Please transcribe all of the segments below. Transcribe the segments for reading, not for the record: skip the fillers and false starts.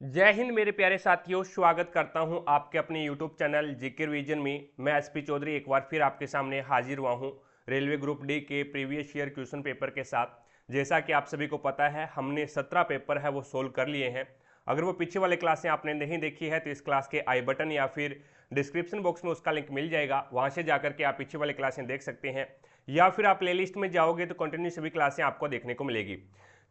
जय हिंद मेरे प्यारे साथियों, स्वागत करता हूं आपके अपने यूट्यूब चैनल जीके रिवीजन में। मैं एसपी चौधरी एक बार फिर आपके सामने हाजिर हुआ हूं रेलवे ग्रुप डी के प्रीवियस ईयर क्वेश्चन पेपर के साथ। जैसा कि आप सभी को पता है, हमने 17 पेपर है वो सोल्व कर लिए हैं। अगर वो पीछे वाले क्लासें आपने नहीं देखी है तो इस क्लास के आई बटन या फिर डिस्क्रिप्शन बॉक्स में उसका लिंक मिल जाएगा, वहां से जाकर के आप पीछे वाले क्लासें देख सकते हैं, या फिर आप प्लेलिस्ट में जाओगे तो कंटिन्यू सभी क्लासें आपको देखने को मिलेगी।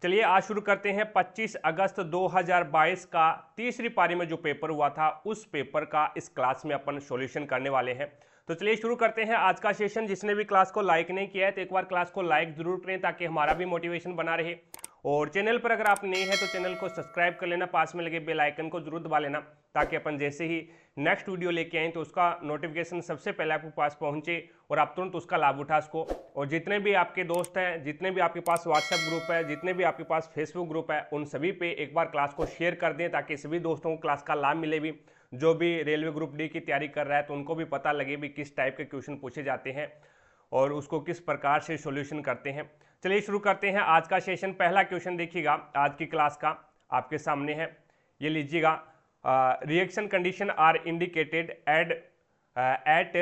चलिए आज शुरू करते हैं। 25 अगस्त 2022 का तीसरी पारी में जो पेपर हुआ था उस पेपर का इस क्लास में अपन सॉल्यूशन करने वाले हैं। तो चलिए शुरू करते हैं आज का सेशन। जिसने भी क्लास को लाइक नहीं किया है तो एक बार क्लास को लाइक जरूर करें ताकि हमारा भी मोटिवेशन बना रहे। और चैनल पर अगर आप नए हैं तो चैनल को सब्सक्राइब कर लेना, पास में लगे बेल आइकन को जरूर दबा लेना ताकि अपन जैसे ही नेक्स्ट वीडियो लेके आए तो उसका नोटिफिकेशन सबसे पहले आपके पास पहुंचे और आप तुरंत उसका लाभ उठा सको। और जितने भी आपके दोस्त हैं, जितने भी आपके पास व्हाट्सएप ग्रुप है, जितने भी आपके पास फेसबुक ग्रुप है, उन सभी पे एक बार क्लास को शेयर कर दें ताकि सभी दोस्तों को क्लास का लाभ मिले भी। जो भी रेलवे ग्रुप डी की तैयारी कर रहा है तो उनको भी पता लगे भी किस टाइप के क्वेश्चन पूछे जाते हैं और उसको किस प्रकार से सॉल्यूशन करते हैं। चलिए शुरू करते हैं आज का सेशन। पहला क्वेश्चन देखिएगा आज की क्लास का, आपके सामने है, ये लीजिएगा। Reaction condition are indicated at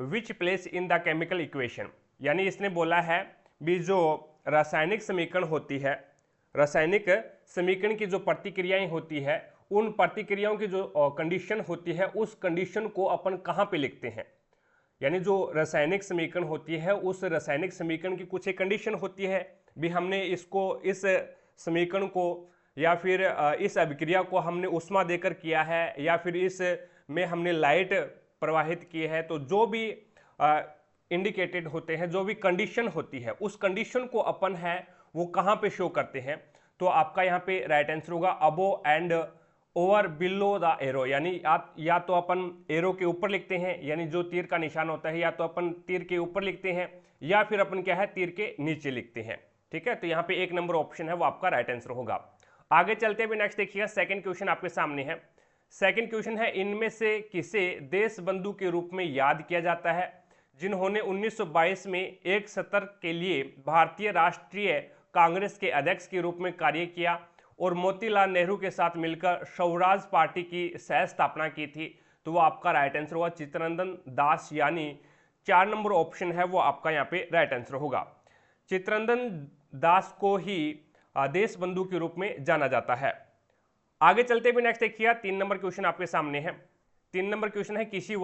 which place in the chemical equation. यानी इसने बोला है भी जो रासायनिक समीकरण होती है, रासायनिक समीकरण की जो प्रतिक्रियाएं होती है, उन प्रतिक्रियाओं की जो कंडीशन होती है उस कंडीशन को अपन कहाँ पे लिखते हैं। यानी जो रासायनिक समीकरण होती है उस रासायनिक समीकरण की कुछ एक कंडीशन होती है भी, हमने इसको इस समीकरण को या फिर इस अभिक्रिया को हमने ऊष्मा देकर किया है या फिर इस में हमने लाइट प्रवाहित की है। तो जो भी इंडिकेटेड होते हैं, जो भी कंडीशन होती है, उस कंडीशन को अपन है वो कहाँ पे शो करते हैं। तो आपका यहाँ पे राइट आंसर होगा above and over below the arrow. यानी आप या तो अपन एरो के ऊपर लिखते हैं, यानी जो तीर का निशान होता है, या तो अपन तीर के ऊपर लिखते हैं या फिर अपन क्या है तीर के नीचे लिखते हैं। ठीक है, तो यहाँ पे एक नंबर ऑप्शन है वो आपका राइट आंसर होगा। आगे चलते हुए नेक्स्ट देखिएगा, सेकंड क्वेश्चन आपके सामने है। सेकंड क्वेश्चन है, इनमें से किसे देश बंधु के रूप में याद किया जाता है जिन्होंने 1922 में एक सत्र के लिए भारतीय राष्ट्रीय कांग्रेस के अध्यक्ष के रूप में कार्य किया और मोतीलाल नेहरू के साथ मिलकर स्वराज पार्टी की सह स्थापना की थी। तो वो आपका राइट आंसर होगा चित्तरंजन दास, यानी 4 नंबर ऑप्शन है वो आपका यहाँ पे राइट आंसर होगा। चित्तरंजन दास को ही देश बंधु के रूप में जाना जाता है। आगे चलते हुए नेक्स्ट देखिए, 3 नंबर क्वेश्चन आपके सामने है। 3 नंबर क्वेश्चन है, किसी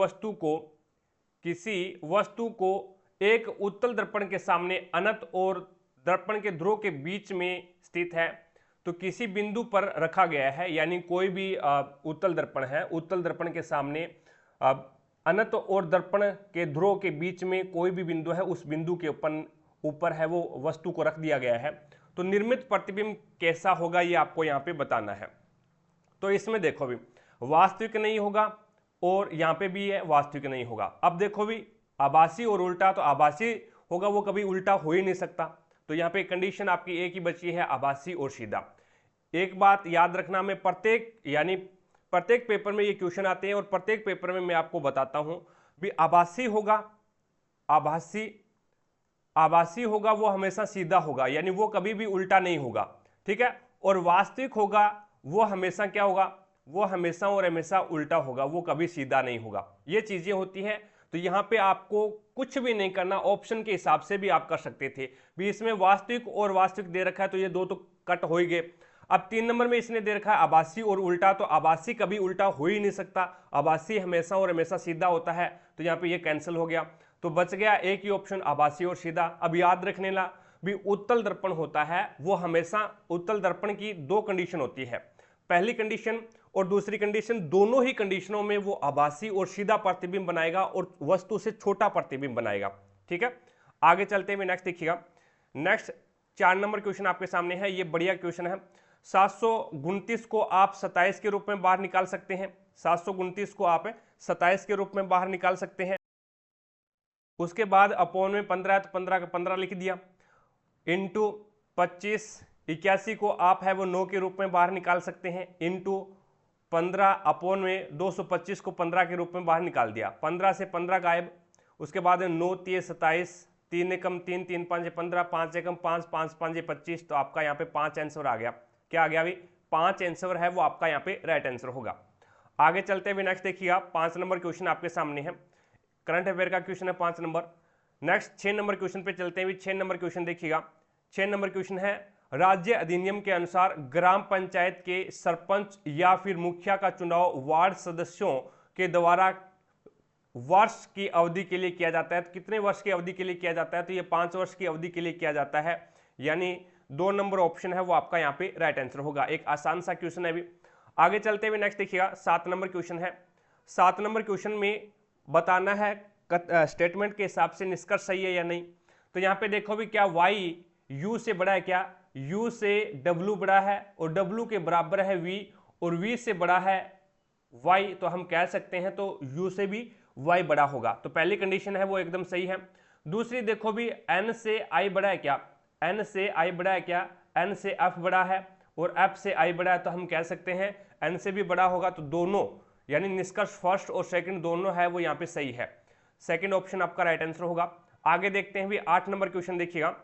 वस्तु को एक उत्तल दर्पण के सामने अनंत और दर्पण के ध्रुव के बीच में स्थित है, तो किसी बिंदु पर रखा गया है। यानी कोई भी उत्तल दर्पण है, उत्तल दर्पण के सामने अनंत और दर्पण के ध्रुव के बीच में कोई भी बिंदु है, उस बिंदु के ऊपर है वो वस्तु को रख दिया गया है, तो निर्मित प्रतिबिंब कैसा होगा ये आपको यहाँ पे बताना है। तो इसमें देखो भी वास्तविक नहीं होगा और यहाँ पे भी है वास्तविक नहीं होगा। अब देखो भी आभासी और उल्टा, तो आभासी होगा वो कभी उल्टा हो ही नहीं सकता, तो यहाँ पे कंडीशन आपकी एक ही बची है, आभासी और सीधा। एक बात याद रखना, मैं प्रत्येक पेपर में ये क्वेश्चन आते हैं और प्रत्येक पेपर में मैं आपको बताता हूं भी आभासी होगा वो हमेशा सीधा होगा, यानी वो कभी भी उल्टा नहीं होगा। ठीक है, और वास्तविक होगा वो हमेशा क्या होगा, वो हमेशा और हमेशा उल्टा होगा, वो कभी सीधा नहीं होगा। ये चीजें होती हैं। तो यहाँ पे आपको कुछ भी नहीं करना, ऑप्शन के हिसाब से भी आप कर सकते थे भी। इसमें वास्तविक और वास्तविक दे रखा है तो ये दो तो कट हो ही गए। अब 3 नंबर में इसने दे रखा है आभासी और उल्टा, तो आभासी कभी उल्टा हो ही नहीं सकता, आभासी हमेशा और हमेशा सीधा होता है, तो यहाँ पे ये कैंसिल हो गया। तो बच गया एक ही ऑप्शन, आभासी और सीधा। अब याद रखने ला भी उत्तल दर्पण होता है वो हमेशा, उत्तल दर्पण की 2 कंडीशन होती है, पहली कंडीशन और दूसरी कंडीशन, दोनों ही कंडीशनों में वो आभासी और सीधा प्रतिबिंब बनाएगा और वस्तु से छोटा प्रतिबिंब बनाएगा। ठीक है, आगे चलते हुए नेक्स्ट देखिएगा। नेक्स्ट 4 नंबर क्वेश्चन आपके सामने है, ये बढ़िया क्वेश्चन है। 729 को आप 27 के रूप में बाहर निकाल सकते हैं, 729 को आप 27 के रूप में बाहर निकाल सकते हैं। उसके बाद अपॉन में 15 है तो 15 का 15 लिख दिया, इंटू 25, 81 को आप है वो 9 के रूप में बाहर निकाल सकते हैं, इंटू 15 अपॉन में 225 को 15 के रूप में बाहर निकाल दिया, 15 से 15 गायब। उसके बाद 9 3 27, 3 एकम 3, 3 5 15, 5 एकम 5, 5 5 25, तो आपका यहाँ पे 5 आंसर आ गया। क्या आ गया अभी 5 आंसर है वो आपका यहाँ पे राइट आंसर होगा। आगे चलते हुए नेक्स्ट देखिएगा 5 नंबर क्वेश्चन आपके सामने है, करंट अफेयर का क्वेश्चन है 5 नंबर। नेक्स्ट 6 नंबर क्वेश्चन पे चलते हुए 6 नंबर क्वेश्चन देखिएगा। 6 नंबर क्वेश्चन है, राज्य अधिनियम के अनुसार ग्राम पंचायत के सरपंच या फिर मुखिया का चुनाव वार्ड सदस्यों के द्वारा वर्ष की अवधि के लिए किया जाता है। तो कितने वर्ष की अवधि के लिए किया जाता है? तो ये 5 वर्ष की अवधि के लिए किया जाता है, यानी 2 नंबर ऑप्शन है वो आपका यहाँ पे राइट आंसर होगा। एक आसान सा क्वेश्चन है। अभी आगे चलते हुए नेक्स्ट देखिएगा 7 नंबर क्वेश्चन है। 7 नंबर क्वेश्चन में बताना है स्टेटमेंट के हिसाब से निष्कर्ष सही है या नहीं। तो यहाँ पे देखो भी क्या y u से बड़ा है, क्या u से w बड़ा है और w के बराबर है v और v से बड़ा है y, तो हम कह सकते हैं तो u से भी y बड़ा होगा। तो पहली कंडीशन है वो एकदम सही है। दूसरी देखो भी n से i बड़ा है क्या, n से i बड़ा है क्या, n से f बड़ा है और f से i बड़ा है, तो हम कह सकते हैं n से भी बड़ा होगा। तो दोनों यानी निष्कर्ष फर्स्ट और सेकंड दोनों है वो यहाँ पे सही है। सेकंड ऑप्शन आपका राइट आंसर होगा। आगे देखते हैं भी 8 नंबर क्वेश्चन देखिएगा।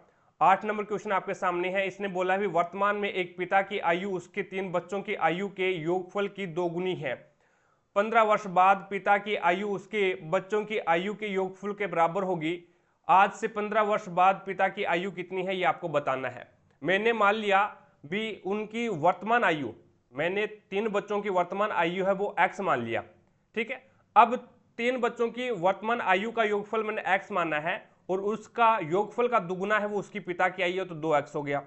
8 नंबर क्वेश्चन आपके सामने है। इसने बोला भी वर्तमान में एक पिता की आयु उसके 3 बच्चों की आयु के योगफल की 2 गुनी है। 15 वर्ष बाद पिता की आयु उसके बच्चों की आयु के योगफल के बराबर होगी। आज से 15 वर्ष बाद पिता की आयु कितनी है ये आपको बताना है। मैंने मान लिया भी उनकी वर्तमान आयु, मैंने 3 बच्चों की वर्तमान आयु है वो x मान लिया, ठीक है। अब 3 बच्चों की वर्तमान आयु का योगफल मैंने x माना है और उसका योगफल का दुगुना है वो उसकी पिता की आयु है, तो 2x हो गया।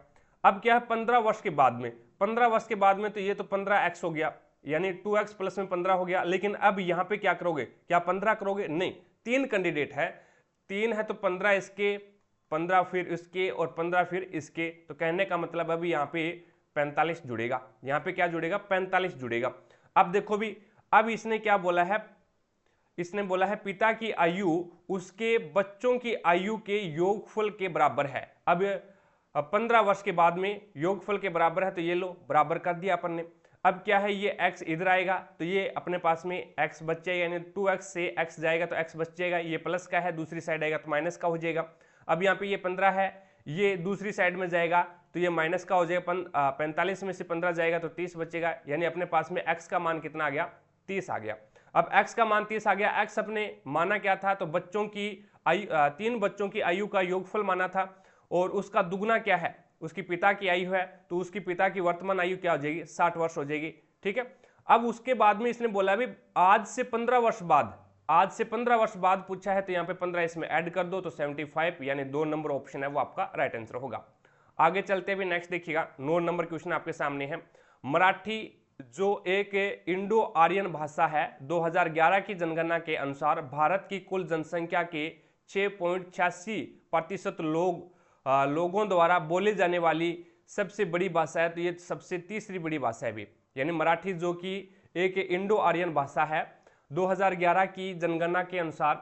अब क्या है 15 वर्ष के बाद में, 15 वर्ष के बाद में तो ये तो 15x हो गया, यानी 2x प्लस में 15 हो गया। लेकिन अब यहाँ पे क्या करोगे, क्या 15 करोगे? नहीं, 3 कैंडिडेट है, 3 है तो 15 इसके, 15 फिर इसके और 15 फिर इसके। तो कहने का मतलब अभी यहाँ पे 45 जुड़ेगा। यहाँ पे क्या जुड़ेगा? 45 जुड़ेगा। अब देखो भी, अब इसने क्या बोला है, इसने बोला है पिता की आयु उसके बच्चों की आयु के योगफल के बराबर है। अब 15 वर्ष के बाद में योगफल के बराबर है, तो ये लो बराबर कर दिया अपन ने। अब क्या है, ये x इधर आएगा तो ये अपने पास में x बच जाएगा, यानी 2x से x जाएगा तो x बच जाएगा। ये प्लस का है, दूसरी साइड आएगा तो माइनस का हो जाएगा। अब यहाँ पे ये 15 है, ये दूसरी साइड में जाएगा तो ये माइनस का हो जाएगा। 45 में से 15 जाएगा तो 30 बचेगा, यानी अपने पास में x का मान कितना आ गया? 30 आ गया। अब x का मान 30 आ गया। x अपने माना क्या था? तो बच्चों की आयु, 3 बच्चों की आयु का योगफल माना था और उसका दुगुना क्या है? उसकी पिता की आयु है, तो उसकी पिता की वर्तमान आयु क्या हो जाएगी? 60 वर्ष हो जाएगी, ठीक है। अब उसके बाद में इसने बोला भी आज से 15 वर्ष बाद, आज से 15 वर्ष बाद पूछा है, तो यहाँ पे 15 इसमें ऐड कर दो तो 75, यानी 2 नंबर ऑप्शन है वो आपका राइट आंसर होगा। आगे चलते हुए नेक्स्ट देखिएगा 9 नंबर क्वेश्चन आपके सामने है। मराठी जो एक इंडो आर्यन भाषा है, 2011 की जनगणना के अनुसार भारत की कुल जनसंख्या के 6.86% लोगों द्वारा बोले जाने वाली सबसे बड़ी भाषा है। तो ये सबसे तीसरी बड़ी भाषा है भी, यानी मराठी जो कि एक इंडो आर्यन भाषा है, 2011 की जनगणना के अनुसार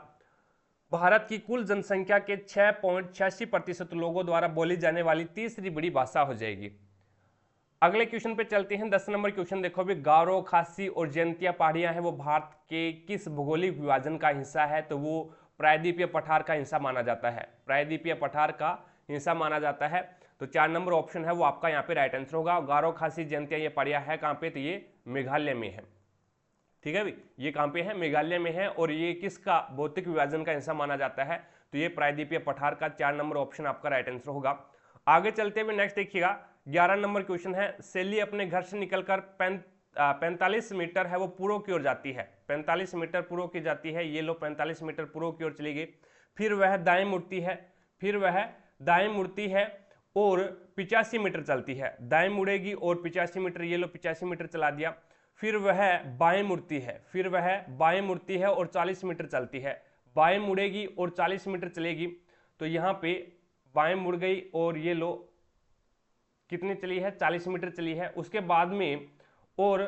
भारत की कुल जनसंख्या के 6.86% लोगों द्वारा बोली जाने वाली तीसरी बड़ी भाषा हो जाएगी। अगले क्वेश्चन पे चलते हैं। 10 नंबर क्वेश्चन देखो भी, गारो, खासी और जयंतिया पहाड़ियां हैं वो भारत के किस भौगोलिक विभाजन का हिस्सा है? तो वो प्रायद्वीपीय पठार का हिस्सा माना जाता है, प्रायद्वीपीय पठार का हिस्सा माना जाता है। तो 4 नंबर ऑप्शन है वो आपका यहाँ पे राइट आंसर होगा। गारो, खासी, जयंतिया ये पहाड़ियां है कहाँ पे? तो ये मेघालय में है, ठीक है भाई। ये कहाँ पे है? मेघालय में है। और ये किसका भौतिक विभाजन का हिस्सा माना जाता है? तो ये प्रायद्वीपीय पठार का 4 नंबर ऑप्शन आपका राइट आंसर होगा। आगे चलते हुए नेक्स्ट देखिएगा 11 नंबर क्वेश्चन है। सैली अपने घर से निकलकर 45 मीटर है वो पूर्व की ओर जाती है, 45 मीटर पूर्व की जाती है। ये लो 45 मीटर पूर्व की ओर चली गई, फिर वह दाएं मुड़ती है, फिर वह दाएं मुड़ती है और 85 मीटर चलती है। दाएं मुड़ेगी और 85 मीटर, ये लो 85 मीटर चला दिया। फिर वह बाएं मुड़ती है, फिर वह बाएं मुड़ती है और 40 मीटर चलती है। बाएं मुड़ेगी और 40 मीटर चलेगी, तो यहाँ पे बाएं मुड़ गई और ये लो कितनी चली है? 40 मीटर चली है। उसके बाद में और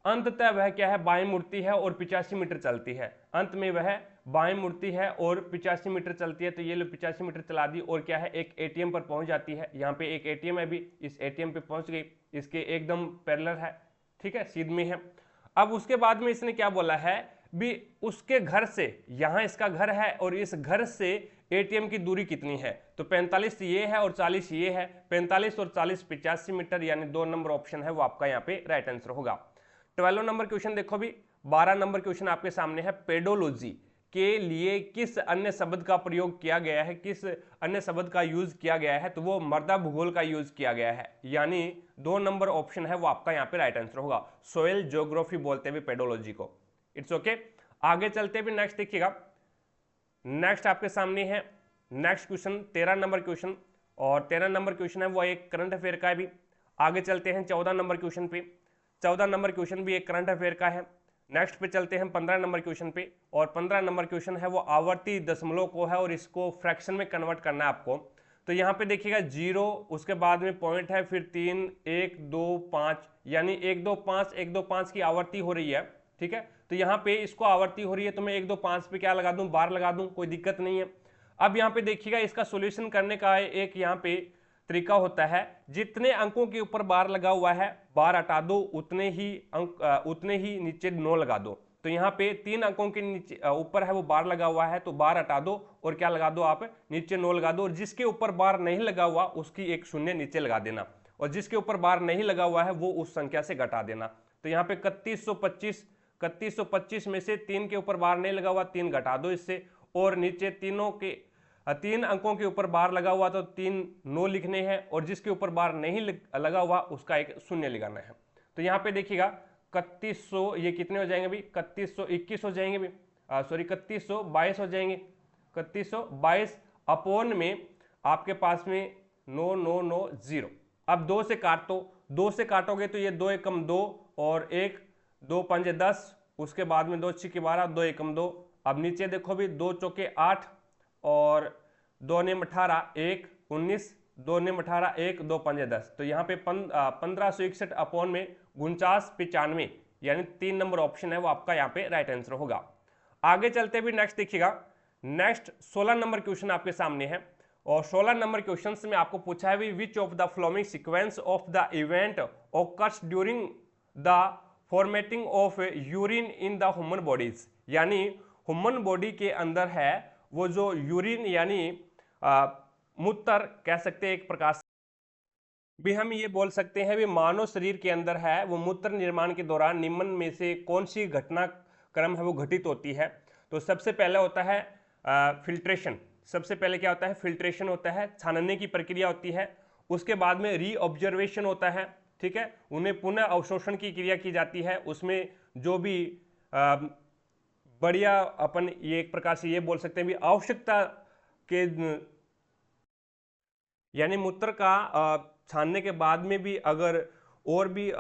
अंततः वह क्या है? बाएं मुड़ती है और 85 मीटर चलती है। अंत में वह बाएं मुड़ती है और 85 मीटर चलती है। तो ये लो 85 मीटर चला दी और क्या है? एक एटीएम पर पहुंच जाती है। यहाँ पे एक एटीएम है भी, इस एटीएम पे पहुंच गई, इसके एकदम पैरेलल है, ठीक है, सीध में है। अब उसके बाद में इसने क्या बोला है? भी उसके घर से, यहां इसका घर है और इस घर से एटीएम की दूरी कितनी है, तो 45 ये है और 40 ये है, 45 और 40 85 मीटर, यानी 2 नंबर ऑप्शन है वो आपका यहाँ पे राइट आंसर होगा। 12 नंबर क्वेश्चन देखो भी, 12 नंबर क्वेश्चन आपके सामने है, पेडोलॉजी के लिए किस अन्य शब्द का प्रयोग किया गया है, किस अन्य शब्द का यूज किया गया है, तो वो मृदा भूगोल का यूज किया गया है, यानी 2 नंबर ऑप्शन है वो आपका यहाँ पे राइट आंसर होगा। सोयल ज्योग्राफी बोलते हैं पेडोलॉजी को। It's okay. आगे चलते भी नेक्स्ट देखिएगा, नेक्स्ट आपके सामने है नेक्स्ट क्वेश्चन 13 नंबर क्वेश्चन, और 13 नंबर क्वेश्चन है वो एक करंट अफेयर का है भी। आगे चलते हैं 14 नंबर क्वेश्चन पे, 14 नंबर क्वेश्चन भी एक करंट अफेयर का है। नेक्स्ट पे चलते हैं 15 नंबर क्वेश्चन पे, और 15 नंबर क्वेश्चन है वो आवर्ती दशमलव को है और इसको फ्रैक्शन में कन्वर्ट करना है आपको। तो यहाँ पे देखिएगा 0, उसके बाद में पॉइंट है, फिर 3 1 2 5, यानी 1 2 5 1 2 5 की आवर्ती हो रही है, ठीक है। तो यहाँ पे इसको आवर्ती हो रही है, तो मैं 1 2 5 पे क्या लगा दूं, बार लगा दूं, कोई दिक्कत नहीं है। अब यहाँ पे देखिएगा इसका सॉल्यूशन करने का एक यहाँ पे तरीका होता है, जितने अंकों के ऊपर बार लगा हुआ है बार हटा दो, उतने ही अंक उतने ही नीचे 9 लगा दो। तो यहाँ पे 3 अंकों के नीचे ऊपर है वो बार लगा हुआ है, तो बार हटा दो और क्या लगा दो, आप नीचे 9 लगा दो, और जिसके ऊपर बार नहीं लगा हुआ उसकी एक शून्य नीचे लगा देना, और जिसके ऊपर बार नहीं लगा हुआ है वो उस संख्या से घटा देना। तो यहाँ पे 3125 में से 3 के ऊपर बार नहीं लगा हुआ, 3 घटा दो इससे, और नीचे 3 अंकों के ऊपर बार लगा हुआ तो 3 9 लिखने हैं, और जिसके ऊपर बार नहीं लगा हुआ उसका एक शून्य लगाना है। तो यहाँ पे देखिएगा 3100 ये कितने हो जाएंगे भी, 3121 हो जाएंगे भी, सॉरी 3122 हो जाएंगे, 3122 अपोन में आपके पास में 9990। अब 2 से काटो, 2 से काटोगे तो ये 2 एकम 2 और 1 2 पंजे 10, उसके बाद में 2 छिके 12 2 एकम 2। अब नीचे देखो भी 2 चौके 8 और 2 नेम 18 1 19, 2 नेम 18 1 2 पंजे 10। तो यहाँ पे 1561 अपोन में 4995, यानी 3 नंबर ऑप्शन है वो आपका यहाँ पे राइट आंसर होगा। आगे चलते भी नेक्स्ट देखिएगा, नेक्स्ट 16 नंबर क्वेश्चन आपके सामने है, और 16 नंबर क्वेश्चन में आपको पूछा है which of the following sequence of the event occurs during the formatting of urine in the human bodies, यानी ह्यूमन बॉडी के अंदर है वो जो यूरिन यानी मूत्र कह सकते हैं एक प्रकार से भी, हम ये बोल सकते हैं भी मानव शरीर के अंदर है वो मूत्र निर्माण के दौरान निम्न में से कौन सी घटनाक्रम है वो घटित होती है। तो सबसे पहले होता है फिल्ट्रेशन, सबसे पहले क्या होता है, फिल्ट्रेशन होता है, छानने की प्रक्रिया होती है। उसके बाद में रीऑब्जर्वेशन होता है, ठीक है, उन्हें पुनः अवशोषण की क्रिया की जाती है। उसमें जो भी बढ़िया अपन ये एक प्रकार से ये बोल सकते हैं भी आवश्यकता के, यानी मूत्र का छानने के बाद में भी अगर और भी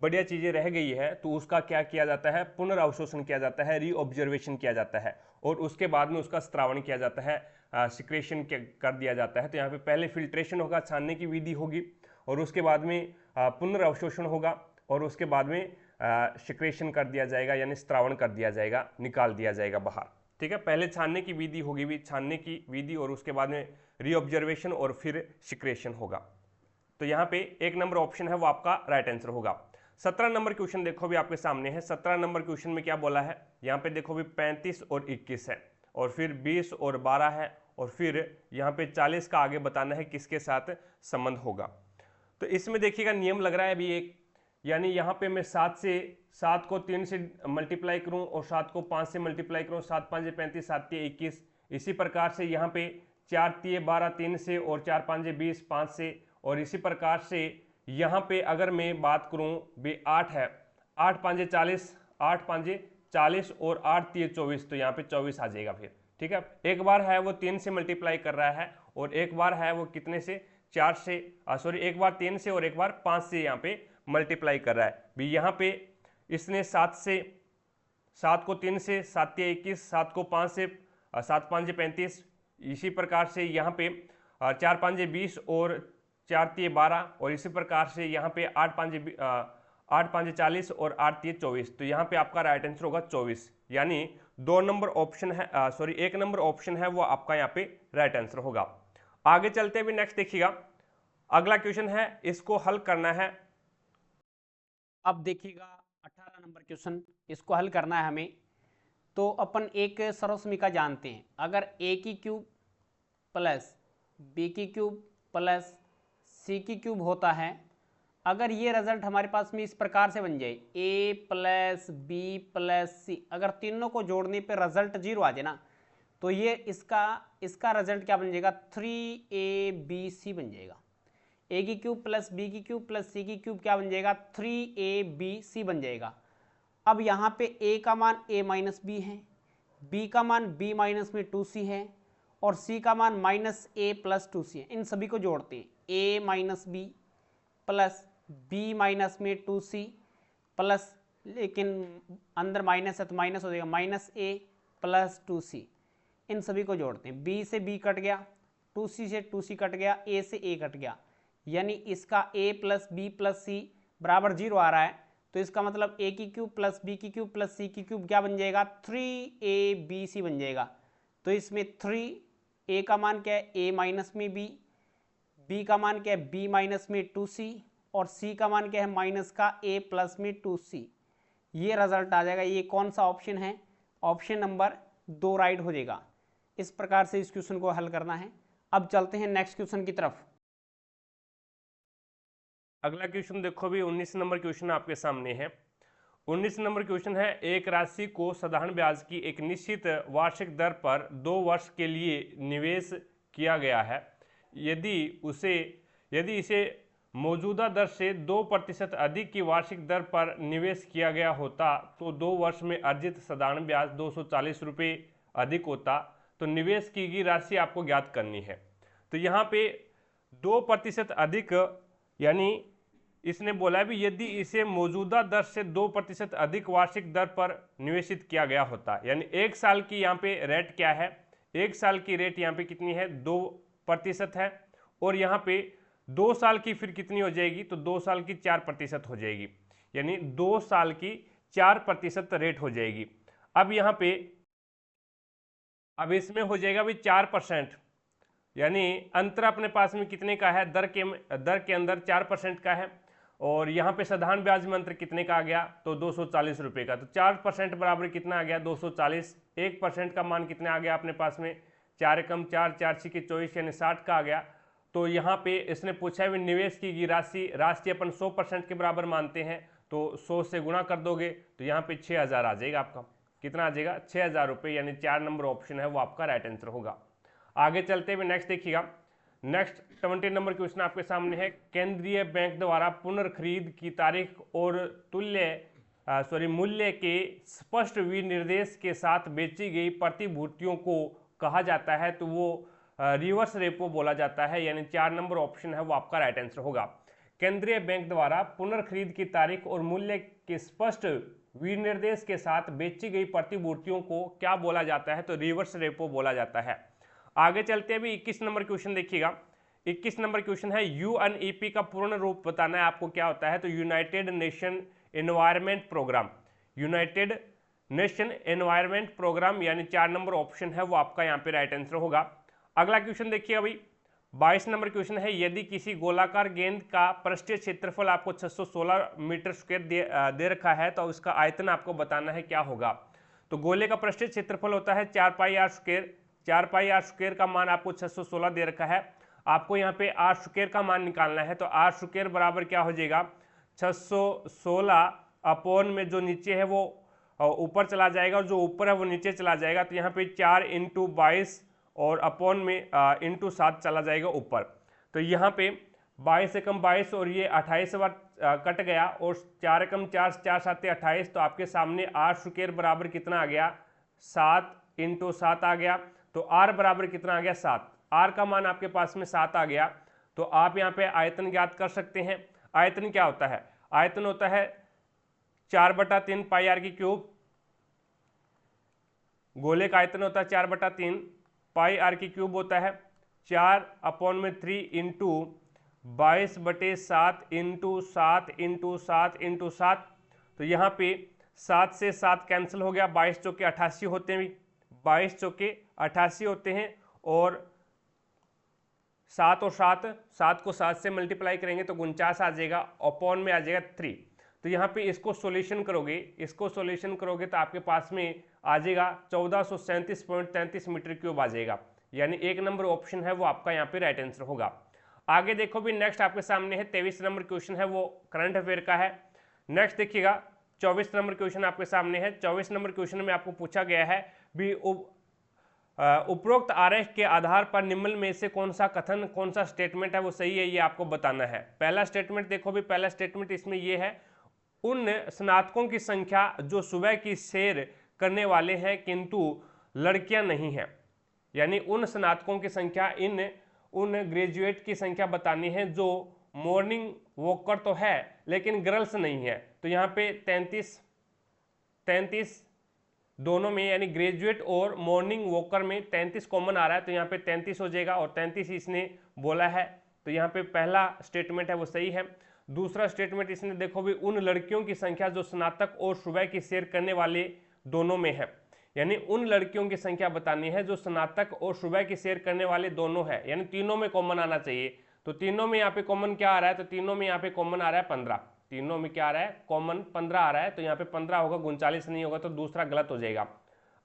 बढ़िया चीजें रह गई है तो उसका क्या किया जाता है, पुनर्अवशोषण किया जाता है, रीऑब्जर्वेशन किया जाता है, और उसके बाद में उसका स्त्रावण किया जाता है, सिक्रेशन कर दिया जाता है। तो यहाँ पे पहले फिल्ट्रेशन होगा, छानने की विधि होगी, और उसके बाद में पुनर्अवशोषण होगा, और उसके बाद में सिक्रेशन कर दिया जाएगा, यानी स्त्रावण कर दिया जाएगा, निकाल दिया जाएगा बाहर, ठीक है। पहले छानने की विधि होगी भी, छानने की विधि, और उसके बाद में रीऑब्जर्वेशन और फिर सिक्रेशन होगा। तो यहाँ पे 1 नंबर ऑप्शन है वो आपका राइट आंसर होगा। 17 नंबर क्वेश्चन देखो भी आपके सामने है। 17 नंबर क्वेश्चन में क्या बोला है, यहाँ पे देखो भी 35 और 21 है, और फिर 20 और 12 है, और फिर यहाँ पे 40 का आगे बताना है किसके साथ संबंध होगा। तो इसमें देखिएगा नियम लग रहा है अभी एक, यानी यहाँ पे मैं 7 को 3 से मल्टीप्लाई करूँ और 7 को 5 से मल्टीप्लाई करूँ, 7 5 35 7 3 21। इसी प्रकार से यहाँ पे 4 3 12 3 से, और 4 5 20 5 से, और इसी प्रकार से यहाँ पे अगर मैं बात करूँ भी 8 है, 8 5 40, 8 5 40 और 8 3 24, तो यहाँ पे 24 आ जाएगा फिर, ठीक है। एक बार है वो 3 से मल्टीप्लाई कर रहा है, और एक बार है वो कितने से, 4 से, सॉरी एक बार 3 से और एक बार 5 से यहाँ पे मल्टीप्लाई कर रहा है भी। यहाँ पे इसने 7 को 3 से 7 3 21, 7 को 5 से 7 5 35। इसी प्रकार से यहाँ पे 4 5 20 और 4 3 12, और इसी प्रकार से यहाँ पे 8 5 40 और 8 3 24। तो यहाँ पे आपका राइट आंसर होगा 24, यानी 2 नंबर ऑप्शन है, सॉरी 1 नंबर ऑप्शन है वो आपका यहाँ पे राइट आंसर होगा। आगे चलते हुए नेक्स्ट देखिएगा, अगला क्वेश्चन है, इसको हल करना है। अब देखिएगा 18 नंबर क्वेश्चन, इसको हल करना है हमें। तो अपन एक सर्वसमीका जानते हैं, अगर ए की क्यूब प्लस बी की क्यूब प्लस सी की क्यूब होता है, अगर ये रिजल्ट हमारे पास में इस प्रकार से बन जाए a प्लस बी प्लस सी, अगर तीनों को जोड़ने पे रिजल्ट 0 आ जाए ना, तो ये इसका रिजल्ट क्या बन जाएगा, 3abc बन जाएगा। a की क्यूब प्लस बी की क्यूब प्लस सी की क्यूब क्या बन जाएगा, 3abc बन जाएगा। अब यहाँ पे a का मान a माइनस बी है, b का मान b माइनस में 2c है और c का मान माइनस a प्लस 2c है। इन सभी को जोड़ते हैं, a minus B plus b minus में 2c प्लस, लेकिन अंदर माइनस है तो माइनस हो जाएगा, माइनस a प्लस 2c। इन सभी को जोड़ते हैं, b से b कट गया, 2c से 2c कट गया, a से a कट गया, यानी इसका a प्लस बी प्लस सी बराबर 0 आ रहा है। तो इसका मतलब a की क्यूब प्लस बी की क्यूब प्लस सी की क्यूब क्या बन जाएगा, 3abc बन जाएगा। तो इसमें 3a का मान क्या है, a माइनस में b का मान क्या है, b माइनस में 2c और c का मान क्या है, माइनस का a प्लस में 2c। ये रिजल्ट आ जाएगा। ये कौन सा ऑप्शन है, ऑप्शन नंबर 2 राइट हो जाएगा। इस प्रकार से इस क्वेश्चन को हल करना है। अब चलते हैं नेक्स्ट क्वेश्चन की तरफ। अगला क्वेश्चन देखो भी 19 नंबर क्वेश्चन आपके सामने है। 19 नंबर क्वेश्चन है, एक राशि को साधारण ब्याज की एक निश्चित वार्षिक दर पर 2 वर्ष के लिए निवेश किया गया है। यदि इसे मौजूदा दर से 2% अधिक की वार्षिक दर पर निवेश किया गया होता तो 2 वर्ष में अर्जित साधारण ब्याज 240 रुपये अधिक होता। तो निवेश की गई राशि आपको ज्ञात करनी है। तो यहाँ पे 2% अधिक, यानी इसने बोला भी यदि इसे मौजूदा दर से 2% अधिक वार्षिक दर पर निवेशित किया गया होता, यानी 1 साल की यहाँ पे रेट क्या है, 1 साल की रेट यहाँ पे कितनी है, 2% है। और यहाँ पे 2 साल की फिर कितनी हो जाएगी, तो 2 साल की 4% हो जाएगी, यानी 2 साल की 4% रेट हो जाएगी। अब यहाँ पे अब इसमें हो जाएगा भी 4%, यानी अंतर अपने पास में कितने का है, दर के अंदर 4% का है। और यहाँ पे साधारण ब्याज में अंतर कितने का आ गया, तो 240 रुपये का। तो 4% बराबर कितना आ गया, 240। 1% का मान कितना आ गया अपने पास में, 4 एकम 4, 4 छीके 24, यानी 60 का आ गया। तो यहाँ पे इसने पूछा है निवेश की गई राशि अपन 100% के बराबर मानते हैं, तो 100 से गुणा कर दोगे तो यहाँ पे 6000 आ जाएगा। आपका कितना आ जाएगा, 6000 रुपये, यानी 4 नंबर ऑप्शन है वो आपका राइट आंसर होगा। आगे चलते हुए नेक्स्ट देखिएगा। नेक्स्ट 20 नंबर क्वेश्चन आपके सामने है, केंद्रीय बैंक द्वारा पुनर्खरीद की तारीख और मूल्य के स्पष्ट विनिर्देश के साथ बेची गई प्रतिभूतियों को कहा जाता है, तो वो रिवर्स रेपो बोला जाता है, यानी 4 नंबर ऑप्शन है वो आपका राइट आंसर होगा। केंद्रीय बैंक द्वारा पुनर्खरीद की तारीख और मूल्य के स्पष्ट विनिर्देश के साथ बेची गई प्रतिभूतियों को क्या बोला जाता है, तो रिवर्स रेपो बोला जाता है। आगे चलते हैं भी 21 नंबर क्वेश्चन देखिएगा। 21 नंबर क्वेश्चन है, यूएनईपी का पूर्ण रूप बताना है आपको क्या होता है, तो United Nation Environment Programme, United Nation Environment Programme, यानी 4 नंबर ऑप्शन है वो आपका यहाँ पे राइट आंसर होगा। अगला क्वेश्चन देखिए अभी 22 नंबर क्वेश्चन है, यदि किसी गोलाकार गेंद का पृष्ठीय क्षेत्रफल आपको 616 मीटर स्क्वायर दे रखा है तो उसका आयतन आपको बताना है क्या होगा। तो गोले का पृष्ठीय क्षेत्रफल होता है 4 pi R square, 4 pi R square का मान आपको 616 दे रखा है। आपको यहाँ पे आर स्क्वायर का मान निकालना है, तो आर स्क्वायर बराबर क्या हो जाएगा, 616 अपॉन में जो नीचे है वो ऊपर चला जाएगा और जो ऊपर है वो नीचे चला जाएगा। तो यहाँ पे 4 × 22 और अपॉन में इंटू 7 चला जाएगा ऊपर। तो यहाँ पे 22 एकम 22 और ये 28 बार कट गया और 4 एकम 4, 4 7 28। तो आपके सामने आर स्क्वायर बराबर कितना आ गया, 7 × 7 आ गया। तो आर बराबर कितना आ गया, 7। आर का मान आपके पास में 7 आ गया। तो आप यहाँ पे आयतन ज्ञात कर सकते हैं। आयतन क्या होता है, आयतन होता है 4/3 पाई आर की क्यूब। गोले का आयतन होता है 4/3 पाई आर की क्यूब होता है 4/3 इंटू 22/7 इंटू 7 इंटू 7 इंटू 7। तो यहाँ पे 7 से 7 कैंसिल हो गया, 22 चौके 88 होते हैं, 22 चौके 88 होते हैं और 7 और 7 को 7 से मल्टीप्लाई करेंगे तो 49 आ जाएगा, अपॉन में आ जाएगा 3। तो यहाँ पे इसको सॉल्यूशन करोगे तो आपके पास में आ जाएगा 1437.33 मीटर क्यूब आ जाएगा। यानी 1 नंबर ऑप्शन है वो आपका यहाँ पे राइट आंसर होगा। आगे देखो भी नेक्स्ट आपके सामने है 23 नंबर क्वेश्चन है, वो करंट अफेयर का है। नेक्स्ट देखिएगा 24 नंबर क्वेश्चन आपके सामने है। 24 नंबर क्वेश्चन में आपको पूछा गया है भी उपरोक्त आरेख के आधार पर निम्न में से कौन सा स्टेटमेंट है वो सही है, ये आपको बताना है। पहला स्टेटमेंट देखो भी, पहला स्टेटमेंट इसमें ये है, उन स्नातकों की संख्या जो सुबह की सैर करने वाले हैं किंतु लड़कियां नहीं हैं। यानी उन स्नातकों की संख्या, उन ग्रेजुएट की संख्या बतानी है जो मॉर्निंग वॉकर तो है लेकिन गर्ल्स नहीं है। तो यहाँ पे 33 दोनों में, यानी ग्रेजुएट और मॉर्निंग वॉकर में 33 कॉमन आ रहा है, तो यहाँ पे 33 हो जाएगा और 33 इसने बोला है। तो यहाँ पे पहला स्टेटमेंट है वो सही है। दूसरा स्टेटमेंट इसने देखो भी, उन लड़कियों की संख्या जो स्नातक और सुबह की सैर करने वाले दोनों में है। यानी उन लड़कियों की संख्या बतानी है जो स्नातक और सुबह की सैर करने वाले दोनों है, यानी तीनों में कॉमन आना चाहिए। तो तीनों में यहाँ पे कॉमन क्या आ रहा है, तो तीनों में यहाँ पे कॉमन आ रहा है 15। तीनों में क्या आ रहा है, कॉमन 15 आ रहा है, तो यहाँ पे 15 होगा, 39 नहीं होगा, तो दूसरा गलत हो जाएगा।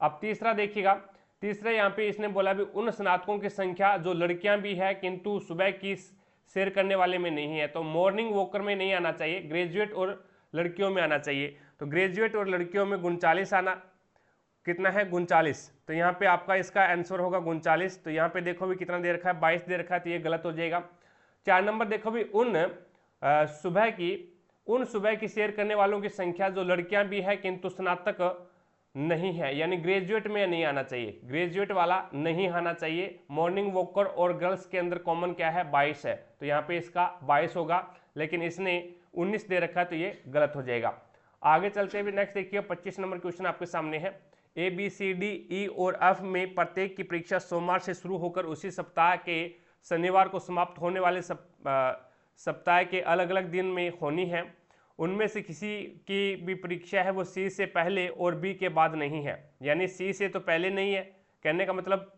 अब तीसरा देखिएगा, तीसरा यहाँ पे इसने बोला भी उन स्नातकों की संख्या जो लड़कियां भी है किंतु सुबह की सैर करने वाले में नहीं है। तो मॉर्निंग वॉकर में नहीं आना चाहिए, ग्रेजुएट और लड़कियों में आना चाहिए। तो ग्रेजुएट और लड़कियों में 39 आना, कितना है 39, तो यहाँ पे आपका इसका आंसर होगा 39। तो यहाँ पे देखो भी कितना दे रखा है, 22 दे रखा है, तो ये गलत हो जाएगा। 4 नंबर देखो भी, उन सुबह की सैर करने वालों की संख्या जो लड़कियां भी है किंतु स्नातक नहीं है, यानी ग्रेजुएट में नहीं आना चाहिए, ग्रेजुएट वाला नहीं आना चाहिए। मॉर्निंग वॉकर और गर्ल्स के अंदर कॉमन क्या है, 22 है, तो यहाँ पे इसका 22 होगा, लेकिन इसने 19 दे रखा है, तो ये गलत हो जाएगा। आगे चलते हुए नेक्स्ट देखिए 25 नंबर क्वेश्चन आपके सामने है। ABCDE और F में प्रत्येक की परीक्षा सोमवार से शुरू होकर उसी सप्ताह के शनिवार को समाप्त होने वाले सप्ताह के अलग अलग दिन में होनी है। उनमें से किसी की भी परीक्षा है वो C से पहले और B के बाद नहीं है। यानी C से तो पहले नहीं है, कहने का मतलब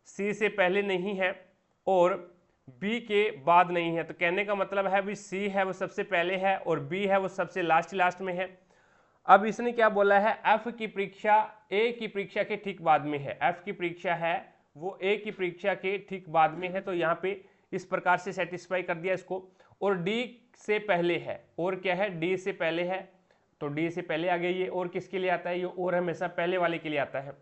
C से पहले नहीं है और B के बाद नहीं है, तो कहने का मतलब है भी C है वो सबसे पहले है और B है वो सबसे लास्ट में है। अब इसने क्या बोला है, F की परीक्षा A की परीक्षा के ठीक बाद में है। F की परीक्षा है वो A की परीक्षा के ठीक बाद में है, तो यहाँ पे इस प्रकार से सेटिस्फाई कर दिया इसको। और D से पहले है, और क्या है, D से पहले है, तो D से पहले आ गया ये। और किसके लिए आता है ये, और हमेशा पहले वाले के लिए आता है।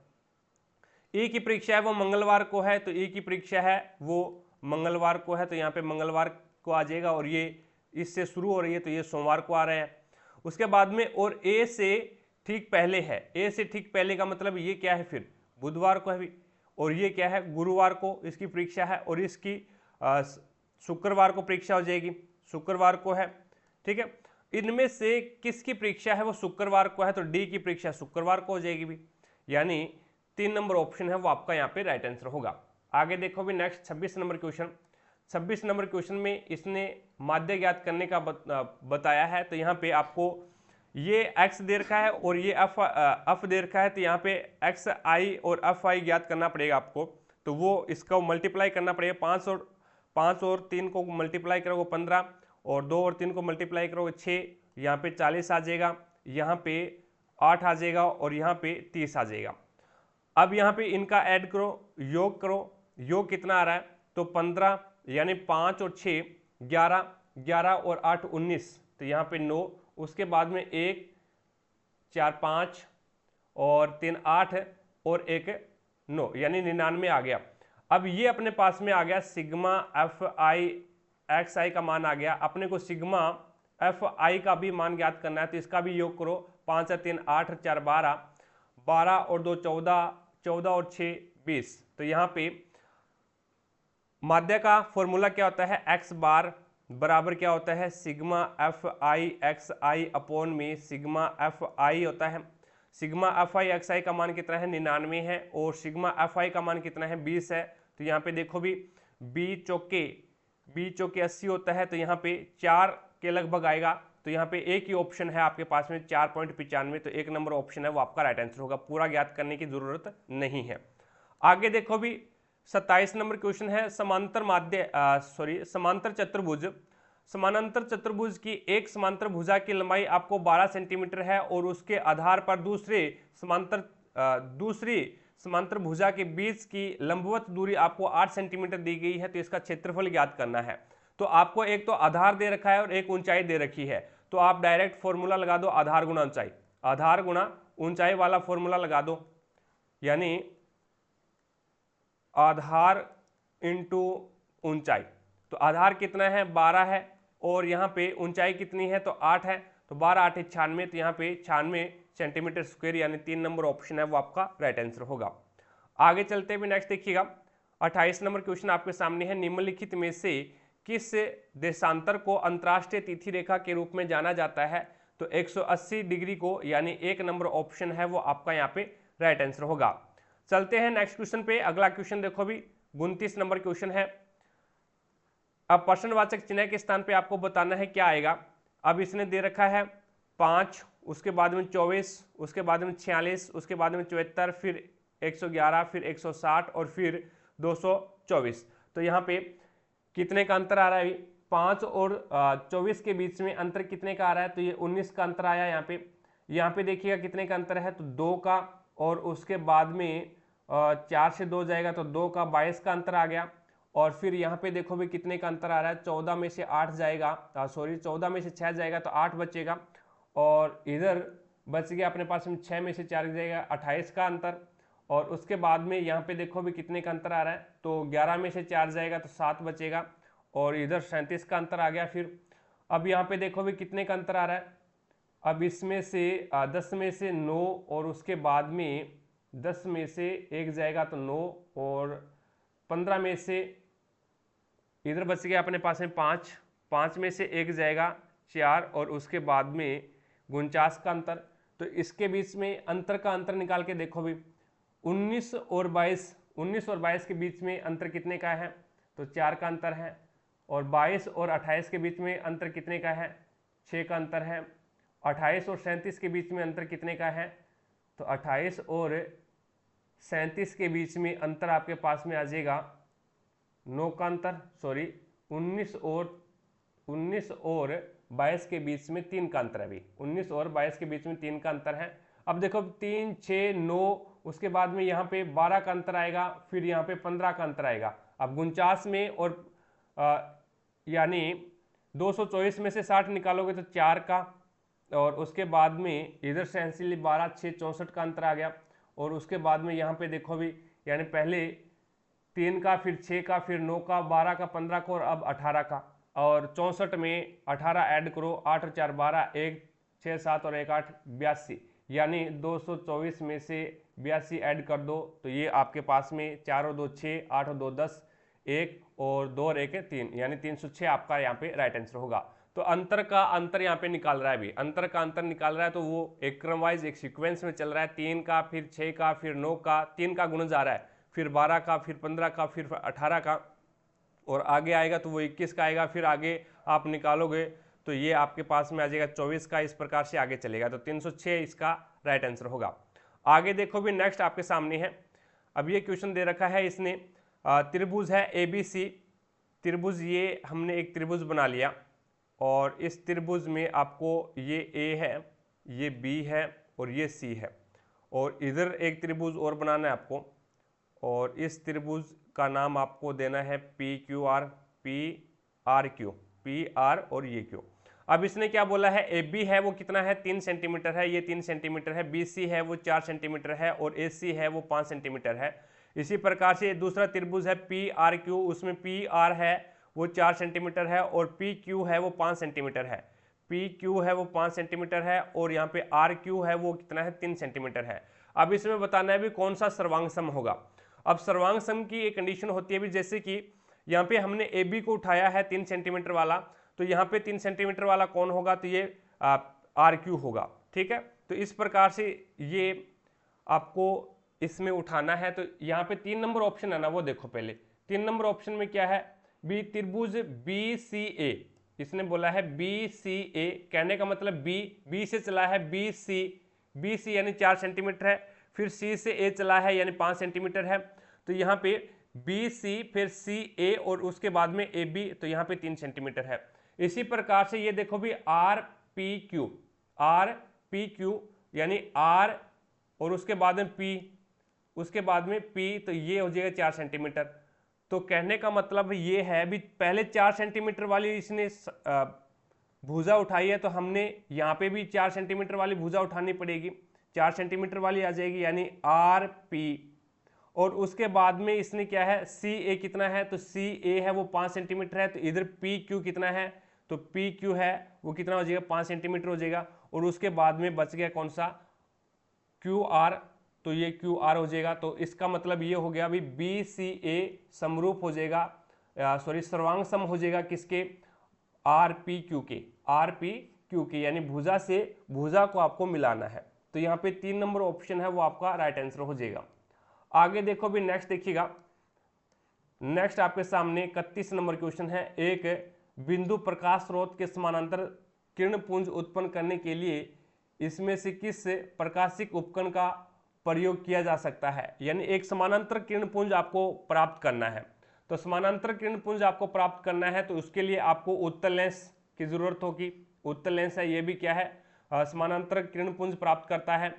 E की परीक्षा है वो मंगलवार को है, तो E की परीक्षा है वो मंगलवार को है, तो यहाँ पे मंगलवार को आ जाएगा। और ये इससे शुरू हो रही है तो ये सोमवार को आ रहा है। उसके बाद में और A से ठीक पहले है, A से ठीक पहले का मतलब ये क्या है, फिर बुधवार को है, और ये क्या है, गुरुवार को इसकी परीक्षा है, और इसकी शुक्रवार को परीक्षा हो जाएगी, शुक्रवार को है, ठीक है। इनमें से किसकी परीक्षा है वो शुक्रवार को है, तो D की परीक्षा शुक्रवार को हो जाएगी भी, यानी 3 नंबर ऑप्शन है वो आपका यहाँ पे राइट आंसर होगा। आगे देखो भी next 26 number question. 26 number question में इसने माध्य ज्ञात करने का बताया है। तो यहाँ पे आपको ये x दे रखा है और ये f दे रखा है, तो यहाँ पे xi और fi ज्ञात करना पड़ेगा आपको। तो वो इसका मल्टीप्लाई करना पड़ेगा, 5 और 3 को मल्टीप्लाई करोगे 15, और 2 और 3 को मल्टीप्लाई करोगे 6, यहाँ पे 40 आ जाएगा, यहाँ पे 8 आ जाएगा और यहाँ पे 30 आ जाएगा। अब यहाँ पे इनका ऐड करो, योग करो, योग कितना आ रहा है, तो 15, यानी 5 और 6 11, 11 और 8 19, तो यहाँ पे 9, उसके बाद में 1 4 5 और 3 8 और 1 9, यानी 99 आ गया। अब ये अपने पास में आ गया सिग्मा fi xi का मान आ गया। अपने को सिग्मा fi का भी मान ज्ञात करना है, तो इसका भी योग करो, 5 और 3 8 और 4 12, 12 और 2 14, 14 और 6 20। तो यहाँ पे माध्य का फॉर्मूला क्या होता है, x बार बराबर क्या होता है, सिग्मा fi xi अपॉन में सिग्मा fi होता है। सिग्मा fi xi का मान कितना है, 99 है, और सिग्मा fi का मान कितना है, 20 है। तो यहाँ पे देखो भी b चौके 80 होता है, तो यहाँ पे 4 के लगभग आएगा। तो यहाँ पे एक ही ऑप्शन है आपके पास में 4.95, तो 1 नंबर ऑप्शन है वो आपका राइट आंसर होगा, पूरा ज्ञात करने की जरूरत नहीं है। आगे देखो भी 27 नंबर क्वेश्चन है, समांतर चतुर्भुज समानांतर चतुर्भुज की एक समांतर भुजा की लंबाई आपको 12 सेंटीमीटर है और उसके आधार पर दूसरी समांतर भुजा के बीच की लंबवत दूरी आपको 8 सेंटीमीटर दी गई है। तो इसका क्षेत्रफल ज्ञात करना है। तो आपको एक तो आधार दे रखा है और एक ऊंचाई दे रखी है, तो आप डायरेक्ट फॉर्मूला लगा दो, आधार गुणा ऊंचाई, आधार गुणा ऊंचाई वाला फॉर्मूला लगा दो, यानी आधार इंटू ऊंचाई। तो आधार कितना है 12 है और यहाँ पे ऊंचाई कितनी है तो 8 है, तो 12 8 96, तो यहाँ पे 96 सेंटीमीटर स्क्वायर, यानी 3 नंबर ऑप्शन है वो आपका राइट आंसर होगा। आगे चलते हुए नेक्स्ट देखिएगा 28 नंबर क्वेश्चन आपके सामने है। निम्नलिखित में से किस देशांतर को अंतरराष्ट्रीय तिथि रेखा के रूप में जाना जाता है? तो 180 डिग्री को, यानी 1 नंबर ऑप्शन है वो आपका यहाँ पे राइट आंसर होगा। चलते हैं नेक्स्ट क्वेश्चन पे। अगला क्वेश्चन देखो भी 29 नंबर क्वेश्चन है। अब प्रश्नवाचक चिन्ह के स्थान पे आपको बताना है क्या आएगा। अब इसने दे रखा है 5, उसके बाद में 24, उसके बाद में 46, उसके बाद में 74, फिर 111, फिर 160 और फिर 224। तो यहाँ पे कितने का अंतर आ रहा है? 5 और 24 के बीच में अंतर कितने का आ रहा है? तो ये 19 का अंतर आया यहाँ पे देखिएगा कितने का अंतर है, तो 2 का, और उसके बाद में 4 से 2 जाएगा तो 2 का 22 का अंतर आ गया। और फिर यहाँ पे देखो भी कितने का अंतर आ रहा है, 14 में से 8 जाएगा, 14 में से 6 जाएगा तो 8 बचेगा, और इधर बच गया अपने पास में 6 में से 4 जाएगा, 28 का अंतर। और उसके बाद में यहाँ पे देखो भी कितने का अंतर आ रहा है, तो 11 में से 4 जाएगा तो 7 बचेगा, और इधर 37 का अंतर आ गया। फिर अब यहाँ पे देखो भी कितने का अंतर आ रहा है, अब इसमें से 10 में से 9 और उसके बाद में 10 में से 1 जाएगा तो 9, और 15 में से इधर बच गया अपने पास में 5 में से 1 जाएगा 4, और उसके बाद में 49 का अंतर। तो इसके बीच में अंतर का अंतर निकाल के देखो भी 19 और 22 के बीच में अंतर कितने का है, तो 4 का अंतर है। और 22 और 28 के बीच में अंतर कितने का है, 6 का अंतर है। 28 और 37 के बीच में अंतर कितने का है, तो 28 और 37 के बीच में अंतर आपके पास में आ जाएगा 9 का अंतर, 19 और 22 के बीच में 3 का अंतर है। अभी 19 और 22 के बीच में 3 का अंतर है। अब देखो 3 6 9, उसके बाद में यहाँ पे 12 का अंतर आएगा, फिर यहाँ पे 15 का अंतर आएगा। अब 49 में और यानी 224 में से 60 निकालोगे तो 4 का, और उसके बाद में इधर से 12 6 64 का अंतर आ गया। और उसके बाद में यहाँ पे देखो भी, यानी पहले 3 का, फिर 6 का, फिर 9 का, 12 का, 15 का, और अब 18 का। और 64 में 18 ऐड करो, 8 और 4 12, 1 6 7 और 1 8 82, यानी 224 में से 82 ऐड कर दो, तो ये आपके पास में 4 और 2 6, 8 और 2 10, 1 और 2 और 1 3, यानी 306 आपका यहाँ पे राइट आंसर होगा। तो अंतर का अंतर यहाँ पे निकाल रहा है, भी अंतर का अंतर निकाल रहा है, तो वो एक क्रम वाइज एक सीक्वेंस में चल रहा है। 3 का, फिर 6 का, फिर 9 का, 3 का गुण जा रहा है, फिर 12 का, फिर 15 का, फिर 18 का, और आगे आएगा तो वो 21 का आएगा। फिर आगे आप निकालोगे तो ये आपके पास में आ जाएगा 24 का, इस प्रकार से आगे चलेगा। तो 306 इसका राइट आंसर होगा। आगे देखो भी नेक्स्ट आपके सामने है। अब ये क्वेश्चन दे रखा है, इसने त्रिभुज है ABC त्रिभुज, ये हमने एक त्रिभुज बना लिया, और इस त्रिभुज में आपको ये A है, ये B है और ये C है, और इधर एक त्रिभुज और बनाना है आपको, और इस त्रिभुज का नाम आपको देना है PQR, PRQ, PR और ये Q। अब इसने क्या बोला है, AB है वो कितना है 3 सेंटीमीटर है, ये 3 सेंटीमीटर है, BC है वो 4 सेंटीमीटर है, और AC है वो 5 सेंटीमीटर है। इसी प्रकार से दूसरा त्रिभुज है PRQ, उसमें PR है वो 4 सेंटीमीटर है, और PQ है वो 5 सेंटीमीटर है, PQ है वो 5 सेंटीमीटर है, और यहाँ पे RQ है वो कितना है 3 सेंटीमीटर है। अब इसमें बताना है भी कौन सा सर्वांग सम होगा। अब सर्वांग सम की एक कंडीशन होती है भी, जैसे कि यहाँ पे हमने AB को उठाया है 3 सेंटीमीटर वाला, तो यहाँ पे 3 सेंटीमीटर वाला कौन होगा, तो ये RQ होगा। ठीक है, तो इस प्रकार से ये आपको इसमें उठाना है। तो यहाँ पे 3 नंबर ऑप्शन है ना, वो देखो पहले 3 नंबर ऑप्शन में क्या है, बी त्रिभुज BCA, इसने बोला है BCA, कहने का मतलब B से चला है BC यानी 4 सेंटीमीटर है, फिर C से A चला है यानी 5 सेंटीमीटर है। तो यहाँ पे BC फिर CA और उसके बाद में AB, तो यहाँ पे 3 सेंटीमीटर है। इसी प्रकार से ये देखो भी आर पी क्यू यानी आर और उसके बाद में पी, उसके बाद में पी, तो ये हो जाएगा 4 सेंटीमीटर। तो कहने का मतलब ये है भी पहले 4 सेंटीमीटर वाली इसने भुजा उठाई है, तो हमने यहाँ पे भी 4 सेंटीमीटर वाली भुजा उठानी पड़ेगी, 4 सेंटीमीटर वाली आ जाएगी यानी आर पी। और उसके बाद में इसने क्या है सी ए कितना है, तो सी ए है वो 5 सेंटीमीटर है, तो इधर पी क्यू कितना है, तो पी क्यू है वो कितना हो जाएगा 5 सेंटीमीटर हो जाएगा। और उसके बाद में बच गया कौन सा क्यू आर, तो ये क्यू आर हो जाएगा। तो इसका मतलब ये हो गया अभी बी सी ए समरूप हो जाएगा, सर्वांग सम हो जाएगा किसके, आर पी क्यू के, यानी भुजा से भुजा को आपको मिलाना है। तो यहाँ पे 3 नंबर ऑप्शन है वो आपका राइट आंसर हो जाएगा। आगे देखो भी नेक्स्ट देखिएगा, नेक्स्ट आपके सामने 31 नंबर क्वेश्चन है। एक बिंदु प्रकाश स्रोत के समानांतर किरण पुंज उत्पन्न करने के लिए इसमें से किस प्रकाशिक उपकरण का प्रयोग किया जा सकता है, यानी एक समानांतर किरण पुंज आपको प्राप्त करना है। तो समानांतर किरण पुंज आपको प्राप्त करना है तो उसके लिए आपको उत्तल लेंस की जरूरत होगी। उत्तल लेंस है ये भी क्या है समानांतर किरण पुंज प्राप्त करता है।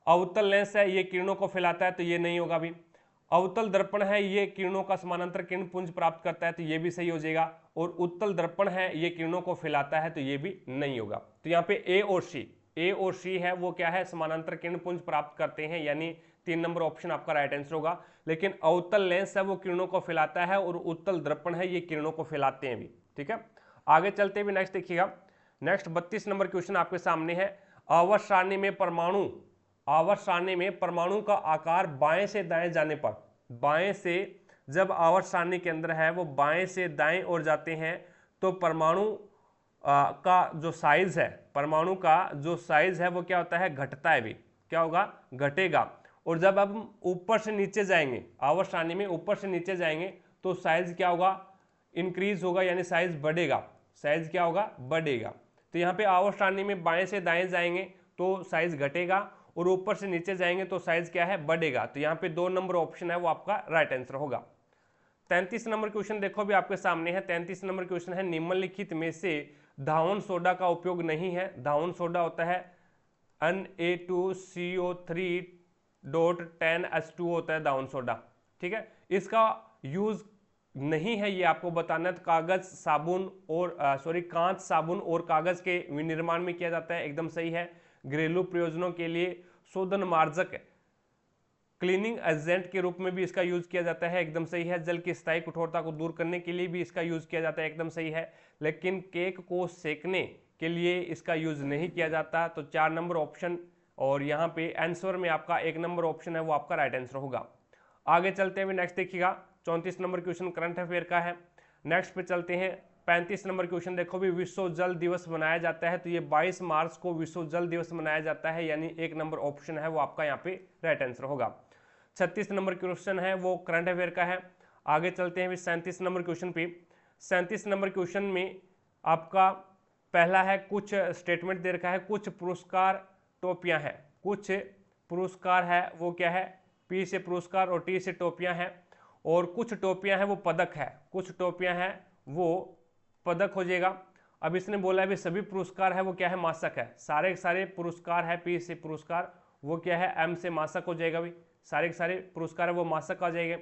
अवतल लेंस है ये किरणों को फैलाता है, तो ये नहीं होगा भी। अवतल दर्पण है ये किरणों का समानांतर किरण पुंज प्राप्त करता है, तो ये भी सही हो जाएगा। और उत्तल दर्पण है ये किरणों को फैलाता है, तो ये भी नहीं होगा। तो यहाँ पे ए और सी है वो क्या है समानांतर किरण पुंज प्राप्त करते हैं, यानी 3 नंबर ऑप्शन आपका राइट आंसर होगा। लेकिन अवतल लेंस है वो किरणों को फैलाता है और उत्तल दर्पण है ये किरणों को फैलाते हैं भी। ठीक है, आगे चलते हुए नेक्स्ट देखिएगा। नेक्स्ट 32 नंबर क्वेश्चन आपके सामने है। आवर्त सारणी में परमाणु का आकार बाएं से दाएं जाने पर, बाएं से जब आवर्त सारणी के अंदर है वो बाएं से दाएं ओर जाते हैं तो परमाणु का जो साइज है, परमाणु का जो साइज है वो क्या होता है घटता है भी। क्या होगा, घटेगा। और जब हम ऊपर से नीचे जाएंगे, आवर्त सारणी में ऊपर से नीचे जाएंगे तो साइज क्या होगा, इंक्रीज होगा, यानी साइज बढ़ेगा। साइज क्या होगा, बढ़ेगा। तो यहाँ पे आवर्त सारणी में बाएं से दाएं जाएंगे तो साइज घटेगा और ऊपर से नीचे जाएंगे तो साइज क्या है, बढ़ेगा। तो यहाँ पे 2 नंबर ऑप्शन है वो आपका राइट आंसर होगा। 33 नंबर क्वेश्चन देखो भी आपके सामने है। 33 नंबर क्वेश्चन है निम्नलिखित में से धावन सोडा का उपयोग नहीं है। धावन सोडा होता है Na2CO3.10H2O होता है धावन सोडा। ठीक है, इसका यूज नहीं है ये आपको बताना है। तो कागज साबुन और कांच साबुन और कागज के विनिर्माण में किया जाता है, एकदम सही है। घरेलू प्रयोजनों के लिए शोधन मार्जक क्लीनिंग एजेंट के रूप में भी इसका यूज किया जाता है, एकदम सही है। जल की स्थायी कठोरता को दूर करने के लिए भी इसका यूज किया जाता है, एकदम सही है। लेकिन केक को सेकने के लिए इसका यूज नहीं किया जाता। तो 4 नंबर ऑप्शन और यहाँ पे आंसर में आपका 1 नंबर ऑप्शन है वो आपका राइट आंसर होगा। आगे चलते हुए नेक्स्ट देखिएगा 34 नंबर क्वेश्चन करंट अफेयर का है। नेक्स्ट पे चलते हैं 35 नंबर क्वेश्चन देखो भी विश्व जल दिवस मनाया जाता है। तो ये 22 मार्च को विश्व जल दिवस मनाया जाता है, यानी 1 नंबर ऑप्शन है वो आपका यहाँ पे राइट आंसर होगा। 36 नंबर क्वेश्चन है वो करंट अफेयर का है। आगे चलते हैं 37 नंबर क्वेश्चन पे। 37 नंबर क्वेश्चन में आपका पहला है कुछ स्टेटमेंट दे रखा है, कुछ पुरस्कार टोपियां हैं। कुछ पुरस्कार है वो क्या है, पी से पुरस्कार और टी से टोपियां हैं। और कुछ टोपियां हैं वो पदक है, कुछ टोपियां हैं वो पदक हो जाएगा। अब इसने बोला है भी सभी पुरस्कार है वो क्या है, मासक है। सारे के सारे पुरस्कार है पी से पुरस्कार, वो क्या है एम से मासक हो जाएगा भी। सारे के सारे पुरस्कार है वो मासक आ जाएंगे।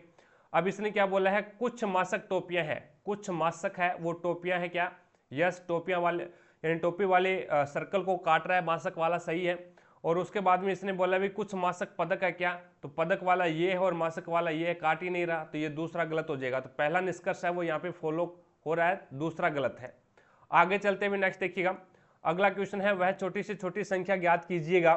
अब इसने क्या बोला है, कुछ मासक टोपियां हैं, कुछ मासक है वो टोपियां हैं क्या, यस टोपियां वाले यानी टोपी वाले सर्कल को काट रहा है, मासक वाला सही है। और उसके बाद में इसने बोला भी कुछ मासक पदक है क्या, तो पदक वाला ये है और मासक वाला ये है, काट ही नहीं रहा, तो ये दूसरा गलत हो जाएगा। तो पहला निष्कर्ष है वो यहाँ पे फॉलो हो रहा है, दूसरा गलत है। आगे चलते हुए नेक्स्ट देखिएगा। अगला क्वेश्चन है वह छोटी से छोटी संख्या ज्ञात कीजिएगा,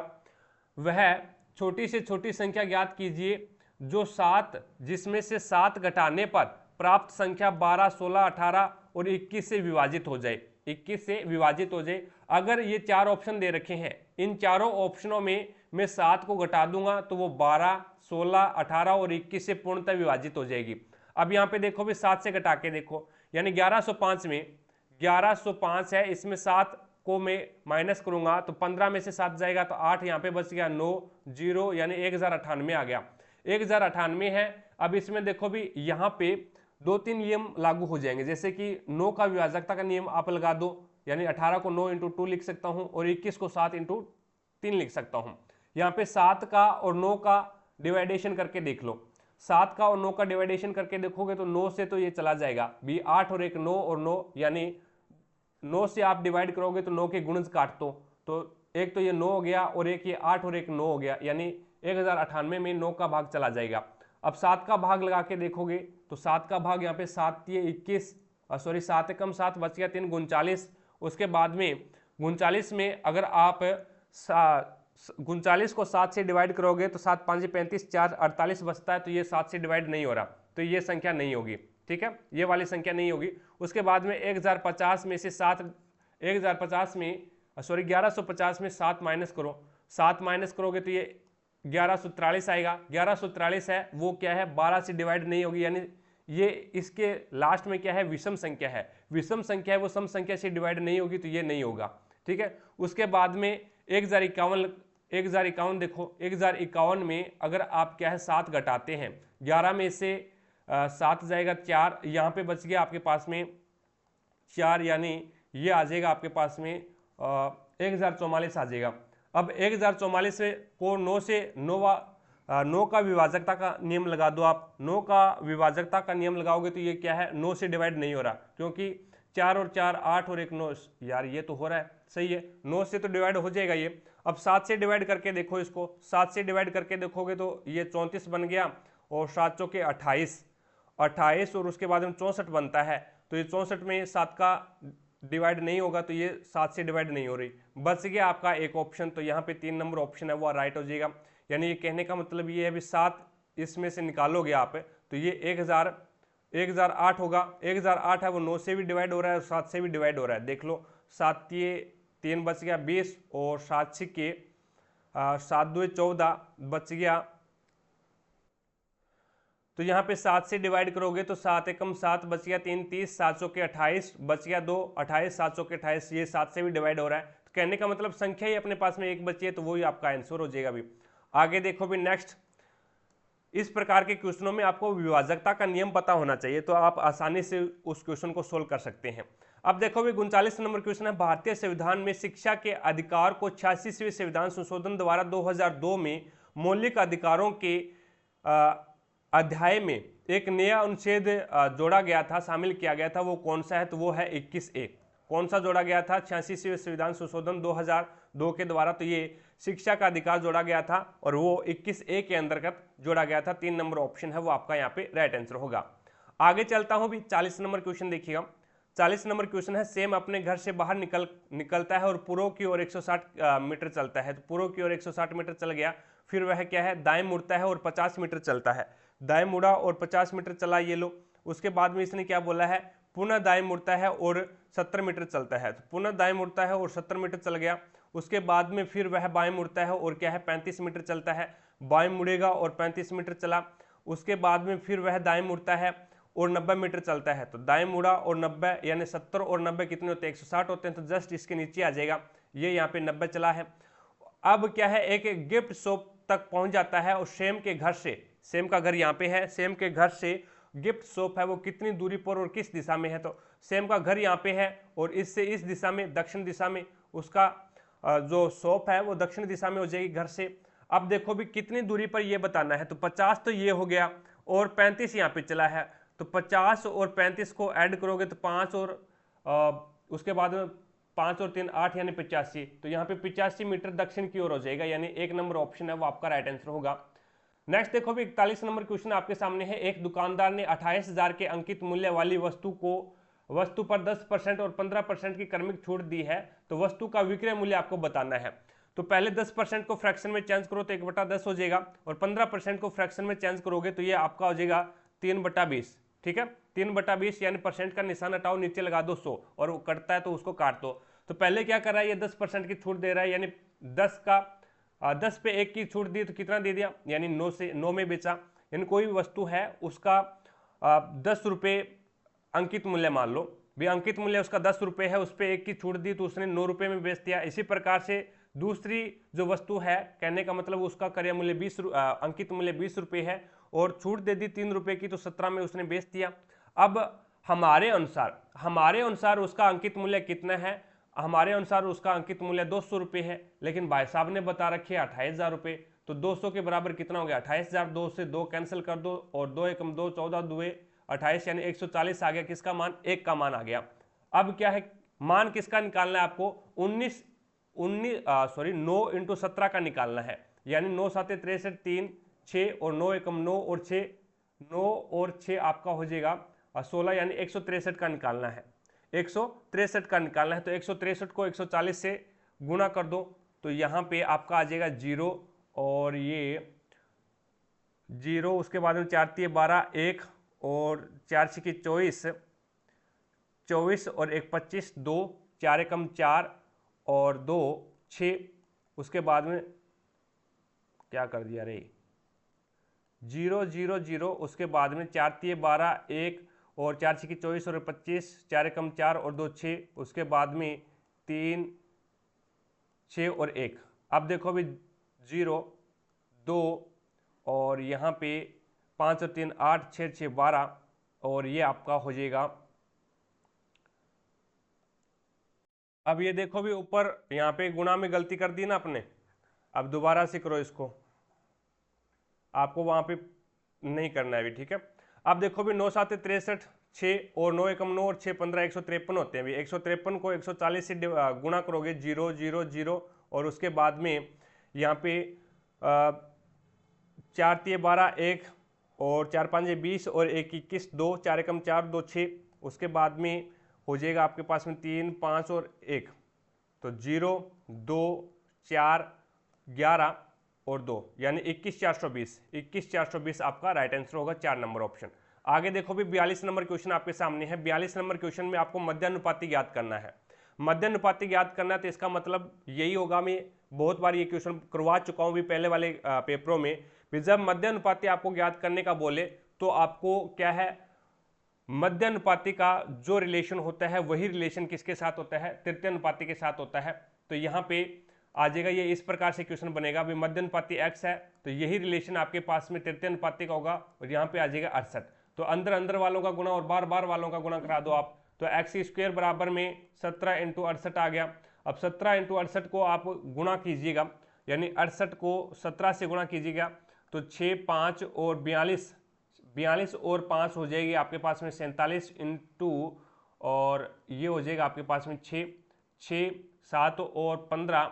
वह छोटी से छोटी संख्या ज्ञात कीजिए जो 7 जिसमें से 7 घटाने पर प्राप्त संख्या 12, 16, 18 और 21 से विभाजित हो जाए, 21 से विभाजित हो जाए। अगर ये 4 ऑप्शन दे रखे हैं, इन चारों ऑप्शनों में मैं 7 को घटा दूंगा तो वो 12, 16, 18 और 21 से पूर्णतः विभाजित हो जाएगी। अब यहाँ पे देखो भी 7 से घटा के देखो, यानी 1105 में 1105 है, इसमें 7 को मैं माइनस करूंगा तो 15 में से 7 जाएगा तो 8 यहाँ पे बच गया, 9 0 यानी 1098 आ गया। 1098 है। अब इसमें देखो भी यहाँ पे दो तीन नियम लागू हो जाएंगे, जैसे कि 9 का विभाजकता का नियम आप लगा दो, यानी 18 को 9 इंटू 2 लिख सकता हूं और 21 को 7 इंटू 3 लिख सकता हूं। यहाँ पे 7 का और 9 का डिवाइडेशन करके देख लो, 7 का और 9 का डिवाइडेशन करके देखोगे तो 9 से तो ये चला जाएगा भी, 8 और 1 9 और 9, यानी 9 से आप डिवाइड करोगे तो 9 के गुणज काट दो, तो एक तो ये 9 हो गया और एक ये 8 और एक 9 हो गया, यानी 1098 में 9 का भाग चला जाएगा। अब 7 का भाग लगा के देखोगे तो 7 का भाग यहाँ पे 7 ये 21, सॉरी 7 कम 7 बच गया 3 39। उसके बाद में 39 में अगर आप 39 को 7 से डिवाइड करोगे तो 7 5 35 4 48 बचता है, तो ये 7 से डिवाइड नहीं हो रहा, तो ये संख्या नहीं होगी, ठीक है, ये वाली संख्या नहीं होगी। उसके बाद में 1050 में से 7 1050 में सॉरी 1150 में 7 माइनस करो, 7 माइनस करोगे तो ये 1143 आएगा। 1143 है वो क्या है, 12 से डिवाइड नहीं होगी, यानी ये इसके लास्ट में क्या है, विषम संख्या है, विषम संख्या है वो सम संख्या से डिवाइड नहीं होगी, तो ये नहीं होगा, ठीक है। उसके बाद में 1051 देखो, 1051 में अगर आप क्या है 7 घटाते हैं, 11 में से 7 जाएगा 4, यहाँ पे बच गया आपके पास में 4, यानी ये आ जाएगा आपके पास में 1044 आ जाएगा। अब 1044 को 9 से 9 का विभाजकता का नियम लगा दो आप, 9 का विभाजकता का नियम लगाओगे तो ये क्या है 9 से डिवाइड नहीं हो रहा, क्योंकि 4 और 4 8 और 1 9, यार ये तो हो रहा है, सही है, 9 से तो डिवाइड हो जाएगा ये। अब 7 से डिवाइड करके देखो इसको, 7 से डिवाइड करके देखोगे तो ये 34 बन गया और 7 चौके 28 और उसके बाद में 64 बनता है, तो ये 64 में 7 का डिवाइड नहीं होगा, तो ये 7 से डिवाइड नहीं हो रही, बच गया आपका एक ऑप्शन, तो यहाँ पे 3 नंबर ऑप्शन है वो राइट हो जाएगा। यानी ये कहने का मतलब ये है भी 7 इसमें से निकालोगे आप तो ये 1008 होगा, 1008 है वो 9 से भी डिवाइड हो रहा है और 7 से भी डिवाइड हो रहा है, देख लो 7 ये 3 बच गया 20 और 7 6 7 2 14 बच गया, तो यहाँ पे 7 से डिवाइड करोगे तो 7 एकम 7 बच गया 3 30, 7 चौके 28 बच गया 2 28, 7 चौके 28, ये 7 से भी डिवाइड हो रहा है, तो कहने का मतलब संख्या ही अपने पास में एक बची है, तो वही आपका आंसर हो जाएगा। भी आगे देखो भी नेक्स्ट, इस प्रकार के क्वेश्चनों में आपको विभाजकता का नियम पता होना चाहिए, तो आप आसानी से उस क्वेश्चन को सोल्व कर सकते हैं। अब देखो भी 39 नंबर क्वेश्चन है, भारतीय संविधान में शिक्षा के अधिकार को 86वें संविधान संशोधन द्वारा 2002 में मौलिक अधिकारों के अध्याय में एक नया अनुच्छेद जोड़ा गया था, शामिल किया गया था, वो कौन सा है, तो वो है 21A। कौन सा जोड़ा गया था, 86वें संविधान संशोधन 2002 के द्वारा, तो ये शिक्षा का अधिकार जोड़ा गया था और वो 21A के अंतर्गत जोड़ा गया था। 3 नंबर ऑप्शन है वो आपका यहाँ पे राइट आंसर होगा। आगे चलता हूँ भी 40 नंबर क्वेश्चन देखिएगा। 40 नंबर क्वेश्चन है, सेम अपने घर से बाहर निकलता है और पूर्व की ओर 160 मीटर चलता है, तो पूर्व की ओर 160 मीटर चल गया, फिर वह क्या है दाएं मुड़ता है और 50 मीटर चलता है, दाएं मुड़ा और 50 मीटर चला, ये लो। उसके बाद में इसने क्या बोला है, पुनः दाएं मुड़ता है और 70 मीटर चलता है, तो पुनः दाएं मुड़ता है और 70 मीटर चल गया। उसके बाद में फिर वह बाएं मुड़ता है और क्या है 35 मीटर चलता है, बाएं मुड़ेगा और 35 मीटर चला। उसके बाद में फिर वह दाएं मुड़ता है और 90 मीटर चलता है, तो दाएं मुड़ा और 90 यानी 70 और 90 कितने होते हैं, 160 होते हैं, तो जस्ट इसके नीचे आ जाएगा, ये यहाँ पे 90 चला है। अब क्या है, एक गिफ्ट शॉप तक पहुंच जाता है और सेम के घर से, सेम का घर यहाँ पे है, सेम के घर से गिफ्ट शॉप है वो कितनी दूरी पर और किस दिशा में है, तो सेम का घर यहाँ पे है और इससे इस दिशा में, दक्षिण दिशा में उसका जो शॉप है वो दक्षिण दिशा में हो जाएगी घर से। अब देखो भी कितनी दूरी पर ये बताना है, तो 50 तो ये हो गया और 35 यहाँ पे चला है, तो 50 और 35 को ऐड करोगे तो 5 और उसके बाद में 5 और 3 8 यानी 85, तो यहाँ पे 85 मीटर दक्षिण की ओर हो जाएगा, यानी 1 नंबर ऑप्शन है वो आपका राइट आंसर होगा। नेक्स्ट देखो भी 41 नंबर क्वेश्चन आपके सामने है, एक दुकानदार ने 28,000 के अंकित मूल्य वाली वस्तु पर 10% और 15% की क्रमिक छूट दी है, तो वस्तु का विक्रय मूल्य आपको बताना है। तो पहले 10% को फ्रैक्शन में चेंज करो तो 1/10 हो जाएगा और 15% को फ्रैक्शन में चेंज करोगे तो ये आपका हो जाएगा 3/20, ठीक है, 3/20 यानी परसेंट का निशान हटाओ, नीचे लगा दो 100 और वो कटता है तो उसको काट दो। तो पहले क्या कर रहा है, ये 10% की छूट दे रहा है, यानी 10 पे 1 की छूट दी तो कितना दे दिया, यानी 9 में बेचा, यानी कोई भी वस्तु है उसका 10 रुपये अंकित मूल्य मान लो भी, अंकित मूल्य उसका 10 रुपये है, उस पर 1 की छूट दी तो उसने 9 रुपये में बेच दिया। इसी प्रकार से दूसरी जो वस्तु है, कहने का मतलब उसका क्रय मूल्य अंकित मूल्य 20 रुपये है और छूट दे दी 3 रुपये की, तो 17 में उसने बेच दिया। अब हमारे अनुसार उसका अंकित मूल्य कितना है, हमारे अनुसार उसका अंकित मूल्य 200 रुपये है, लेकिन भाई साहब ने बता रखे 28,000 रुपये। तो 200 के बराबर कितना हो गया 28,000, 2 से 2 कैंसिल कर दो और 2 एकम 2, 14 दुए 28 यानी 140 आ गया। किसका मान, 1 का मान आ गया। अब क्या है, मान किसका निकालना है आपको, 9 इंटू 17 का निकालना है, यानी 9 7 63 3 6 और 9 एकम 9 और 6 9 और 6 आपका हो जाएगा 16 यानी 163 का निकालना है, 163 का निकालना है। तो 163 को 140 से गुणा कर दो तो यहाँ पे आपका आ जाएगा 0 और ये 0, उसके बाद में 4 3 12 1 और 4 6 24 24 और 1 25 2 4 एकम 4 और 2 6, उसके बाद में क्या कर दिया रे 0 0 0, उसके बाद में 4 3 12 1 और 4 6 24 और 25 4 एकम 4 और 2 6, उसके बाद में 3 6 और 1। अब देखो अभी 0 2 और यहाँ पे 5 और 3 8 6 6 12 और ये आपका हो जाएगा। अब ये देखो भी ऊपर यहाँ पे गुणा में गलती कर दी ना अपने, अब दोबारा से करो इसको, आपको वहाँ पे नहीं करना है भी, ठीक है। अब देखो भी 9 7 63 6 और 9 एकम 9 और 6 15 153 होते हैं भी। 153 को 140 से गुणा करोगे 0 0 0 और उसके बाद में यहाँ पे 4 3 12 1 और 4 5 20 और 1 21 2 4 एकम 4 2 6, उसके बाद में हो जाएगा आपके पास में 3 5 और 1, तो 0 2 4 11 और 2 यानी 21 420 आपका राइट आंसर होगा, 4 नंबर ऑप्शन। आगे देखो भी 42 नंबर क्वेश्चन आपके सामने है। 42 नंबर क्वेश्चन में आपको मध्यानुपाती ज्ञात करना है। मध्यानुपाती ज्ञात करना है तो इसका मतलब यही होगा, मैं बहुत बार ये क्वेश्चन करवा चुका हूँ भी पहले वाले पेपरों में भी। जब मध्यानुपाती आपको ज्ञात करने का बोले तो आपको क्या है, मध्यानुपाती का जो रिलेशन होता है वही रिलेशन किसके साथ होता है, तृतीय अनुपाती के साथ होता है। तो यहाँ पे आ जाएगा, ये इस प्रकार से क्वेश्चन बनेगा भी मध्यानुपाती x है तो यही रिलेशन आपके पास में तृतीय अनुपाती का होगा और यहाँ पे आ जाएगा 68। तो अंदर अंदर वालों का गुणा और बार बार वालों का गुणा करा दो आप, तो एक्स स्क्वायर बराबर में 17 इंटू 68 आ गया। अब 17 इंटू 68 को आप गुणा कीजिएगा, यानी 68 को 17 से गुणा कीजिएगा तो 6 5 और 42 और 5 हो जाएगी आपके पास में 47 इंटू और ये हो जाएगा आपके पास में 6 6 7 और 15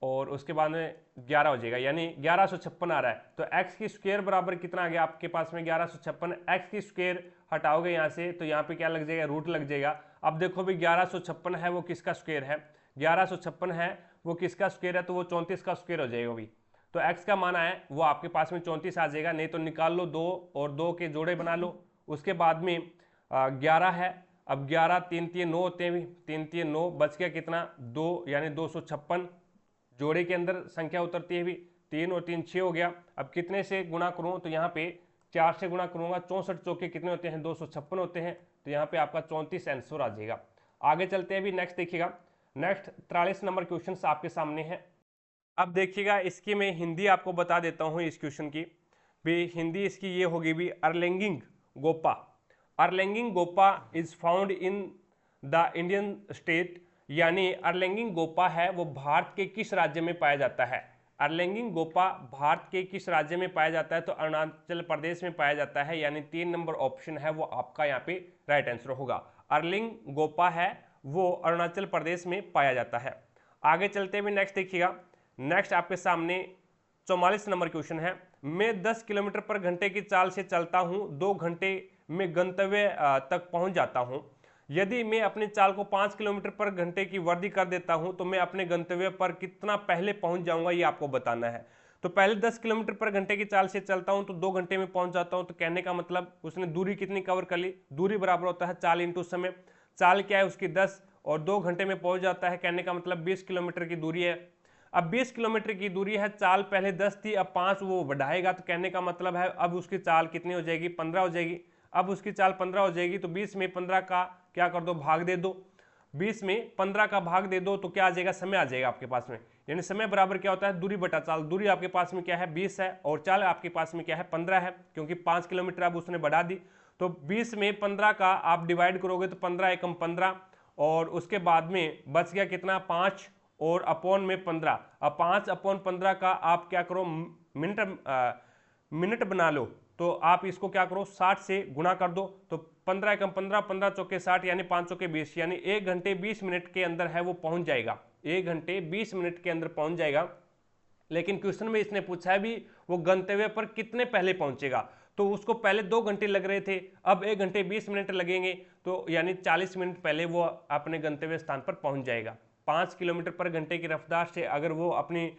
और उसके बाद में 11 हो जाएगा, यानी 1156 आ रहा है। तो x की स्क्वायर बराबर कितना आ गया आपके पास में 1156। x की स्क्वायर हटाओगे यहाँ से तो यहाँ पे क्या लग जाएगा, रूट लग जाएगा। अब देखो भी 1156 है वो किसका स्क्वायर है, 1156 है वो किसका स्क्वायर है, तो वो 34 का स्क्वायर हो जाएगा भी। तो x का मान है वो आपके पास में 34 आ जाएगा, नहीं तो निकाल लो 2 और 2 के जोड़े बना लो। उसके बाद में 11 है, अब 11 3 3 9 होते हैं भी, 3 3 9 बच गया कितना 2 यानी 256, जोड़े के अंदर संख्या उतरती है भी, 3 और 3 6 हो गया। अब कितने से गुणा करूँ तो यहाँ पे 4 से गुणा करूँगा, 64 चौके कितने होते हैं 256 होते हैं, तो यहाँ पे आपका 34 आंसर आ जाएगा। आगे चलते हैं भी, नेक्स्ट देखिएगा। नेक्स्ट 43 नंबर क्वेश्चन आपके सामने है। अब देखिएगा इसकी मैं हिंदी आपको बता देता हूँ इस क्वेश्चन की भी। हिंदी इसकी ये होगी भी, अर्लेंगिंग गोपा is found in the Indian state, यानी अर्लेंगिंग गोपा है वो भारत के किस राज्य में पाया जाता है। अर्लेंगिंग गोपा भारत के किस राज्य में पाया जाता है, तो अरुणाचल प्रदेश में पाया जाता है, यानी 3 नंबर ऑप्शन है वो आपका यहाँ पे राइट आंसर होगा। अर्लिंग गोपा है वो अरुणाचल प्रदेश में पाया जाता है। आगे चलते हुए नेक्स्ट देखिएगा। नेक्स्ट आपके सामने 44 नंबर क्वेश्चन है। मैं 10 किलोमीटर पर घंटे की चाल से चलता हूं, 2 घंटे में गंतव्य तक पहुंच जाता हूं। यदि मैं अपनी चाल को 5 किलोमीटर पर घंटे की वृद्धि कर देता हूं तो मैं अपने गंतव्य पर कितना पहले पहुंच जाऊंगा, ये आपको बताना है। तो पहले 10 किलोमीटर पर घंटे की चाल से चलता हूं तो 2 घंटे में पहुंच जाता हूं, तो कहने का मतलब उसने दूरी कितनी कवर कर ली, दूरी बराबर होता है चाल इंटू समय। चाल क्या है उसकी 10 और 2 घंटे में पहुंच जाता है, कहने का मतलब 20 किलोमीटर की दूरी है। अब 20 किलोमीटर की दूरी है, चाल पहले 10 थी अब 5 वो बढ़ाएगा, तो कहने का मतलब है अब उसकी चाल कितनी हो जाएगी, 15 हो जाएगी। अब उसकी चाल 15 हो जाएगी तो 20 में 15 का क्या कर दो, भाग दे दो। 20 में 15 का भाग दे दो तो क्या आ जाएगा, समय आ जाएगा आपके पास में। यानी समय बराबर क्या होता है, दूरी बटा चाल। दूरी आपके पास में क्या है 20 है और चाल आपके पास में क्या है 15 है, क्योंकि 5 किलोमीटर अब उसने बढ़ा दी। तो 20 में 15 का आप डिवाइड करोगे तो 15 एकम 15, और उसके बाद में बच गया कितना 5 और अपॉन में 15। अब 5 अपॉन 15 का आप क्या करो मिनट बना लो, तो आप इसको क्या करो 60 से गुणा कर दो, तो 15 एकम 15, 15 चौके 60 यानी 5 चौके 20, यानी 1 घंटे 20 मिनट के अंदर है वो पहुंच जाएगा, 1 घंटे 20 मिनट के अंदर पहुंच जाएगा। लेकिन क्वेश्चन में इसने पूछा है भी वो गंतव्य पर कितने पहले पहुंचेगा, तो उसको पहले 2 घंटे लग रहे थे, अब 1 घंटे 20 मिनट लगेंगे, तो यानी 40 मिनट पहले वो अपने गंतव्य स्थान पर पहुंच जाएगा। 5 किलोमीटर पर घंटे की रफ्तार से अगर वो अपनी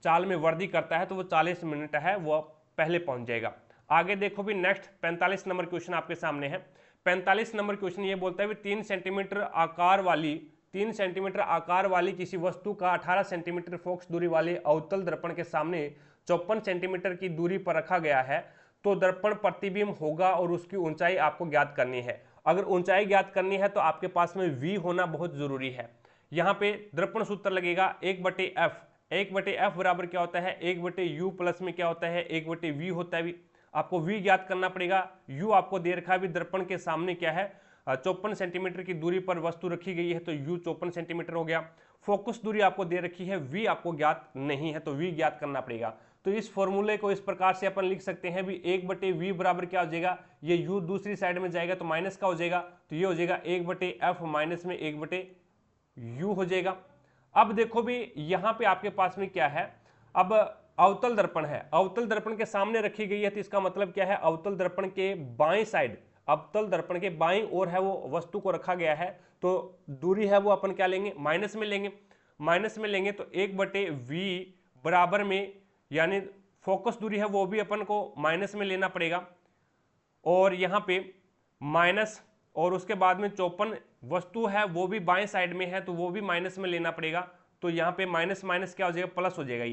चाल में वृद्धि करता है तो वो 40 मिनट है वो पहले पहुंच जाएगा। आगे देखो भी नेक्स्ट 45 नंबर क्वेश्चन आपके सामने है। 45 नंबर क्वेश्चन ये बोलता है भी 3 सेंटीमीटर आकार वाली किसी वस्तु का 18 सेंटीमीटर फोकस दूरी वाले अवतल दर्पण के सामने 54 सेंटीमीटर की दूरी पर रखा गया है, तो दर्पण प्रतिबिंब होगा और उसकी ऊंचाई आपको ज्ञात करनी है। अगर ऊंचाई ज्ञात करनी है तो आपके पास में v होना बहुत जरूरी है। यहाँ पे दर्पण सूत्र लगेगा 1/f, 1/f बराबर क्या होता है 1/u प्लस में क्या होता है 1/v होता है। आपको v ज्ञात करना पड़ेगा, u आपको दे रखा है भी दर्पण के सामने क्या है 54 सेंटीमीटर की दूरी पर वस्तु रखी गई है, तो u 54 सेंटीमीटर हो गया। फोकस दूरी आपको दे रखी है, v आपको ज्ञात नहीं है, तो v ज्ञात करना पड़ेगा। तो इस फॉर्मूले को इस प्रकार से अपन लिख सकते हैं भी 1/v बराबर क्या हो जाएगा, ये u दूसरी साइड में जाएगा तो माइनस का हो जाएगा, तो ये हो जाएगा 1/f माइनस में 1/u हो जाएगा। अब देखो भी यहाँ पे आपके पास में क्या है, अब अवतल दर्पण है, अवतल दर्पण के सामने रखी गई है, तो इसका मतलब क्या है अवतल दर्पण के बाएं साइड, अवतल दर्पण के बाईं ओर है वो वस्तु को रखा गया है, तो दूरी है वो अपन क्या लेंगे माइनस में लेंगे, माइनस में लेंगे तो 1/v बराबर में यानी फोकस दूरी है वो भी अपन को माइनस में लेना पड़ेगा, और यहाँ पे माइनस और उसके बाद में 54 वस्तु है वो भी बाएं साइड में है तो वो भी माइनस में लेना पड़ेगा, तो यहाँ पे माइनस माइनस क्या हो जाएगा प्लस हो जाएगा,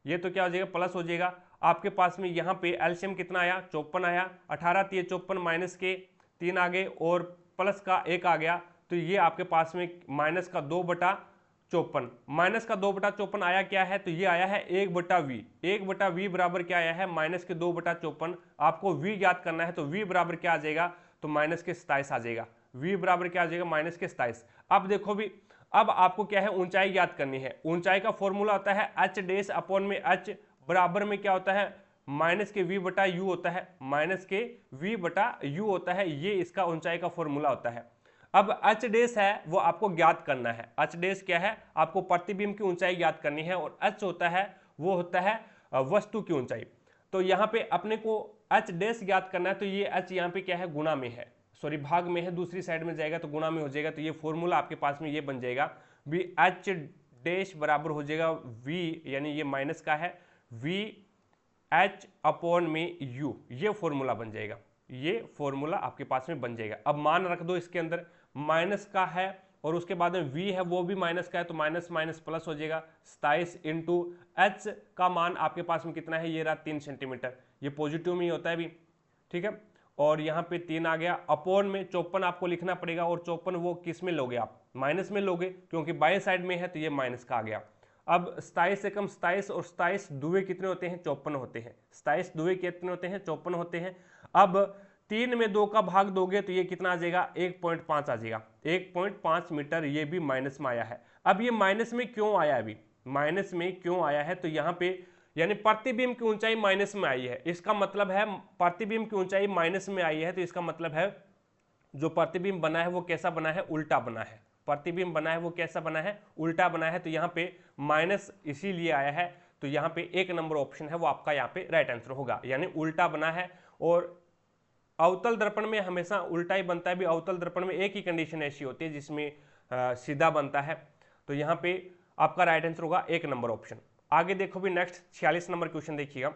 ये तो क्या हो जाएगा प्लस हो जाएगा। आपके पास में यहाँ पे एलसीएम कितना आया 54 आया, 18 3 54 माइनस के 3 आ गए और प्लस का 1 आ गया, तो ये आपके पास में माइनस का 2/54, माइनस का 2/54 आया क्या है, तो ये आया है 1/v, 1/v बराबर क्या आया है माइनस के 2/54। आपको v ज्ञात करना है तो v बराबर क्या आ जाएगा, तो माइनस के 27 आ जाएगा, v बराबर क्या आ जाएगा माइनस के 27। अब देखो भी अब आपको क्या है ऊंचाई ज्ञात करनी है, ऊंचाई का फॉर्मूला होता है h डेश अपॉन में h बराबर में क्या होता है माइनस के v/u होता है, माइनस के v/u होता है, ये इसका ऊंचाई का फॉर्मूला होता है। अब h डेश है वो आपको ज्ञात करना है, h डेश क्या है आपको प्रतिबिंब की ऊंचाई ज्ञात करनी है, और h होता है वो होता है वस्तु की ऊंचाई। तो यहाँ पे अपने को h डेश ज्ञात करना है, तो ये h यहाँ पे क्या है गुणा में है, सॉरी भाग में है, दूसरी साइड में जाएगा तो गुणा में हो जाएगा, तो ये फॉर्मूला आपके पास में ये बन जाएगा भी h डैश बराबर हो जाएगा v यानी ये माइनस का है v h अपॉन में u, ये फॉर्मूला बन जाएगा, ये फॉर्मूला आपके पास में बन जाएगा। अब मान रख दो इसके अंदर माइनस का है और उसके बाद में v है वो भी माइनस का है, तो माइनस माइनस प्लस हो जाएगा 27 इंटू h का मान आपके पास में कितना है, ये रहा 3 सेंटीमीटर, ये पॉजिटिव में ही होता है भी, ठीक है। और यहाँ पे 3 आ गया, अपॉन में 54 आपको लिखना पड़ेगा, और 54 वो किस में लोगे आप माइनस में लोगे क्योंकि बाएं साइड में है, तो ये माइनस का आ गया। अब 27 से कम 27 और 27 दुए कितने होते हैं 54 होते हैं, 27 दुए कितने होते हैं 54 होते हैं। अब 3 में 2 का भाग दोगे तो ये कितना आ जाएगा 1.5 आ जाएगा, 1.5 मीटर, ये भी माइनस में आया है। अब ये माइनस में क्यों आया, अभी माइनस में क्यों आया है, तो यहाँ पे यानी प्रतिबिंब की ऊंचाई माइनस में आई है, इसका मतलब है प्रतिबिंब की ऊंचाई माइनस में आई है, तो इसका मतलब है जो प्रतिबिंब बना है वो कैसा बना है उल्टा बना है, प्रतिबिंब बना है वो कैसा बना है उल्टा बना है, तो यहाँ पे माइनस इसीलिए आया है, तो यहाँ पे 1 नंबर ऑप्शन है वो आपका यहाँ पे राइट आंसर होगा, यानी उल्टा बना है। और अवतल दर्पण में हमेशा उल्टा ही बनता है भी, अवतल दर्पण में एक ही कंडीशन ऐसी होती है जिसमें सीधा बनता है, तो यहाँ पे आपका राइट आंसर होगा 1 नंबर ऑप्शन। आगे देखो भी नेक्स्ट 46 नंबर क्वेश्चन देखिएगा,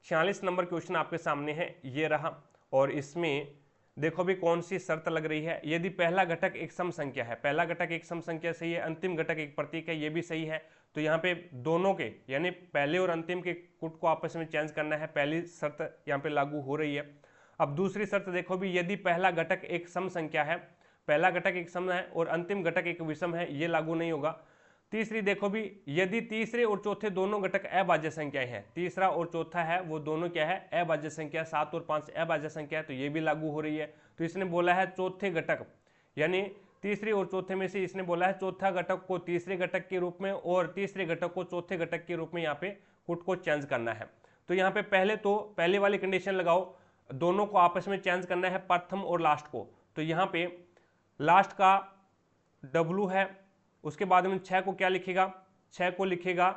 46 नंबर क्वेश्चन आपके सामने है, ये रहा, और इसमें देखो भी कौन सी शर्त लग रही है, यदि पहला घटक एक सम संख्या है, पहला घटक एक सम संख्या सही है, अंतिम घटक एक प्रतीक है, ये भी सही है, तो यहाँ पे दोनों के यानी पहले और अंतिम के कुट को आपस में चेंज करना है, पहली शर्त यहाँ पे लागू हो रही है। अब दूसरी शर्त देखो भी, यदि पहला घटक एक सम संख्या है, पहला घटक एक सम है और अंतिम घटक एक विषम है, ये लागू नहीं होगा। तीसरी देखो भी, यदि तीसरे और चौथे दोनों घटक अभाज्य संख्याएं हैं, तीसरा और चौथा है वो दोनों क्या है, अभाज्य संख्या, 7 और 5 अभाज्य संख्या है, तो ये भी लागू हो रही है। तो इसने बोला है चौथे घटक, यानी तीसरे और चौथे में से इसने बोला है चौथा घटक को तीसरे घटक के रूप में और तीसरे घटक को चौथे घटक के रूप में यहाँ पे कुट को चेंज करना है। तो यहाँ पे पहले वाली कंडीशन लगाओ, दोनों को आपस में चेंज करना है, प्रथम और लास्ट को। तो यहाँ पे लास्ट का W है, उसके बाद में 6 को क्या लिखेगा, 6 को लिखेगा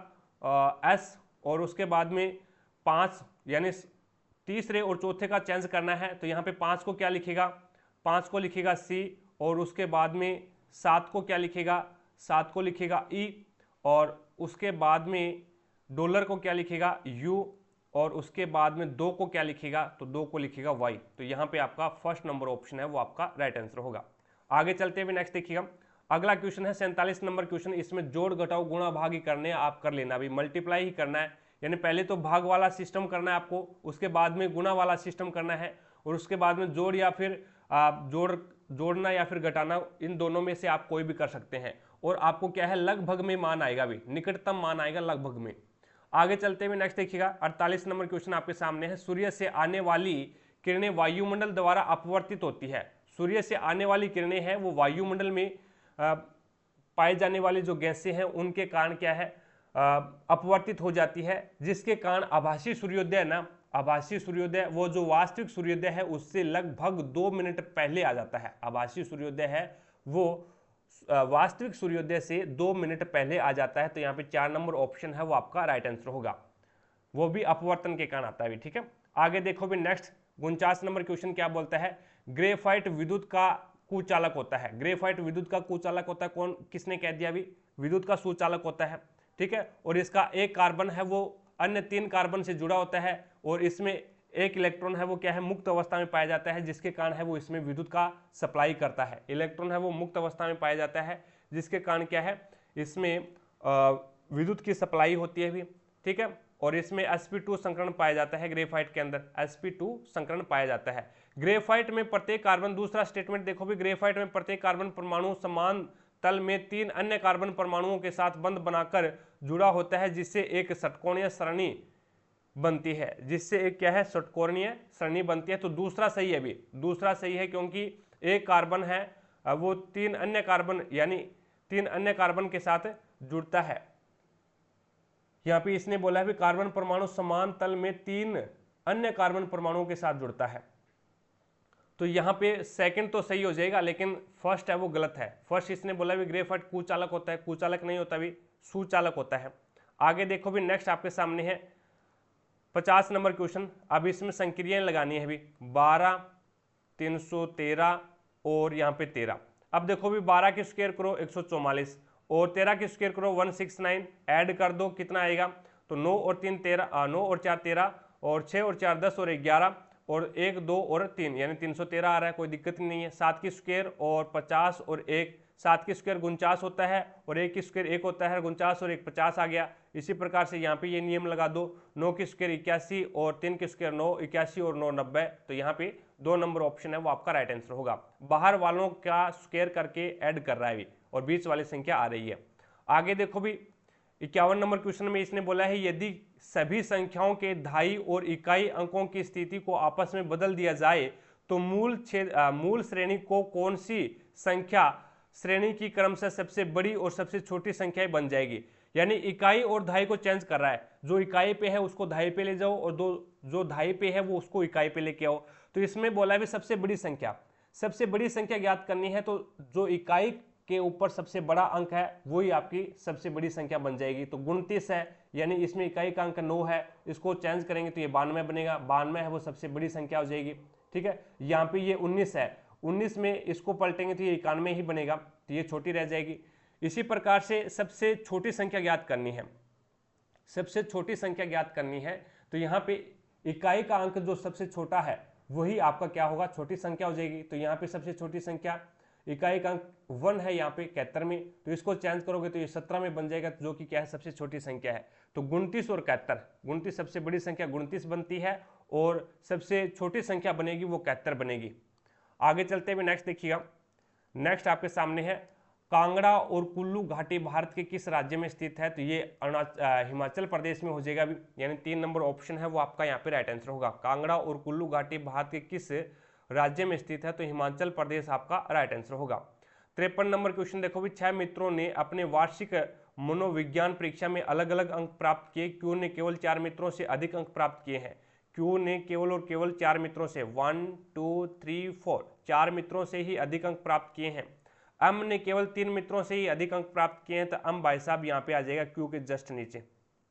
S, और उसके बाद में 5, यानी तीसरे और चौथे का चेंज करना है, तो यहाँ पे 5 को क्या लिखेगा, 5 को लिखेगा C, और उसके बाद में 7 को क्या लिखेगा, 7 को लिखेगा E, और उसके बाद में डॉलर को क्या लिखेगा U, और उसके बाद में 2 को क्या लिखेगा, तो 2 को लिखेगा Y। तो यहाँ पे आपका फर्स्ट नंबर ऑप्शन है वो आपका राइट आंसर होगा। आगे चलते हुए नेक्स्ट देखिएगा, अगला क्वेश्चन है 47 नंबर क्वेश्चन। इसमें जोड़ घटाओ गुणा भाग ही करने आप कर लेना, अभी मल्टीप्लाई ही करना है, यानी पहले तो भाग वाला सिस्टम करना है आपको, उसके बाद में गुणा वाला सिस्टम करना है, और उसके बाद में जोड़ या फिर जोड़ना या फिर घटाना, इन दोनों में से आप कोई भी कर सकते हैं। और आपको क्या है, लगभग में मान आएगा, भी निकटतम मान आएगा लगभग में। आगे चलते हुए नेक्स्ट देखिएगा, 48 नंबर क्वेश्चन आपके सामने है, सूर्य से आने वाली किरणें वायुमंडल द्वारा अपवर्तित होती है। सूर्य से आने वाली किरणें हैं वो वायुमंडल में पाए जाने वाली जो गैसें हैं उनके कारण क्या है, अपवर्तित हो जाती है, जिसके कारण आभासी सूर्योदय ना, आभासी सूर्योदय वो जो वास्तविक सूर्योदय है उससे लगभग 2 मिनट पहले आ जाता है। आभासी सूर्योदय है वो वास्तविक सूर्योदय से 2 मिनट पहले आ जाता है। तो यहाँ पे 4 नंबर ऑप्शन है वो आपका राइट आंसर होगा, वो भी अपवर्तन के कारण आता है। ठीक है, आगे देखो भी नेक्स्ट 49 नंबर क्वेश्चन क्या बोलता है, ग्रेफाइट विद्युत का कुचालक होता है। ग्रेफाइट विद्युत का कुचालक होता है, कौन किसने कह दिया अभी, विद्युत का सुचालक होता है। ठीक है, और इसका एक कार्बन है वो अन्य 3 कार्बन से जुड़ा होता है, और इसमें एक इलेक्ट्रॉन है वो क्या है, मुक्त अवस्था में पाया जाता है, जिसके कारण है वो इसमें विद्युत का सप्लाई करता है। इलेक्ट्रॉन है वो मुक्त अवस्था में पाया जाता है, जिसके कारण क्या है, इसमें विद्युत की सप्लाई होती है भी। ठीक है, और इसमें sp2 संकरण पाया जाता है, ग्रेफाइट के अंदर sp2 संकरण पाया जाता है। ग्रेफाइट में प्रत्येक कार्बन, दूसरा स्टेटमेंट देखो भी, ग्रेफाइट में प्रत्येक कार्बन परमाणु समान तल में 3 अन्य कार्बन परमाणुओं के साथ बंध बनाकर जुड़ा होता है, जिससे एक षटकोणीय सरणी बनती है, जिससे एक क्या है, षटकोणीय सरणी बनती है। तो दूसरा सही है, भी दूसरा सही है, क्योंकि एक कार्बन है वो 3 अन्य कार्बन, यानी 3 अन्य कार्बन के साथ जुड़ता है। यहाँ पे इसने बोला है भी कार्बन परमाणु समान तल में 3 अन्य कार्बन परमाणुओं के साथ जुड़ता है। तो यहाँ पे सेकंड तो सही हो जाएगा, लेकिन फर्स्ट है वो गलत है। फर्स्ट इसने बोला भी ग्रेफाइट कुचालक होता है, कुचालक नहीं होता, भी सुचालक होता है। आगे देखो भी नेक्स्ट आपके सामने है 50 नंबर क्वेश्चन। अब इसमें संक्रियाएं लगानी है भी, 12, 313 और यहाँ पे 13। अब देखो भी 12 की स्क्वायर करो 144, और 13 की स्क्वायर करो 169, ऐड कर दो कितना आएगा, तो 9 और 3 13, 9 और 4 13, और 6 और 4 10 और 11, और 1 2 और 3 यानी 313 आ रहा है, कोई दिक्कत नहीं है। 7 की स्क्वायर और 50 और 1, 7 की स्क्वायर 49 होता है, और 1 की स्क्वायर 1 होता है, 49 और 1 50 आ गया। इसी प्रकार से यहाँ पे ये नियम लगा दो, 9 की स्क्वायर 81 और 3 की स्क्वायर 9, 81 और 9 90। तो यहाँ पे 2 नंबर ऑप्शन है वो आपका राइट आंसर होगा। बाहर वालों का स्क्वायर करके ऐड कर रहा है भी, और बीच वाली संख्या आ रही है। आगे देखो भी 51 नंबर क्वेश्चन में इसने बोला है, यदि सभी संख्याओं के दहाई और इकाई अंकों की स्थिति को आपस में बदल दिया जाए तो मूल श्रेणी को कौन सी संख्या श्रेणी की क्रम से सबसे बड़ी और सबसे छोटी संख्याएं बन जाएगी। यानी इकाई और दहाई को चेंज कर रहा है, जो इकाई पे है उसको दहाई पे ले जाओ, और जो दहाई पे है वो उसको इकाई पे लेके आओ। तो इसमें बोला है भी सबसे बड़ी संख्या ज्ञात करनी है, तो जो इकाई के ऊपर सबसे बड़ा अंक है वही आपकी सबसे बड़ी संख्या बन जाएगी। तो 29 है, यानी इसमें इकाई का अंक 9 है, इसको चेंज करेंगे तो ये 92 बनेगा, 92 है वो सबसे बड़ी संख्या हो जाएगी। ठीक है, यहाँ पे ये 19 है, 19 में इसको पलटेंगे तो ये 91 ही बनेगा, तो ये छोटी रह जाएगी। इसी प्रकार से सबसे छोटी संख्या ज्ञात करनी है, सबसे छोटी संख्या ज्ञात करनी है, तो यहाँ पे इकाई का अंक जो सबसे छोटा है वही आपका क्या होगा, छोटी संख्या हो जाएगी। तो यहाँ पे सबसे छोटी संख्या इकाई का अंक 1 है यहाँ पे 71 में, तो इसको चेंज करोगे तो ये 17 में बन जाएगा, जो कि क्या है, सबसे छोटी संख्या है। तो 29 और 71, 29 सबसे बड़ी संख्या 29 बनती है, और सबसे छोटी संख्या बनेगी वो 71 बनेगी। आगे चलते हुए नेक्स्ट देखिएगा, नेक्स्ट आपके सामने है कांगड़ा और कुल्लू घाटी भारत के किस राज्य में स्थित है? तो ये हिमाचल प्रदेश में हो जाएगा अभी, यानी 3 नंबर ऑप्शन है वो आपका यहाँ पे राइट आंसर होगा। कांगड़ा और कुल्लू घाटी भारत के किस राज्य में स्थित है? तो हिमाचल प्रदेश आपका राइट आंसर होगा। 53 नंबर क्वेश्चन देखो भी, 6 मित्रों ने अपने वार्षिक मनोविज्ञान परीक्षा में अलग अलग अंक प्राप्त किए, क्यू ने केवल 4 मित्रों से अधिक अंक प्राप्त किए हैं। क्यू ने केवल और केवल 4 मित्रों से 1 2 3 4 4 मित्रों से ही अधिक अंक प्राप्त किए हैं। एम ने केवल 3 मित्रों से ही अधिक अंक प्राप्त किए हैं, तो एम भाई साहब यहाँ पे आ जाएगा क्यू के जस्ट नीचे,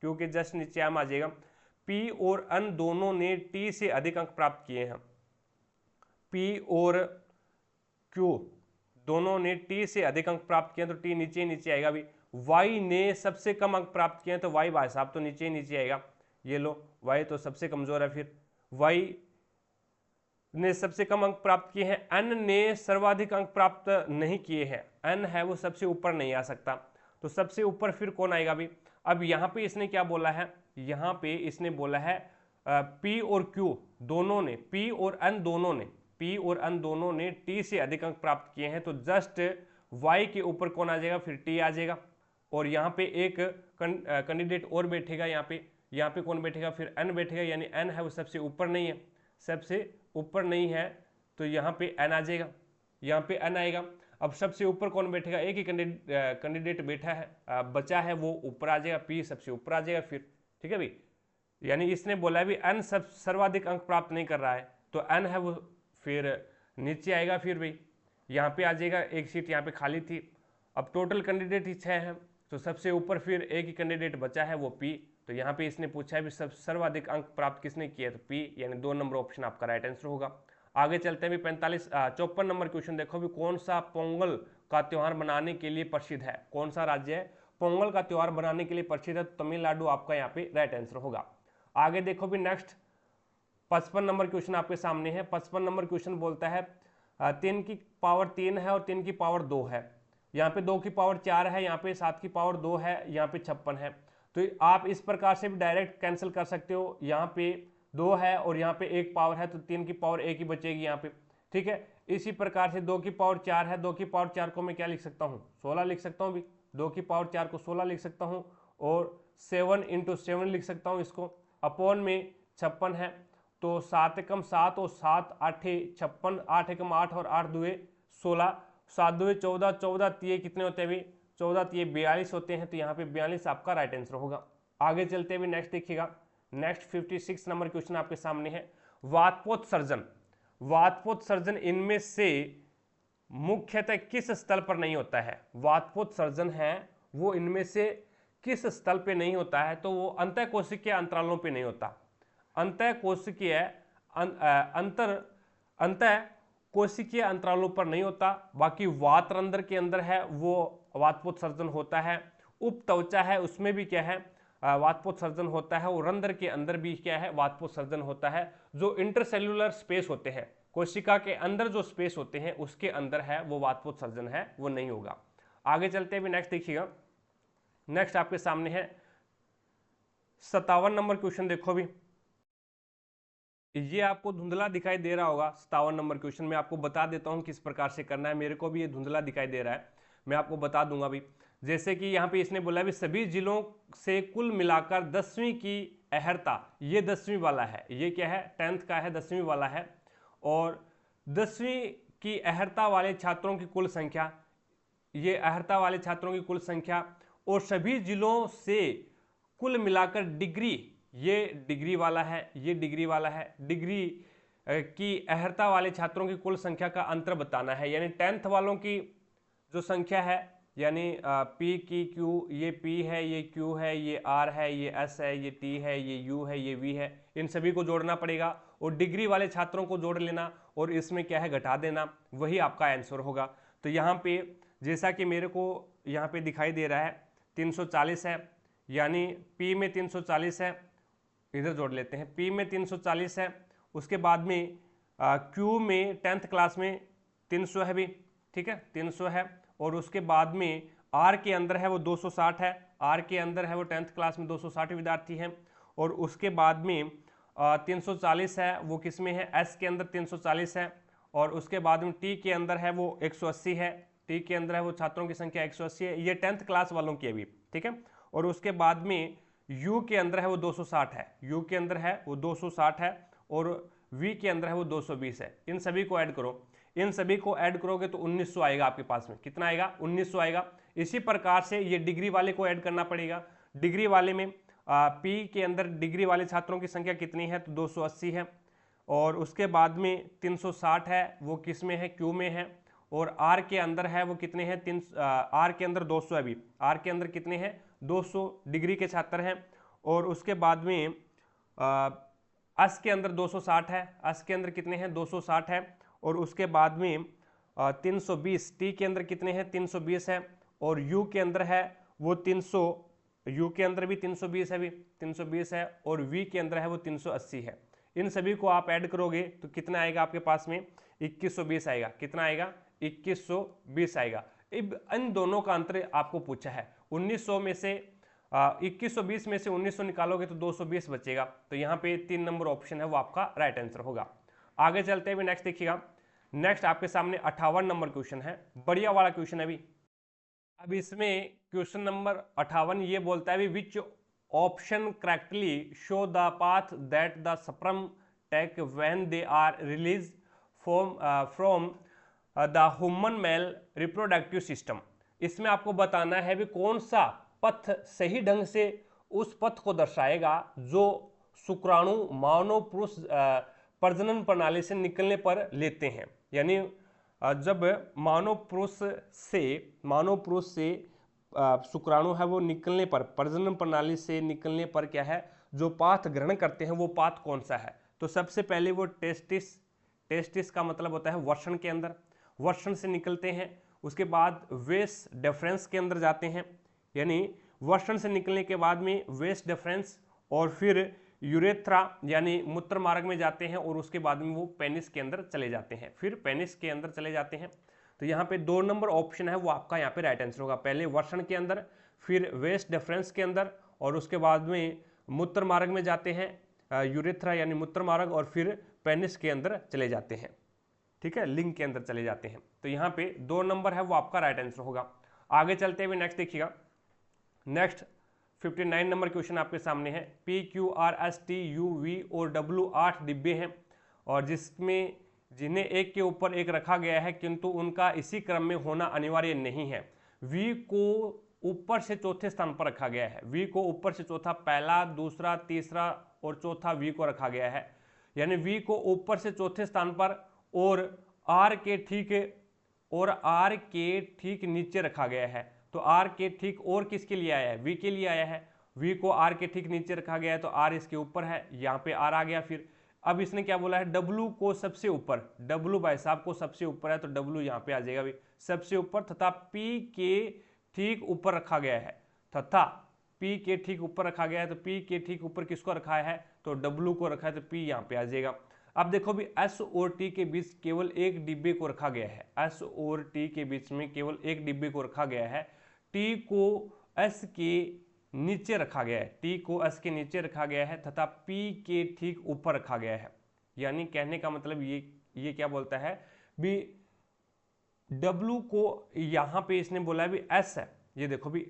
क्यू के जस्ट नीचे एम आ जाएगा। पी और एन दोनों ने टी से अधिक अंक प्राप्त किए हैं। पी और क्यू दोनों ने टी से अधिक अंक प्राप्त किए, तो टी नीचे नीचे आएगा भी। वाई ने सबसे कम अंक प्राप्त किए हैं, तो वाई भाई साहब तो नीचे नीचे आएगा। ये लो, वाई तो सबसे कमजोर है, फिर वाई ने सबसे कम अंक प्राप्त किए हैं। एन ने सर्वाधिक अंक प्राप्त नहीं किए हैं, एन है वो सबसे ऊपर नहीं आ सकता, तो सबसे ऊपर फिर कौन आएगा भी? अब यहाँ पे इसने क्या बोला है? यहाँ पे इसने बोला है पी और क्यू दोनों ने, पी और एन दोनों ने, पी और एन दोनों ने टी से अधिक अंक प्राप्त किए हैं, तो जस्ट वाई के ऊपर कौन आ जाएगा? फिर टी आ जाएगा। और यहाँ पे एक कैंडिडेट और बैठेगा, यहाँ पे कौन बैठेगा? फिर एन बैठेगा, यानी एन है वो सबसे ऊपर नहीं है, सबसे ऊपर नहीं है, तो यहाँ पे एन आ जाएगा, यहाँ पे एन आएगा। अब सबसे ऊपर कौन बैठेगा? एक ही कैंडिडेट बैठा है, बचा है, वो ऊपर आ जाएगा, पी सबसे ऊपर आ जाएगा फिर, ठीक है भाई। यानी इसने बोला भी एन सर्वाधिक अंक प्राप्त नहीं कर रहा है, तो एन है वो फिर नीचे आएगा, फिर भाई यहाँ पे आ जाएगा, एक सीट यहाँ पे खाली थी। अब टोटल कैंडिडेट ही 6 है, तो सबसे ऊपर फिर एक ही कैंडिडेट बचा है वो पी, तो यहाँ पे इसने पूछा है भी सर्वाधिक अंक प्राप्त किसने किया? तो पी, यानी 2 नंबर ऑप्शन आपका राइट आंसर होगा। आगे चलते हैं भी 54 नंबर क्वेश्चन देखो भी, कौन सा पोंगल का त्यौहार मनाने के लिए प्रसिद्ध है? कौन सा राज्य है पोंगल का त्यौहार मनाने के लिए प्रसिद्ध है? तमिलनाडु आपका यहाँ पे राइट आंसर होगा। आगे देखो भी नेक्स्ट 55 नंबर क्वेश्चन आपके सामने है। 55 नंबर क्वेश्चन बोलता है 3 की पावर 3 है और 3 की पावर 2 है, यहाँ पे 2 की पावर 4 है, यहाँ पे 7 की पावर 2 है, यहाँ पे 56 है। तो आप इस प्रकार से भी डायरेक्ट कैंसिल कर सकते हो, यहाँ पे 2 है और यहाँ पे 1 पावर है, तो 3 की पावर 1 ही बचेगी यहाँ पे, ठीक है। इसी प्रकार से 2 की पावर 4 है, 2 की पावर 4 को मैं क्या लिख सकता हूँ? 16 लिख सकता हूँ भी, 2 की पावर 4 को 16 लिख सकता हूँ, और 7 × 7 लिख सकता हूँ इसको, अपॉन में 56 है, तो 7 एकम 7 और 7 8 56, 8 एकम 8 और 8 2 16, 7 2 14, 14 3 कितने होते हैं भी? 14 3 42 होते हैं, तो यहाँ पे 42 आपका राइट आंसर होगा। आगे चलते हुए नेक्स्ट देखिएगा, नेक्स्ट 56 नंबर क्वेश्चन आपके सामने है। वातपोत्सर्जन, वातपोत्सर्जन इनमें से मुख्यतः किस स्थल पर नहीं होता है? वातपोत्सर्जन है वो इनमें से किस स्थल पे नहीं होता है? तो वो अंतःकोशिकीय अंतरालों पे नहीं होता, अंतःकोशिकीय अंतःकोशिकीय अंतरालों पर नहीं होता। बाकी वातरंध्र के अंदर है वो वातपोत्सर्जन होता है। उपत्वचा है उसमें भी क्या है? वातपोत्सर्जन होता है, और रंध्र के अंदर भी क्या है? वातपोत्सर्जन होता है। जो इंटरसेल्यूलर स्पेस होते हैं, कोशिका के अंदर जो स्पेस होते हैं उसके अंदर है वो वातपोत्सर्जन है, वो नहीं होगा। आगे चलते हैं, नेक्स्ट देखिएगा, नेक्स्ट आपके सामने है 57 नंबर क्वेश्चन देखो भी, ये आपको धुंधला दिखाई दे रहा होगा। 57 नंबर क्वेश्चन में आपको बता देता हूं किस प्रकार से करना है, मेरे को भी ये धुंधला दिखाई दे रहा है, मैं आपको बता दूंगा भी। जैसे कि यहाँ पे इसने बोला भी सभी जिलों से कुल मिलाकर 10वीं की अहर्ता, ये 10वीं वाला है, ये क्या है? 10th का है, 10वीं वाला है। और 10वीं की अहर्ता वाले छात्रों की कुल संख्या, ये अहर्ता वाले छात्रों की कुल संख्या, और सभी जिलों से कुल मिलाकर डिग्री, ये डिग्री वाला है, ये डिग्री वाला है। डिग्री की अहर्ता वाले छात्रों की कुल संख्या का अंतर बताना है, यानी 10th वालों की जो संख्या है, यानी पी की क्यू, ये पी है, ये क्यू है, ये आर है, ये एस है, ये टी है, ये यू है, ये वी है, इन सभी को जोड़ना पड़ेगा, और डिग्री वाले छात्रों को जोड़ लेना, और इसमें क्या है? घटा देना, वही आपका आंसर होगा। तो यहाँ पे जैसा कि मेरे को यहाँ पे दिखाई दे रहा है 340 है, यानी पी में 340 है, इधर जोड़ लेते हैं, पी में 340 है, उसके बाद में क्यू में 10th क्लास में 300 है भी, ठीक है, 300 है, और उसके बाद में आर के अंदर है वो 260 है, आर के अंदर है वो 10th क्लास में 260 विद्यार्थी हैं, और उसके बाद में 340 है वो किस में है? एस के अंदर 340 है, और उसके बाद में टी के अंदर है वो 180 है, टी के अंदर है वो छात्रों की संख्या 180 है, ये 10th क्लास वालों की अभी, ठीक है। और उसके बाद में यू के अंदर है वो 260 है, यू के अंदर है वो 260 है, और वी के अंदर है वो 220 है। इन सभी को ऐड करो, इन सभी को ऐड करोगे तो 1900 आएगा आपके पास में। कितना आएगा? 1900 आएगा। इसी प्रकार से ये डिग्री वाले को ऐड करना पड़ेगा। डिग्री वाले में पी के अंदर डिग्री वाले छात्रों की संख्या कितनी है? तो 280 है। और उसके बाद में 360 है, वो किस में है? क्यू में है। और आर के अंदर है वो कितने हैं? आर के अंदर 200 है। अभी आर के अंदर कितने हैं? 200 डिग्री के छात्र हैं। और उसके बाद में एस के अंदर 260 है, एस के अंदर कितने हैं? 260 है। और उसके बाद में 320, टी के अंदर कितने हैं? 320 है। और यू के अंदर है वो 300, यू के अंदर भी 320 है, भी 320 है। और वी के अंदर है वो 380 है। इन सभी को आप ऐड करोगे तो कितना आएगा आपके पास में? 2120 आएगा। कितना आएगा? 2120 आएगा। इन दोनों का अंतर आपको पूछा है। 1900 में से 2120 में से 1900 निकालोगे तो 220 बचेगा। तो यहाँ पे 3 नंबर ऑप्शन है वो आपका राइट आंसर होगा। आगे चलते हुए नेक्स्ट देखिएगा। नेक्स्ट आपके सामने 58 नंबर क्वेश्चन है, बढ़िया वाला क्वेश्चन है। अब इसमें क्वेश्चन नंबर 58 ये बोलता है which option correctly show the path that the sperm take when they are release from the human male reproductive system. इसमें आपको बताना है भी कौन सा पथ सही ढंग से उस पथ को दर्शाएगा जो शुक्राणु मानव पुरुष प्रजनन प्रणाली से निकलने पर लेते हैं। यानी जब मानव पुरुष से शुक्राणु है वो निकलने पर, प्रजनन प्रणाली से निकलने पर क्या है, जो पाथ ग्रहण करते हैं वो पाथ कौन सा है? तो सबसे पहले वो टेस्टिस का मतलब होता है वर्षण के अंदर, वर्षण से निकलते हैं। उसके बाद वेस डिफरेंस के अंदर जाते हैं, यानी वर्षण से निकलने के बाद में वेस डिफरेंस, और फिर यूरेथ्रा यानी मूत्र मार्ग में जाते हैं, और उसके बाद में वो पेनिस के अंदर चले जाते हैं, फिर पेनिस के अंदर चले जाते हैं। तो यहाँ पे 2 नंबर ऑप्शन है वो आपका यहाँ पे राइट आंसर होगा। पहले वर्षण के अंदर, फिर वेस्ट डिफरेंस के अंदर, और उसके बाद में मूत्र मार्ग में जाते हैं, यूरेथ्रा यानी मूत्र मार्ग, और फिर पेनिस के अंदर चले जाते हैं, ठीक है, लिंग के अंदर चले जाते हैं। तो यहाँ पे 2 नंबर है वो आपका राइट आंसर होगा। आगे चलते हुए नेक्स्ट देखिएगा। नेक्स्ट 59 नंबर क्वेश्चन आपके सामने है। P Q R S T U V और डब्ल्यू 8 डिब्बे हैं, और जिसमें जिन्हें एक के ऊपर एक रखा गया है, किंतु उनका इसी क्रम में होना अनिवार्य नहीं है। वी को ऊपर से चौथे स्थान पर रखा गया है। वी को ऊपर से चौथा, पहला, दूसरा, तीसरा और चौथा वी को रखा गया है। यानी वी को ऊपर से चौथे स्थान पर और आर के ठीक नीचे रखा गया है। तो आर के ठीक और किसके लिए आया है? वी के लिए आया है। वी को आर के ठीक नीचे रखा गया है, तो आर इसके ऊपर है, यहाँ पे आर आ गया। फिर अब इसने क्या बोला है? डब्लू को सबसे ऊपर, डब्लू भाई साहब को सबसे ऊपर है, तो डब्लू यहाँ पे आ जाएगा भी सबसे ऊपर, तथा पी के ठीक ऊपर रखा गया है, तथा पी के ठीक ऊपर रखा गया है। तो पी के ठीक ऊपर किसको रखा है? तो डब्लू को रखा है, तो पी यहाँ पे आ जाएगा। अब देखो भी एस और टी के बीच केवल एक डिब्बे को रखा गया है। एस और टी के बीच में केवल एक डिब्बे को रखा गया है। टी को एस के नीचे रखा गया है, टी को एस के नीचे रखा गया है, तथा पी के ठीक ऊपर रखा गया है। यानी कहने का मतलब ये क्या बोलता है भी डब्लू को यहाँ पे इसने बोला है भी एस है। ये देखो भी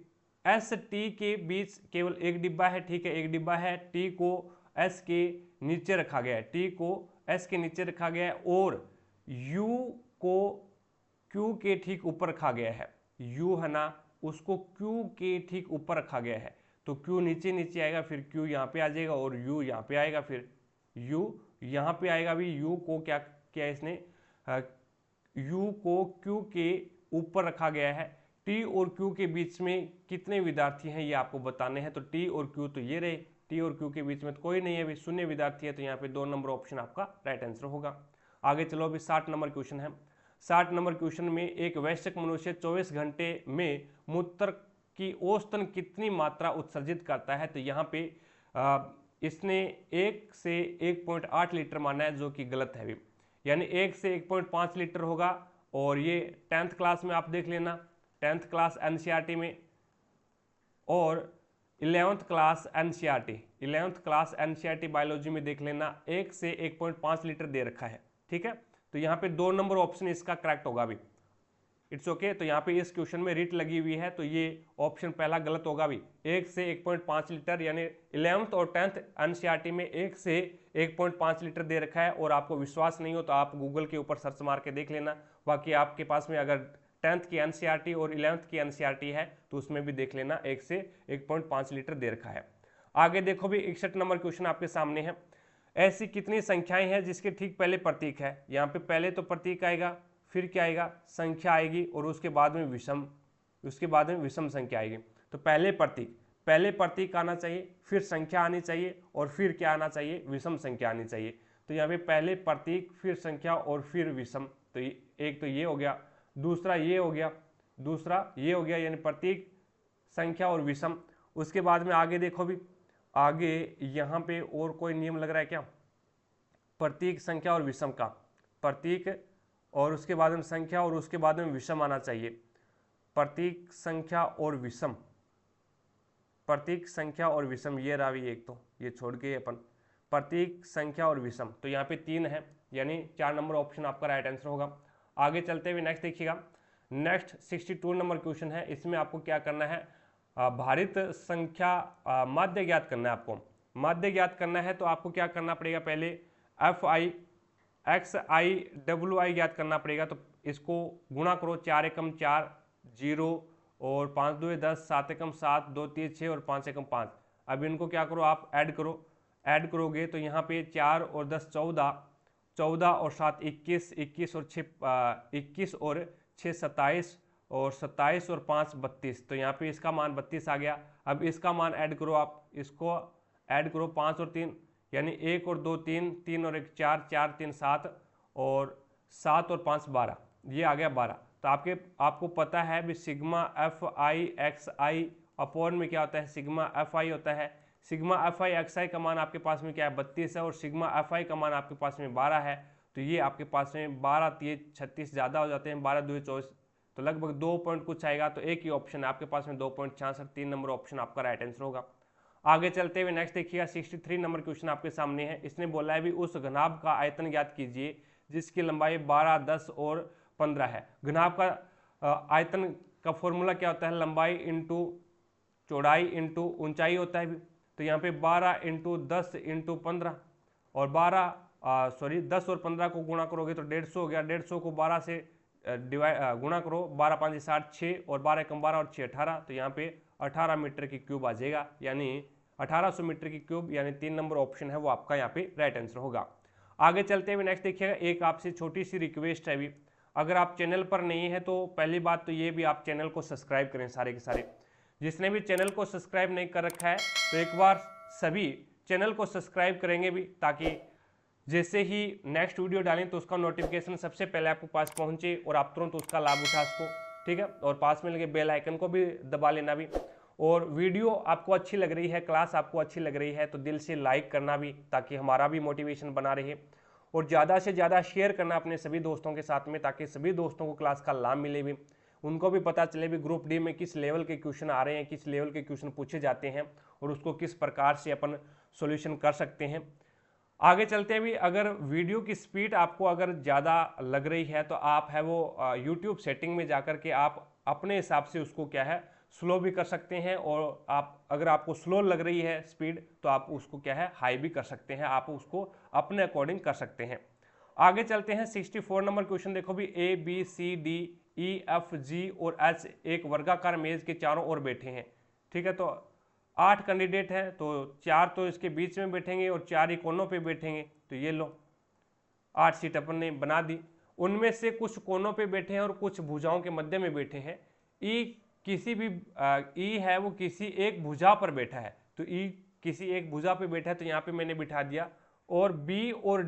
एस टी के बीच केवल एक डिब्बा है, ठीक है, एक डिब्बा है। टी को एस के नीचे रखा गया है, टी को एस के नीचे रखा गया है, और यू को क्यू के ठीक ऊपर रखा गया है। यू है ना, उसको क्यू के ठीक ऊपर रखा गया है। तो क्यू नीचे नीचे आएगा, फिर क्यू यहाँ पे आ जाएगा, और यू यहाँ पे आएगा, फिर यू यहाँ पे आएगा भी। यू को क्या किया इसने? यू को क्यू के ऊपर रखा गया है। टी और क्यू के बीच में कितने विद्यार्थी हैं ये आपको बताने हैं। तो टी और क्यू तो ये रहे, टी और क्यू के बीच में तो कोई नहीं है, अभी शून्य विद्यार्थी है। तो यहाँ पे 2 नंबर ऑप्शन आपका राइट आंसर होगा। आगे चलो, अभी 60 नंबर क्वेश्चन है। 60 नंबर क्वेश्चन में एक वयस्क मनुष्य 24 घंटे में मूत्र की औसतन कितनी मात्रा उत्सर्जित करता है? तो यहाँ पे इसने 1 से 1.8 लीटर माना है, जो कि गलत है। यानी 1 से 1.5 लीटर होगा। और ये 10th क्लास में आप देख लेना, 10th क्लास एनसीईआरटी में, और 11th क्लास एनसीईआरटी बायोलॉजी में देख लेना, 1 से 1.5 लीटर दे रखा है, ठीक है। तो यहाँ पे 2 नंबर ऑप्शन इसका करेक्ट होगा। अभी इट्स ओके। तो यहाँ पे इस क्वेश्चन में रीट लगी हुई है, तो ये ऑप्शन पहला गलत होगा भी। 1 से 1.5 लीटर, यानी 11th और 10th एनसीईआरटी में 1 से 1.5 लीटर दे रखा है। और आपको विश्वास नहीं हो तो आप गूगल के ऊपर सर्च मार के देख लेना। बाकी आपके पास में अगर 10th की एनसीईआरटी और 11th की एनसीईआरटी है तो उसमें भी देख लेना, 1 से 1.5 लीटर दे रखा है। आगे देखो भी 61 नंबर क्वेश्चन आपके सामने है। ऐसी कितनी संख्याएं हैं जिसके ठीक पहले प्रतीक है। यहाँ पे पहले तो प्रतीक आएगा, फिर क्या आएगा, संख्या आएगी, और उसके बाद में विषम संख्या आएगी। तो पहले प्रतीक आना चाहिए, फिर संख्या आनी चाहिए, और फिर क्या आना चाहिए, विषम संख्या आनी चाहिए। तो यहाँ पे पहले प्रतीक, फिर संख्या और फिर विषम। तो एक तो ये हो गया, दूसरा ये हो गया, यानी प्रतीक, संख्या और विषम। उसके बाद में आगे देखो भी, आगे यहाँ पे और कोई नियम लग रहा है क्या, प्रतीक, संख्या और विषम का। प्रतीक और उसके बाद में संख्या और उसके बाद में विषम आना चाहिए। प्रतीक, संख्या और विषम, प्रतीक, संख्या और विषम, ये रहा भी एक, तो ये छोड़ के अपन प्रतीक, संख्या और विषम। तो यहाँ पे 3 है, यानी 4 नंबर ऑप्शन आपका राइट आंसर होगा। आगे चलते हुए नेक्स्ट देखिएगा। नेक्स्ट 62 नंबर क्वेश्चन है। इसमें आपको क्या करना है, भारित संख्या माध्य ज्ञात करना है। आपको माध्य ज्ञात करना है तो आपको क्या करना पड़ेगा, पहले FI XI WI ज्ञात करना पड़ेगा। तो इसको गुणा करो, 4 एकम 4 0 और 5 2 10, 7 एकम 7 2 3 6 और 5 एकम 5। अब इनको क्या करो, आप ऐड करोगे तो यहाँ पे 4 और 10 14, 14 और 7 21, 21 और 6 21 और 6 27, और 27 और 5 32। तो यहाँ पे इसका मान 32 आ गया। अब इसका मान ऐड करो, आप इसको ऐड करो, 5 और 3 यानी 1 और 2 3, 3 और 1 4, 4 3 7, और 7 और 5 12, ये आ गया 12। तो आपको पता है भी सिग्मा FI XI अपॉन में क्या होता है, सिग्मा FI होता है। सिग्मा FI XI का मान आपके पास में क्या है, 32 है, और सिग्मा FI का मान आपके पास में 12 है। तो ये आपके पास में 12 3 36 ज़्यादा हो जाते हैं, 12 2 24, तो लगभग 2 पॉइंट कुछ आएगा। तो एक ही ऑप्शन है आपके पास में 2.66, 3 नंबर ऑप्शन आपका राइट आंसर होगा। आगे चलते हुए नेक्स्ट देखिएगा, 63 नंबर क्वेश्चन आपके सामने है। इसने बोला है भी उस घनाभ का आयतन ज्ञात कीजिए जिसकी लंबाई 12 10 और 15 है। घनाभ का आयतन का फॉर्मूला क्या होता है, लंबाई इंटू चौड़ाई इंटू ऊंचाई होता है। तो यहाँ पे 12 इंटू 10 इंटू 15, और 10 और 15 को गुणा करोगे तो 150 हो गया। 150 को 12 से गुणा करो, 12 5 60 6, और 12 कम 12 और 6 18। तो यहाँ पे 18 मीटर की क्यूब आ जाएगा, यानी 1800 मीटर की क्यूब, यानी 3 नंबर ऑप्शन है वो आपका यहाँ पे राइट आंसर होगा। आगे चलते हुए नेक्स्ट देखिएगा, एक आपसे छोटी सी रिक्वेस्ट है भी, अगर आप चैनल पर नहीं है तो पहली बात तो ये भी आप चैनल को सब्सक्राइब करें। सारे के सारे जिसने भी चैनल को सब्सक्राइब नहीं कर रखा है तो एक बार सभी चैनल को सब्सक्राइब करेंगे भी, ताकि जैसे ही नेक्स्ट वीडियो डालें तो उसका नोटिफिकेशन सबसे पहले आपके पास पहुंचे और आप तुरंत उसका लाभ उठा सको। ठीक है, और पास में लगे बेल आइकन को भी दबा लेना भी। और वीडियो आपको अच्छी लग रही है, क्लास आपको अच्छी लग रही है तो दिल से लाइक करना भी, ताकि हमारा भी मोटिवेशन बना रहे। और ज़्यादा से ज़्यादा शेयर करना अपने सभी दोस्तों के साथ में, ताकि सभी दोस्तों को क्लास का लाभ मिले भी, उनको भी पता चले भी ग्रुप डी में किस लेवल के क्वेश्चन आ रहे हैं, किस लेवल के क्वेश्चन पूछे जाते हैं, और उसको किस प्रकार से अपन सॉल्यूशन कर सकते हैं। आगे चलते भी, अगर वीडियो की स्पीड आपको अगर ज़्यादा लग रही है तो आप है वो यूट्यूब सेटिंग में जाकर के आप अपने हिसाब से उसको क्या है स्लो भी कर सकते हैं, और आप अगर आपको स्लो लग रही है स्पीड तो आप उसको क्या है हाई भी कर सकते हैं, आप उसको अपने अकॉर्डिंग कर सकते हैं। आगे चलते हैं 64 नंबर क्वेश्चन देखो भी, ABCDEFG और H एक वर्गाकार मेज के चारों ओर बैठे हैं। ठीक है, तो 8 कैंडिडेट हैं, तो 4 तो इसके बीच में बैठेंगे और 4 ही कोनों पे बैठेंगे। तो ये लो 8 सीट अपन ने बना दी। उनमें से कुछ कोनों पे बैठे हैं और कुछ भुजाओं के मध्य में बैठे हैं। ई है वो किसी एक भुजा पर बैठा है, तो ई किसी एक भुजा पे बैठा है, तो यहाँ पे मैंने बिठा दिया। और बी और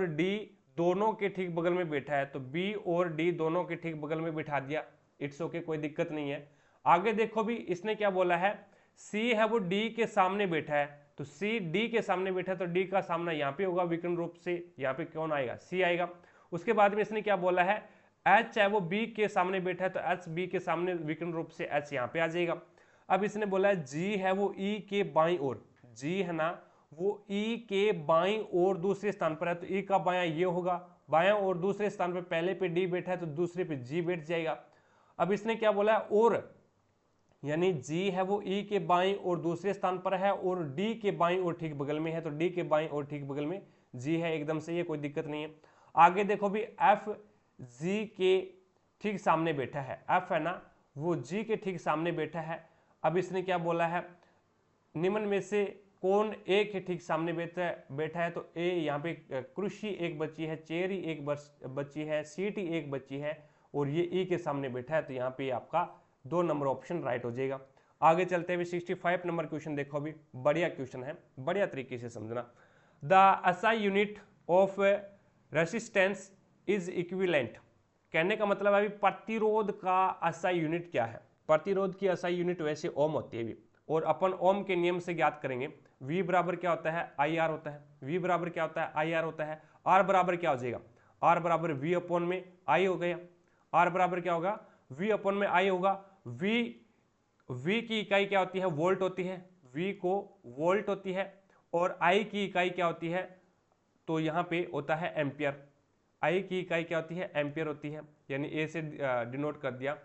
डी दोनों के ठीक बगल में बैठा है, तो बी और डी दोनों के ठीक बगल में बिठा दिया। इट्स ओके, कोई दिक्कत नहीं है। आगे देखो भी, इसने क्या बोला है, सी है वो डी के सामने बैठा है, तो सी डी के सामने बैठा है, तो डी का सामना यहाँ पे होगा विकर्ण रूप से, यहाँ पे कौन आएगा, सी आएगा। उसके बाद में इसने क्या बोला है, एच है वो बी के सामने बैठा है, तो एच बी के सामने विकर्ण रूप से एच यहाँ पे आ जाएगा। अब इसने बोला है जी है वो ई के बाईं ओर, जी है ना वो ई के बाईं ओर दूसरे स्थान पर है, तो ई का बायां ये होगा बाएं और दूसरे स्थान पे पहले पे डी बैठा है तो दूसरे पे जी बैठ जाएगा। अब इसने क्या बोला है, और यानी जी है वो ई के बाईं और दूसरे स्थान पर है और डी के बाईं और ठीक बगल में है, तो डी के बाईं और ठीक बगल में जी है, एकदम सही है, कोई दिक्कत नहीं है। आगे देखो भी एफ जी के ठीक सामने बैठा है, एफ है ना वो जी के ठीक सामने बैठा है। अब इसने क्या बोला है, निम्न में से कौन ए के ठीक सामने बैठा है, तो ए यहाँ पे कृषि एक बच्ची है, चेरी एक बच्ची है, सीटी एक बच्ची है और ये ई के सामने बैठा है, तो यहाँ पे आपका 2 नंबर ऑप्शन राइट हो जाएगा। आगे चलते हुए 65 नंबर क्वेश्चन देखो, अभी बढ़िया क्वेश्चन है, बढ़िया तरीके से समझना। The SI unit of resistance is equivalent, कहने का मतलब है प्रतिरोध का एसआई यूनिट क्या है। प्रतिरोध की एसआई यूनिट वैसे ओम होती है भी, और अपन ओम के नियम से ज्ञात करेंगे। V बराबर क्या होता है, आई आर होता है। V बराबर क्या होता है, आई आर होता है। R बराबर क्या हो जाएगा, R बराबर V अपॉन में I हो गया। R बराबर क्या होगा, V अपॉन में I होगा। V की इकाई क्या होती है, वोल्ट होती है, V को वोल्ट होती है, और I की इकाई क्या होती है, तो यहाँ पे होता है एम्पियर। I की इकाई क्या होती है, एम्पियर होती है, यानी A से डिनोट कर दिया।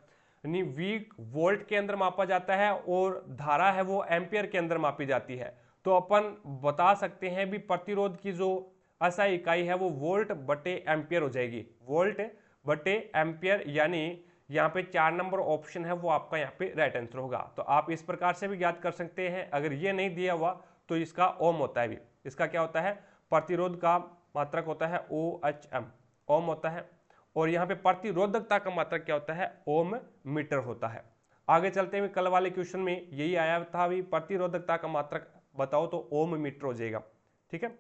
यानी V वोल्ट के अंदर मापा जाता है और धारा है वो एम्पियर के अंदर मापी जाती है। तो अपन बता सकते हैं भी प्रतिरोध की जो एसआई इकाई है वो वोल्ट बटे एम्पियर हो जाएगी, वोल्ट बटे एम्पियर, यानी यहाँ पे 4 नंबर ऑप्शन है वो आपका यहाँ पे राइट आंसर होगा। तो आप इस प्रकार से भी ज्ञात कर सकते हैं। अगर ये नहीं दिया हुआ तो इसका ओम होता है भी, इसका क्या होता है, प्रतिरोध का मात्रक होता है OHM, ओम होता है, और यहाँ पे प्रतिरोधकता का मात्रक क्या होता है, ओम मीटर होता है। आगे चलते हुए कल वाले क्वेश्चन में यही आया था भी, प्रतिरोधकता का मात्रक बताओ तो ओम मीटर हो जाएगा। ठीक है,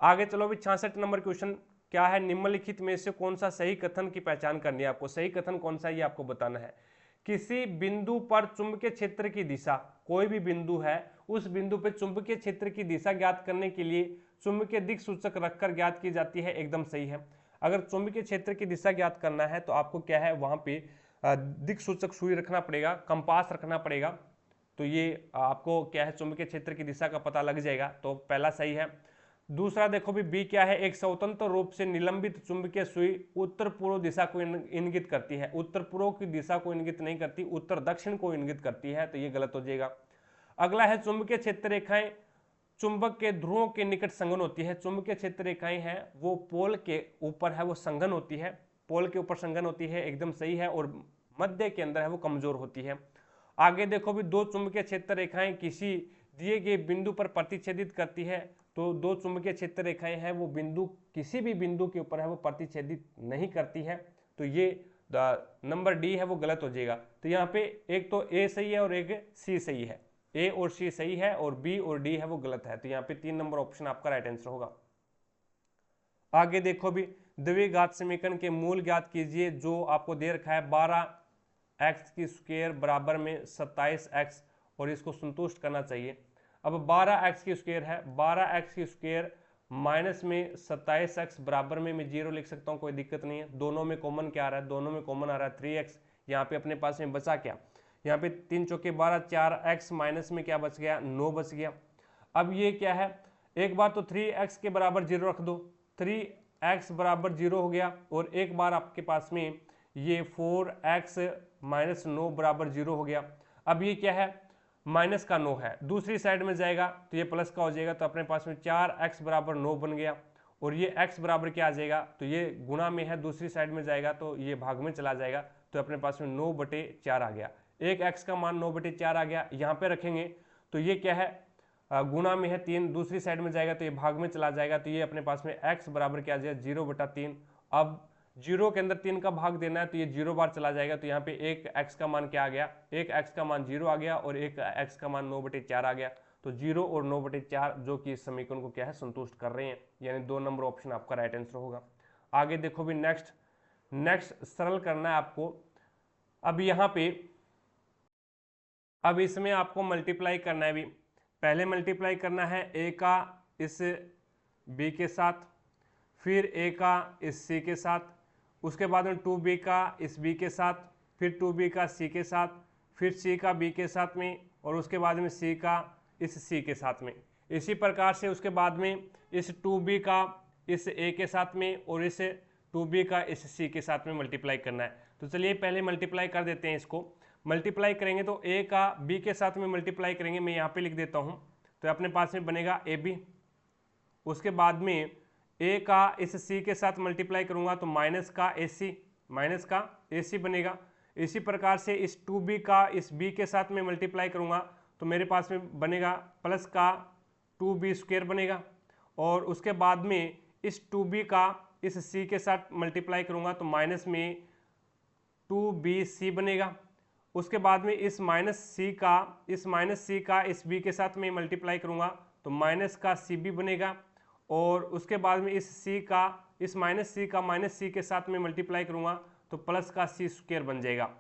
आगे चलो भी 66 नंबर क्वेश्चन क्या है, निम्नलिखित में से कौन सा सही कथन की पहचान करनी है आपको। सही कथन कौन सा है ये आपको बताना है। किसी बिंदु पर चुंबकीय क्षेत्र की दिशा, कोई भी बिंदु है उस बिंदु पर चुंबकीय क्षेत्र की दिशा ज्ञात करने के लिए चुंबकीय दिक् सूचक रखकर ज्ञात की जाती है, एकदम सही है। अगर चुंबकीय क्षेत्र की दिशा ज्ञात करना है तो आपको क्या है, वहां पे दिक् सूचक सुई रखना पड़ेगा, कंपास रखना पड़ेगा, तो ये आपको क्या है, चुंबकीय क्षेत्र की दिशा का पता लग जाएगा, तो पहला सही है। दूसरा देखो भी बी क्या है, एक स्वतंत्र रूप से निलंबित चुंबकीय सुई उत्तर पूर्व दिशा को इंगित करती है, उत्तर पूर्व की दिशा को इंगित नहीं करती, उत्तर दक्षिण को इंगित करती है, तो ये गलत हो जाएगा। अगला है चुंबकीय क्षेत्र रेखाएं चुंबक के ध्रुवों के निकट संघन होती है। चुंबकीय क्षेत्र रेखाएं हैं वो पोल के ऊपर है वो संघन होती है, पोल के ऊपर संघन होती है, एकदम सही है, और मध्य के अंदर है वो कमजोर होती है। आगे देखो भी दो चुंबकीय क्षेत्र रेखाएं किसी दिए गए बिंदु पर प्रतिच्छेदित करती है, तो दो चुंबकीय क्षेत्र रेखाएं हैं वो बिंदु किसी भी बिंदु के ऊपर है वो प्रतिच्छेदित नहीं करती है, तो ये नंबर डी है वो गलत हो जाएगा। तो यहाँ पे एक तो ए सही है और एक सी सही है, ए और सी सही है और बी और डी है वो गलत है, तो यहाँ पे 3 नंबर ऑप्शन आपका राइट आंसर होगा। आगे देखो भी द्विघात समीकरण के मूल ज्ञात कीजिए, जो आपको दे रखा है 12x की स्क्वायर बराबर में 27x, और इसको संतुष्ट करना चाहिए। अब 12x की स्क्वायर है, 12x की स्क्वायर माइनस में 27x बराबर में मैं 0 लिख सकता हूँ, कोई दिक्कत नहीं है। दोनों में कॉमन क्या आ रहा है, दोनों में कॉमन आ रहा है 3x, यहाँ पे अपने पास में बचा क्या, यहाँ पे 3 चौके 12, 4x माइनस में क्या बच गया, 9 बच गया। अब ये क्या है, एक बार तो 3x के बराबर 0 रख दो, 3x बराबर 0 हो गया, और एक बार आपके पास में ये 4x माइनस 9 बराबर 0 हो गया। अब ये क्या है, माइनस का 9 है, दूसरी साइड में जाएगा तो ये प्लस का हो जाएगा, तो अपने पास में 4x बराबर 9 बन गया, और ये x बराबर क्या आ जाएगा, तो ये गुणा में है, दूसरी साइड में जाएगा तो ये भाग में चला जाएगा, तो अपने पास में 9/4 आ गया। एक x का मान 9/4 आ गया, यहाँ पे रखेंगे तो ये क्या है, गुणा में है 3, दूसरी साइड में जाएगा तो ये भाग में चला जाएगा, तो ये अपने पास में x बराबर क्या आ जाएगा, 0/3। अब 0 के अंदर 3 का भाग देना है तो ये 0 बार चला जाएगा, तो यहाँ पे एक x का मान क्या आ गया, एक x का मान 0 आ गया और एक x का मान 9/4 आ गया, तो 0 और 9/4 जो कि इस समीकरण को क्या है, संतुष्ट कर रहे हैं, यानी 2 नंबर ऑप्शन आपका राइट आंसर होगा। आगे देखो भी नेक्स्ट सरल करना है आपको। अब यहाँ पे अब इसमें आपको मल्टीप्लाई करना है भी, पहले मल्टीप्लाई करना है a का इस b के साथ, फिर a का इस c के साथ, उसके बाद में 2b का इस b के साथ, फिर 2b का c के साथ, फिर c का b के साथ में, और उसके बाद में c का इस c के साथ में। इसी प्रकार से उसके बाद में इस 2b का इस a के साथ में और इस 2b का इस c के साथ में मल्टीप्लाई करना है। तो चलिए पहले मल्टीप्लाई कर देते हैं इसको। मल्टीप्लाई करेंगे तो a का b के साथ में मल्टीप्लाई करेंगे, मैं यहाँ पे लिख देता हूँ। तो अपने पास में बनेगा ab, उसके बाद में a का इस c के साथ मल्टीप्लाई करूँगा तो माइनस का ac बनेगा। इसी प्रकार से इस 2b का इस b के साथ में मल्टीप्लाई करूँगा तो मेरे पास में बनेगा प्लस का 2b स्क्वायर बनेगा। और उसके बाद में इस 2b का इस c के साथ मल्टीप्लाई करूँगा तो माइनस में 2bc बनेगा। उसके बाद में इस माइनस c का इस b के साथ में मल्टीप्लाई करूँगा तो माइनस का cb बनेगा। और उसके बाद में इस c का इस माइनस c के साथ में मल्टीप्लाई करूँगा तो प्लस का c स्क्वायर बन जाएगा।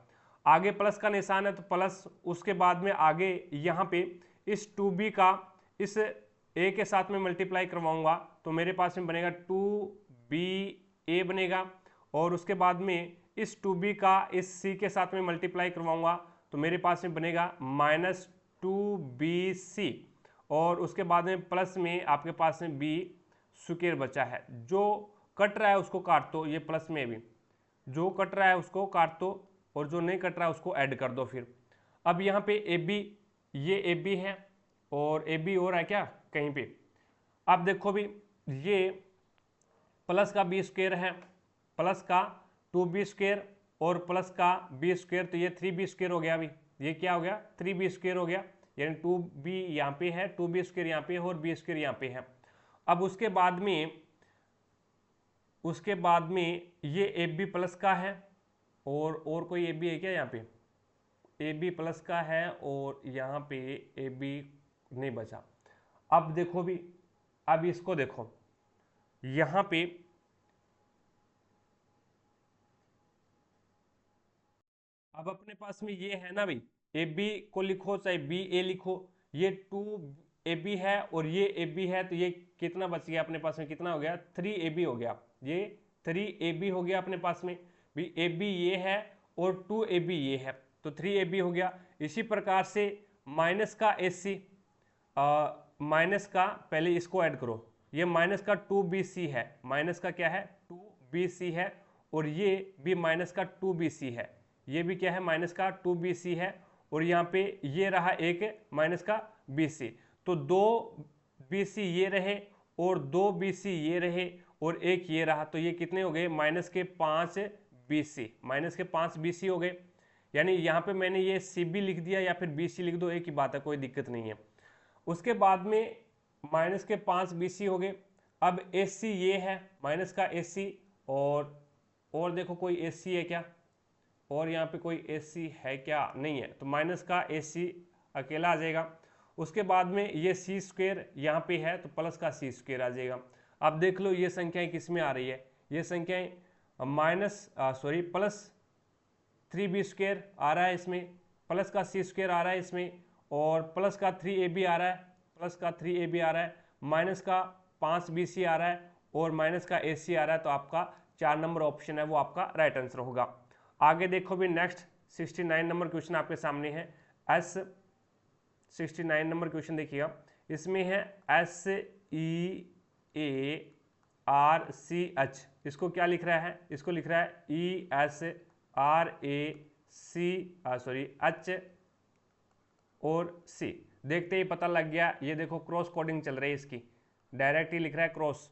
आगे प्लस का निशान है तो प्लस, उसके बाद में आगे यहाँ पे इस 2b का इस a के साथ में मल्टीप्लाई करवाऊंगा तो मेरे पास में बनेगा 2ba बनेगा। और उसके बाद में इस 2b का इस c के साथ में मल्टीप्लाई करवाऊंगा तो मेरे पास में बनेगा माइनस 2bc। और उसके बाद में प्लस में आपके पास में b स्क्वायर बचा है। जो कट रहा है उसको काट दो, ये प्लस में भी जो कट रहा है उसको काट दो और जो नहीं कट रहा है उसको ऐड कर दो। फिर अब यहाँ पे AB, ये AB है और AB हो रहा है क्या कहीं पे। अब देखो भी ये प्लस का b स्क्वायर है, प्लस का 2b स्क्वायर और प्लस का b स्क्वायर, तो ये 3b स्क्वायर हो गया। अभी ये क्या हो गया 3b स्क्वायर हो गया, यानी 2b यहाँ पे है, 2b स्क्वायर यहाँ पे है और b स्क्वायर यहाँ पे है। अब उसके बाद में ये AB प्लस का है और कोई AB है क्या यहाँ पे, AB प्लस का है और यहाँ पे AB नहीं बचा। अब देखो भी, अब इसको देखो यहाँ पे अब अपने पास में ये है ना भाई, AB को लिखो चाहे BA लिखो, ये 2AB है और ये AB है, तो ये कितना बच गया अपने पास में, कितना हो गया 3AB हो गया। ये 3AB हो गया अपने पास में भी, AB ये है और 2AB ये है तो 3AB हो गया। इसी प्रकार से माइनस का AC, माइनस का पहले इसको ऐड करो, ये माइनस का 2BC है, माइनस का क्या है 2BC है और ये भी माइनस का 2BC है, ये भी क्या है माइनस का 2BC है और यहाँ पे ये रहा एक माइनस का BC, तो 2BC ये रहे और 2BC ये रहे और एक ये रहा, तो ये कितने हो गए माइनस के 5BC, माइनस के 5BC हो गए। यानी यहाँ पे मैंने ये CB लिख दिया या फिर BC लिख दो, एक ही बात है, कोई दिक्कत नहीं है। उसके बाद में माइनस के 5BC हो गए। अब AC ये है माइनस का AC और देखो कोई AC है क्या, और यहाँ पे कोई AC है क्या, नहीं है, तो माइनस का AC अकेला आ जाएगा। उसके बाद में ये C स्क्वायर यहाँ पे है तो प्लस का C स्क्वायर आ जाएगा। अब देख लो ये संख्याएं किस में आ रही है, ये संख्याएं प्लस 3b स्क्वायर आ रहा है इसमें, प्लस का C स्क्वायर आ रहा है इसमें और प्लस का 3ab आ रहा है, प्लस का 3ab आ रहा है, माइनस का 5bc आ रहा है और माइनस का AC आ रहा है। तो आपका 4 नंबर ऑप्शन है वो आपका राइट आंसर होगा। आगे देखो भी नेक्स्ट 69 नंबर क्वेश्चन आपके सामने है। 69 नंबर क्वेश्चन देखिएगा, इसमें है SEARCH, इसको क्या लिख रहा है, इसको लिख रहा है ESRACH और C। देखते ही पता लग गया, ये देखो क्रॉस कोडिंग चल रही है इसकी, डायरेक्ट ही लिख रहा है क्रॉस,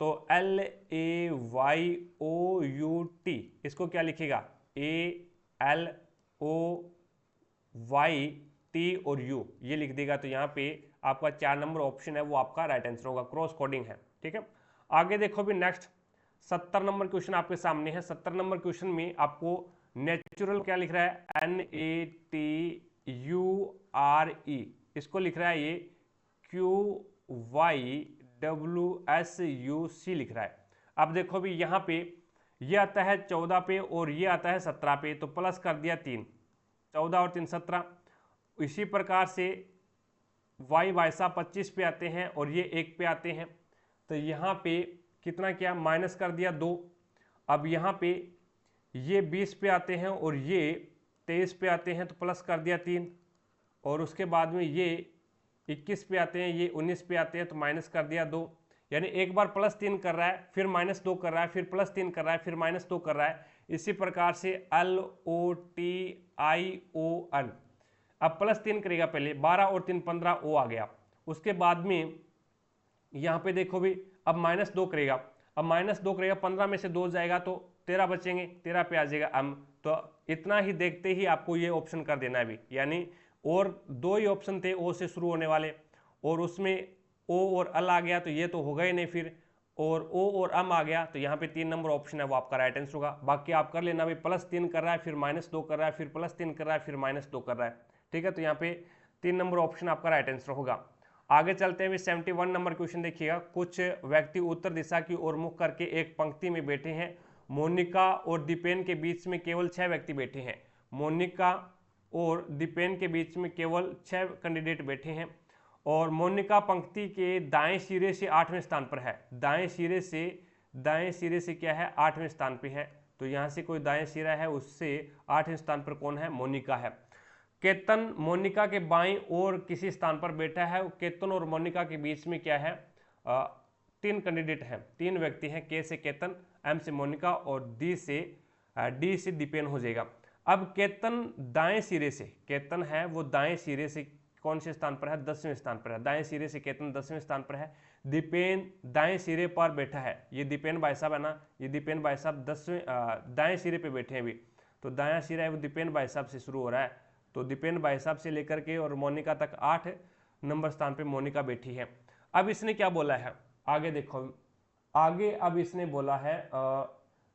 तो LAYOUT इसको क्या लिखेगा ALOYT और U ये लिख देगा। तो यहाँ पे आपका 4 नंबर ऑप्शन है वो आपका राइट आंसर होगा, क्रॉस कोडिंग है, ठीक है। आगे देखो भी नेक्स्ट 70 नंबर क्वेश्चन आपके सामने है। 70 नंबर क्वेश्चन में आपको नेचुरल क्या लिख रहा है NATURE, इसको लिख रहा है ये QYWSUC लिख रहा है। अब देखो भी यहाँ पे ये आता है 14 पे और ये आता है 17 पे, तो प्लस कर दिया 3, 14 और 3 17। इसी प्रकार से y भाई साहब 25 पे आते हैं और ये 1 पे आते हैं, तो यहाँ पे कितना किया माइनस कर दिया 2। अब यहाँ पे ये 20 पे आते हैं और ये 23 पे आते हैं तो प्लस कर दिया 3, और उसके बाद में ये 21 पे आते हैं, ये 19 पे आते हैं तो माइनस कर दिया 2। यानी एक बार +3 कर रहा है, फिर -2 कर रहा है, फिर +3 कर रहा है, फिर -2 कर रहा है। इसी प्रकार से LOTION, अब +3 करेगा, पहले 12 और 3 15 O आ गया। उसके बाद में यहाँ पे देखो भी अब -2 करेगा, अब -2 करेगा, 15 में से 2 जाएगा तो 13 बचेंगे, 13 पे आ जाएगा M। तो इतना ही देखते ही आपको ये ऑप्शन कर देना है भी, यानी और 2 ही ऑप्शन थे O से शुरू होने वाले, और उसमें O और L आ गया तो ये तो होगा ही नहीं फिर, और O और M आ गया तो यहाँ पे 3 नंबर ऑप्शन है वो आपका राइट आंसर होगा। बाकी आप कर लेना भी, +3 कर रहा है, फिर -2 कर रहा है, फिर +3 कर रहा है, फिर -2 कर रहा है, ठीक है। तो यहाँ पे 3 नंबर ऑप्शन आपका राइट आंसर होगा। आगे चलते हैं 71 नंबर क्वेश्चन देखिएगा। कुछ व्यक्ति उत्तर दिशा की ओर मुख करके एक पंक्ति में बैठे हैं। मोनिका और दीपेन के बीच में केवल 6 व्यक्ति बैठे हैं। मोनिका और दीपेन के बीच में केवल 6 कैंडिडेट बैठे हैं, और मोनिका पंक्ति के दाएं सिरे से 8वें स्थान पर है। दाएं सिरे से क्या है, 8वें स्थान पे है। तो यहाँ से कोई दाएं सिरा है, उससे 8वें स्थान पर कौन है, मोनिका है। केतन मोनिका के बाईं ओर किसी स्थान पर बैठा है। केतन और मोनिका के बीच में क्या है, 3 कैंडिडेट हैं, 3 व्यक्ति हैं। के से केतन, एम से मोनिका और डी से दीपेन हो जाएगा। अब केतन दाएं सिरे से, केतन है वो दाएं सिरे से कौन से स्थान पर है, 10वें स्थान पर है। दाएं सिरे से केतन 10वें स्थान पर है। दीपेन दाएं सिरे पर बैठा है, ये दीपेन भाई साहब है ना, ये दीपेन भाई साहब 10वें दाएं सिरे पे बैठे हैं अभी। तो दायां सिरा है वो दीपेन भाई साहब से शुरू हो रहा है, तो दीपेन भाई साहब से लेकर के और मोनिका तक 8 नंबर स्थान पे मोनिका बैठी है। अब इसने क्या बोला है, आगे देखो, आगे अब इसने बोला है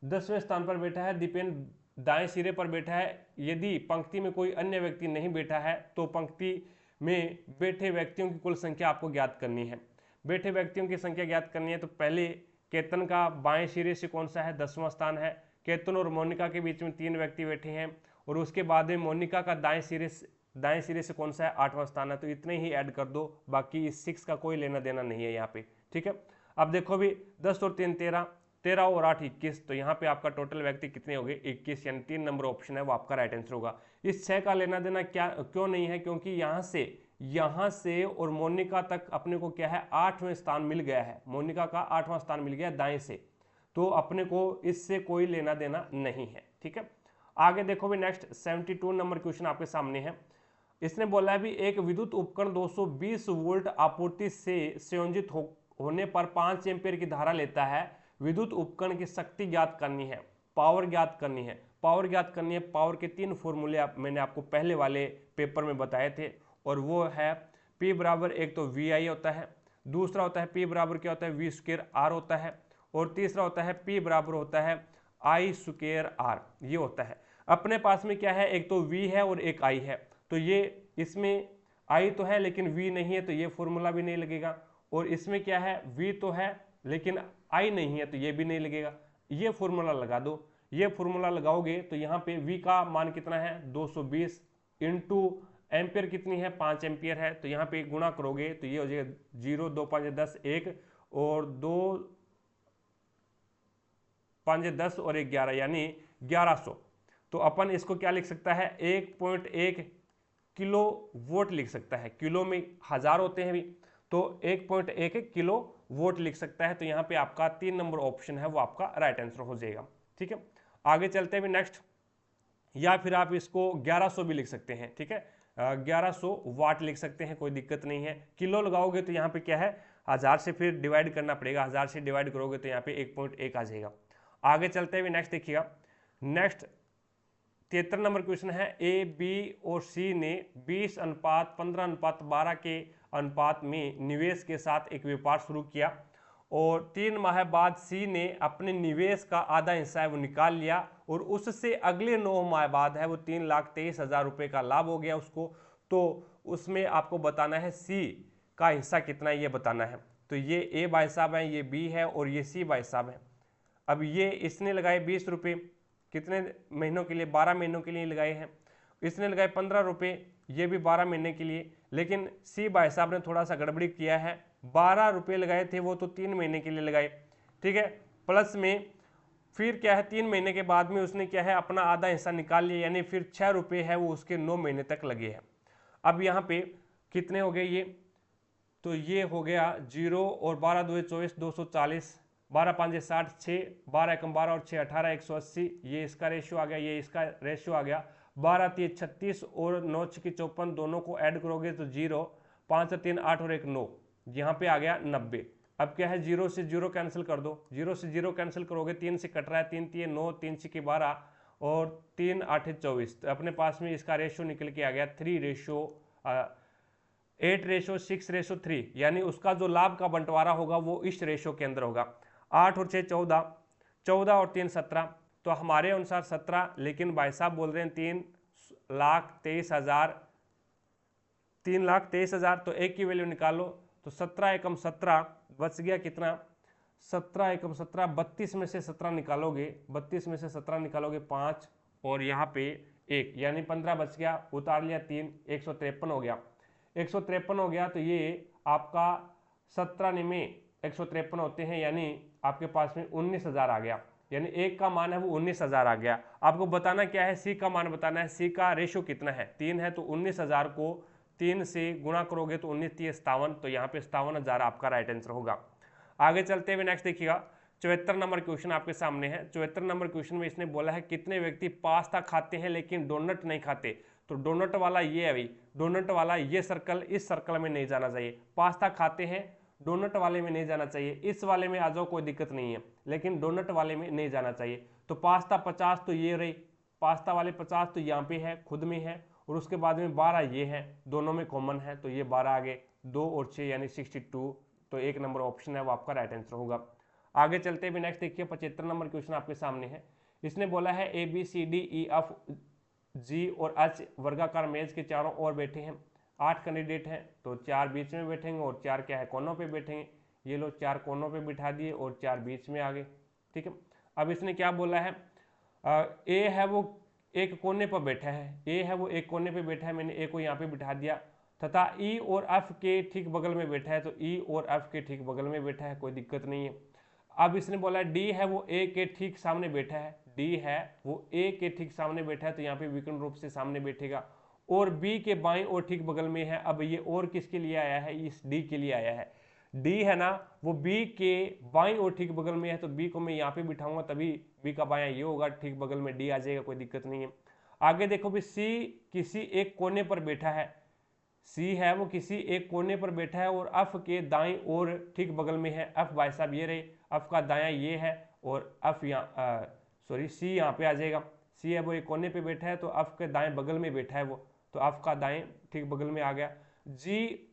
10वें स्थान पर बैठा है, दीपेन दाएं सिरे पर बैठा है। यदि पंक्ति में कोई अन्य व्यक्ति नहीं बैठा है तो पंक्ति में बैठे व्यक्तियों की कुल संख्या आपको ज्ञात करनी है। बैठे व्यक्तियों की संख्या ज्ञात करनी है, तो पहले केतन का बाएं सिरे से कौन सा है, 10वां स्थान है। केतन और मोनिका के बीच में 3 व्यक्ति बैठे हैं, और उसके बाद में मोनिका का दाएं सिरे से कौन सा है, 8वां स्थान है। तो इतने ही ऐड कर दो, बाकी इस 6 का कोई लेना देना नहीं है यहाँ पे, ठीक है। अब देखो भी 10 और 3 13, 13 और 8 21, तो यहाँ पे आपका टोटल व्यक्ति कितने हो गए, 21, यानी 3 नंबर ऑप्शन है वो आपका राइट आंसर होगा। इस 6 का लेना देना क्यों नहीं है, क्योंकि यहाँ से और मोनिका तक अपने को क्या है, 8वें स्थान मिल गया है। मोनिका का 8वां स्थान मिल गया दाएं से, तो अपने को इससे कोई लेना देना नहीं है, ठीक है। आगे देखो भी नेक्स्ट 72 नंबर क्वेश्चन आपके सामने है। इसने बोला है भी एक विद्युत उपकरण 220 वोल्ट आपूर्ति से संयोजित होने पर 5 एम्पीयर की धारा लेता है। विद्युत उपकरण की शक्ति ज्ञात करनी है, पावर ज्ञात करनी है। पावर ज्ञात करनी है, पावर के 3 फॉर्मूले मैंने आपको पहले वाले पेपर में बताए थे, और वो है P बराबर, एक तो VI होता है, दूसरा होता है P बराबर क्या होता है, V²R होता है, और तीसरा होता है P बराबर होता है I²R, ये होता है। अपने पास में क्या है, एक तो V है और एक I है, तो ये इसमें I तो है लेकिन V नहीं है, तो ये फॉर्मूला भी नहीं लगेगा। और इसमें क्या है, V तो है लेकिन I नहीं है, तो ये भी नहीं लगेगा। ये फॉर्मूला लगा दो, ये फॉर्मूला लगाओगे तो यहाँ पे V का मान कितना है, 220 इंटू एम्पियर कितनी है, 5 एम्पियर है, तो यहाँ पे गुणा करोगे तो ये हो जाएगा 0 2 5 10 1 और 2 5 10 और 1 11, यानी 1100। तो अपन इसको क्या लिख सकता है, 1.1 किलो वोट लिख सकता है। किलो में 1000 होते हैं भी, तो 1.1 किलो वोट लिख सकता है। तो यहाँ पे आपका 3 नंबर ऑप्शन है वो आपका राइट आंसर हो जाएगा, ठीक है। आगे चलते हैं भी नेक्स्ट, या फिर आप इसको 1100 भी लिख सकते हैं, ठीक है, 1100 वाट लिख सकते हैं, कोई दिक्कत नहीं है। किलो लगाओगे तो यहाँ पे क्या है, 1000 से फिर डिवाइड करना पड़ेगा, 1000 से डिवाइड करोगे तो यहाँ पे 1.1 आ जाएगा। आगे चलते हुए नेक्स्ट देखिएगा, नेक्स्ट 73 नंबर क्वेश्चन है। ए, बी और सी ने 20:15:12 के अनुपात में निवेश के साथ एक व्यापार शुरू किया, और 3 माह बाद सी ने अपने निवेश का आधा हिस्सा है वो निकाल लिया, और उससे अगले 9 माह बाद है वो 3,23,000 रुपये का लाभ हो गया उसको। तो उसमें आपको बताना है सी का हिस्सा कितना है, ये बताना है। तो ये ए भाई साहब हैं, ये बी है और ये सी भाई साहब हैं। अब ये इसने लगाए 20 रुपये, कितने महीनों के लिए, 12 महीनों के लिए लगाए हैं। इसने लगाए 15 रुपये, ये भी 12 महीने के लिए। लेकिन सी भाई साहब ने थोड़ा सा गड़बड़ी किया है, 12 रुपये लगाए थे वो तो 3 महीने के लिए लगाए, ठीक है। प्लस में फिर क्या है, 3 महीने के बाद में उसने क्या है, अपना आधा हिस्सा निकाल लिया, यानी फिर 6 रुपये है वो उसके 9 महीने तक लगे हैं। अब यहाँ पे कितने हो गए, ये तो ये हो गया 0 और 12 2 24 240, 12 5 60 6, 12 1 12 और 6 18 180, ये इसका रेशियो आ गया, ये इसका रेशियो आ गया। 12 3 36 और 9 6 54, दोनों को ऐड करोगे तो 0, 5 3 8 और 1 9, यहाँ पे आ गया 90। अब क्या है, 0 से 0 कैंसिल कर दो, 0 से 0 कैंसिल करोगे, 3 से कट रहा है, 3 3 9, 3 6 12 और 3 8 24, तो अपने पास में इसका रेशियो निकल के आ गया 8:6:3, यानी उसका जो लाभ का बंटवारा होगा वो इस रेशियो के अंदर होगा। 8 और 6 14, 14 और 3 17, तो हमारे अनुसार 17, लेकिन भाई साहब बोल रहे हैं 3,23,000, तो एक की वैल्यू निकालो, तो 17 एकम 17 बच गया कितना, 17 एकम 17, 32 में से 17 निकालोगे, 32 में से 17 निकालोगे 5 और यहाँ पे 1, यानी 15 बच गया, उतार लिया 3, 153 हो गया। 153 हो गया, तो ये आपका 17 में 153 होते हैं, यानी आपके पास में 19,000 आ गया, यानी एक का मान है वो 19,000 आ गया। आपको बताना क्या है, सी का मान बताना है, सी का रेशियो कितना है, 3 है, तो 19,000 को 3 से गुणा करोगे तो 19 3 57, तो यहाँ पे 57,000 आपका राइट आंसर होगा। आगे चलते हुए नेक्स्ट देखिएगा, 74 नंबर क्वेश्चन आपके सामने है। 74 नंबर क्वेश्चन में इसने बोला है कितने व्यक्ति पास्ता खाते हैं लेकिन डोनट नहीं खाते। तो डोनट वाला ये है भाई, डोनट वाला ये सर्कल, इस सर्कल में नहीं जाना चाहिए। पास्ता खाते हैं, डोनट वाले में नहीं जाना चाहिए, इस वाले में आ जाओ कोई दिक्कत नहीं है, लेकिन डोनट वाले में नहीं जाना चाहिए। तो पास्ता 50 तो ये रही, पास्ता वाले 50 तो यहाँ पे है, खुद में है, और उसके बाद में 12 ये है, दोनों में कॉमन है, तो ये 12 आगे, 2 और 6 यानी 62, तो एक नंबर ऑप्शन है वो आपका राइट आंसर होगा। आगे चलते हुए नेक्स्ट देखिए, 75 नंबर क्वेश्चन आपके सामने है। इसने बोला है ABCDEF G और H वर्गाकार मेज के चारों ओर बैठे हैं, 8 कैंडिडेट हैं, तो 4 बीच में बैठेंगे और 4 क्या है, कोनों पे बैठेंगे। ये लोग 4 कोनों पे बिठा दिए और 4 बीच में आ गए, ठीक है। अब इसने क्या बोला है, ए है वो एक कोने पर बैठा है, ए है वो एक कोने पे बैठा है, मैंने ए को यहाँ पे बिठा दिया, तथा ई और एफ के ठीक बगल में बैठा है, तो ई और एफ के ठीक बगल में बैठा है, कोई दिक्कत नहीं है। अब इसने बोला डी है वो ए के ठीक सामने बैठा है, डी है वो ए के ठीक सामने बैठा है, तो यहाँ पे विकर्ण रूप से सामने बैठेगा, और बी के बाईं और ठीक बगल में है। अब ये और किसके लिए आया है, इस डी के लिए आया है, डी है ना वो बी के बाईं और ठीक बगल में है, तो बी को मैं यहाँ पे बिठाऊंगा, तभी बी का बायां ये होगा, ठीक बगल में डी आ जाएगा, कोई दिक्कत नहीं है। आगे देखो भी सी किसी एक कोने पर बैठा है, सी है वो किसी एक कोने पर बैठा है और एफ के दाईं और ठीक बगल में है। एफ भाई साहब ये रहे, एफ का दायां ये है और एफ यहाँ सी यहाँ पे आ जाएगा। सी है वो एक कोने पे बैठा है, तो एफ के दाएं बगल में बैठा है वो, तो एफ का दाएं ठीक बगल में आ गया। जी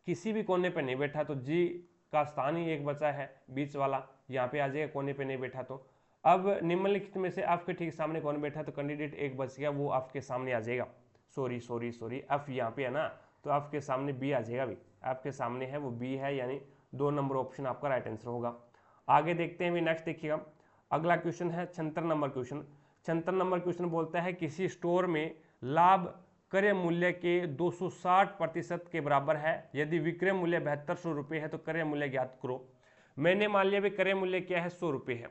किसी भी कोने पे नहीं बैठा, तो जी का स्थान ही एक बचा है, बीच वाला यहाँ पे आ जाएगा, कोने पे नहीं बैठा। तो अब निम्नलिखित में से एफ के ठीक सामने कौन बैठा, तो कैंडिडेट एक बच गया, वो एफ के सामने आ जाएगा। सॉरी एफ यहाँ पे है ना, तो एफ के सामने बी आ जाएगा, भी एफ के सामने है वो बी है, यानी 2 नंबर ऑप्शन आपका राइट आंसर होगा। आगे देखते हैं भी नेक्स्ट देखिएगा, अगला क्वेश्चन है 76 नंबर क्वेश्चन। 76 नंबर क्वेश्चन बोलता है किसी स्टोर में लाभ क्रय मूल्य के 260% के बराबर है, यदि विक्रय मूल्य 7200 रुपये है तो क्रय मूल्य ज्ञात करो। मैंने मान लिया भी क्रय मूल्य क्या है, 100 रुपये है,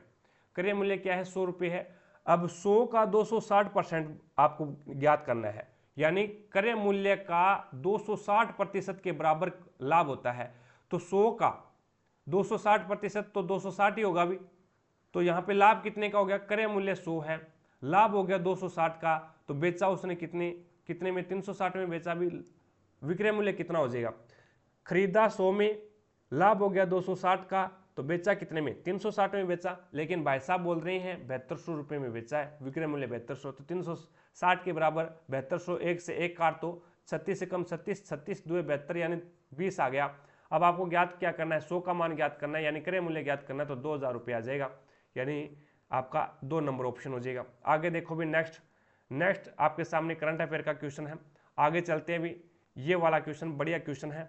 क्रय मूल्य क्या है, 100 रुपये है। अब 100 का 260% आपको ज्ञात करना है, यानी क्रय मूल्य का 260% के बराबर लाभ होता है, तो 100 का 260% तो 260 ही होगा भी, तो यहाँ पे लाभ कितने का हो गया, क्रय मूल्य 100 है, लाभ हो गया 260 का, तो बेचा उसने कितने में, 360 में बेचा, भी विक्रय मूल्य कितना हो जाएगा, खरीदा 100 में, लाभ हो गया 260 का, तो बेचा कितने में, 360 में बेचा। लेकिन भाई साहब बोल रहे हैं 7200 रुपये में बेचा है, विक्रय मूल्य 7200, तो 360 के बराबर 7200, एक से एक काट, तो 36 से कम 36, 36 2 72, यानी 20 आ गया। अब आपको ज्ञात क्या करना है, 100 का मान ज्ञात करना है, यानी क्रय मूल्य ज्ञात करना है, तो 2000 रुपये आ जाएगा, यानी आपका 2 नंबर ऑप्शन हो जाएगा। आगे देखो भी नेक्स्ट आपके सामने करंट अफेयर का क्वेश्चन है। आगे चलते हैं भी, ये वाला क्वेश्चन बढ़िया क्वेश्चन है।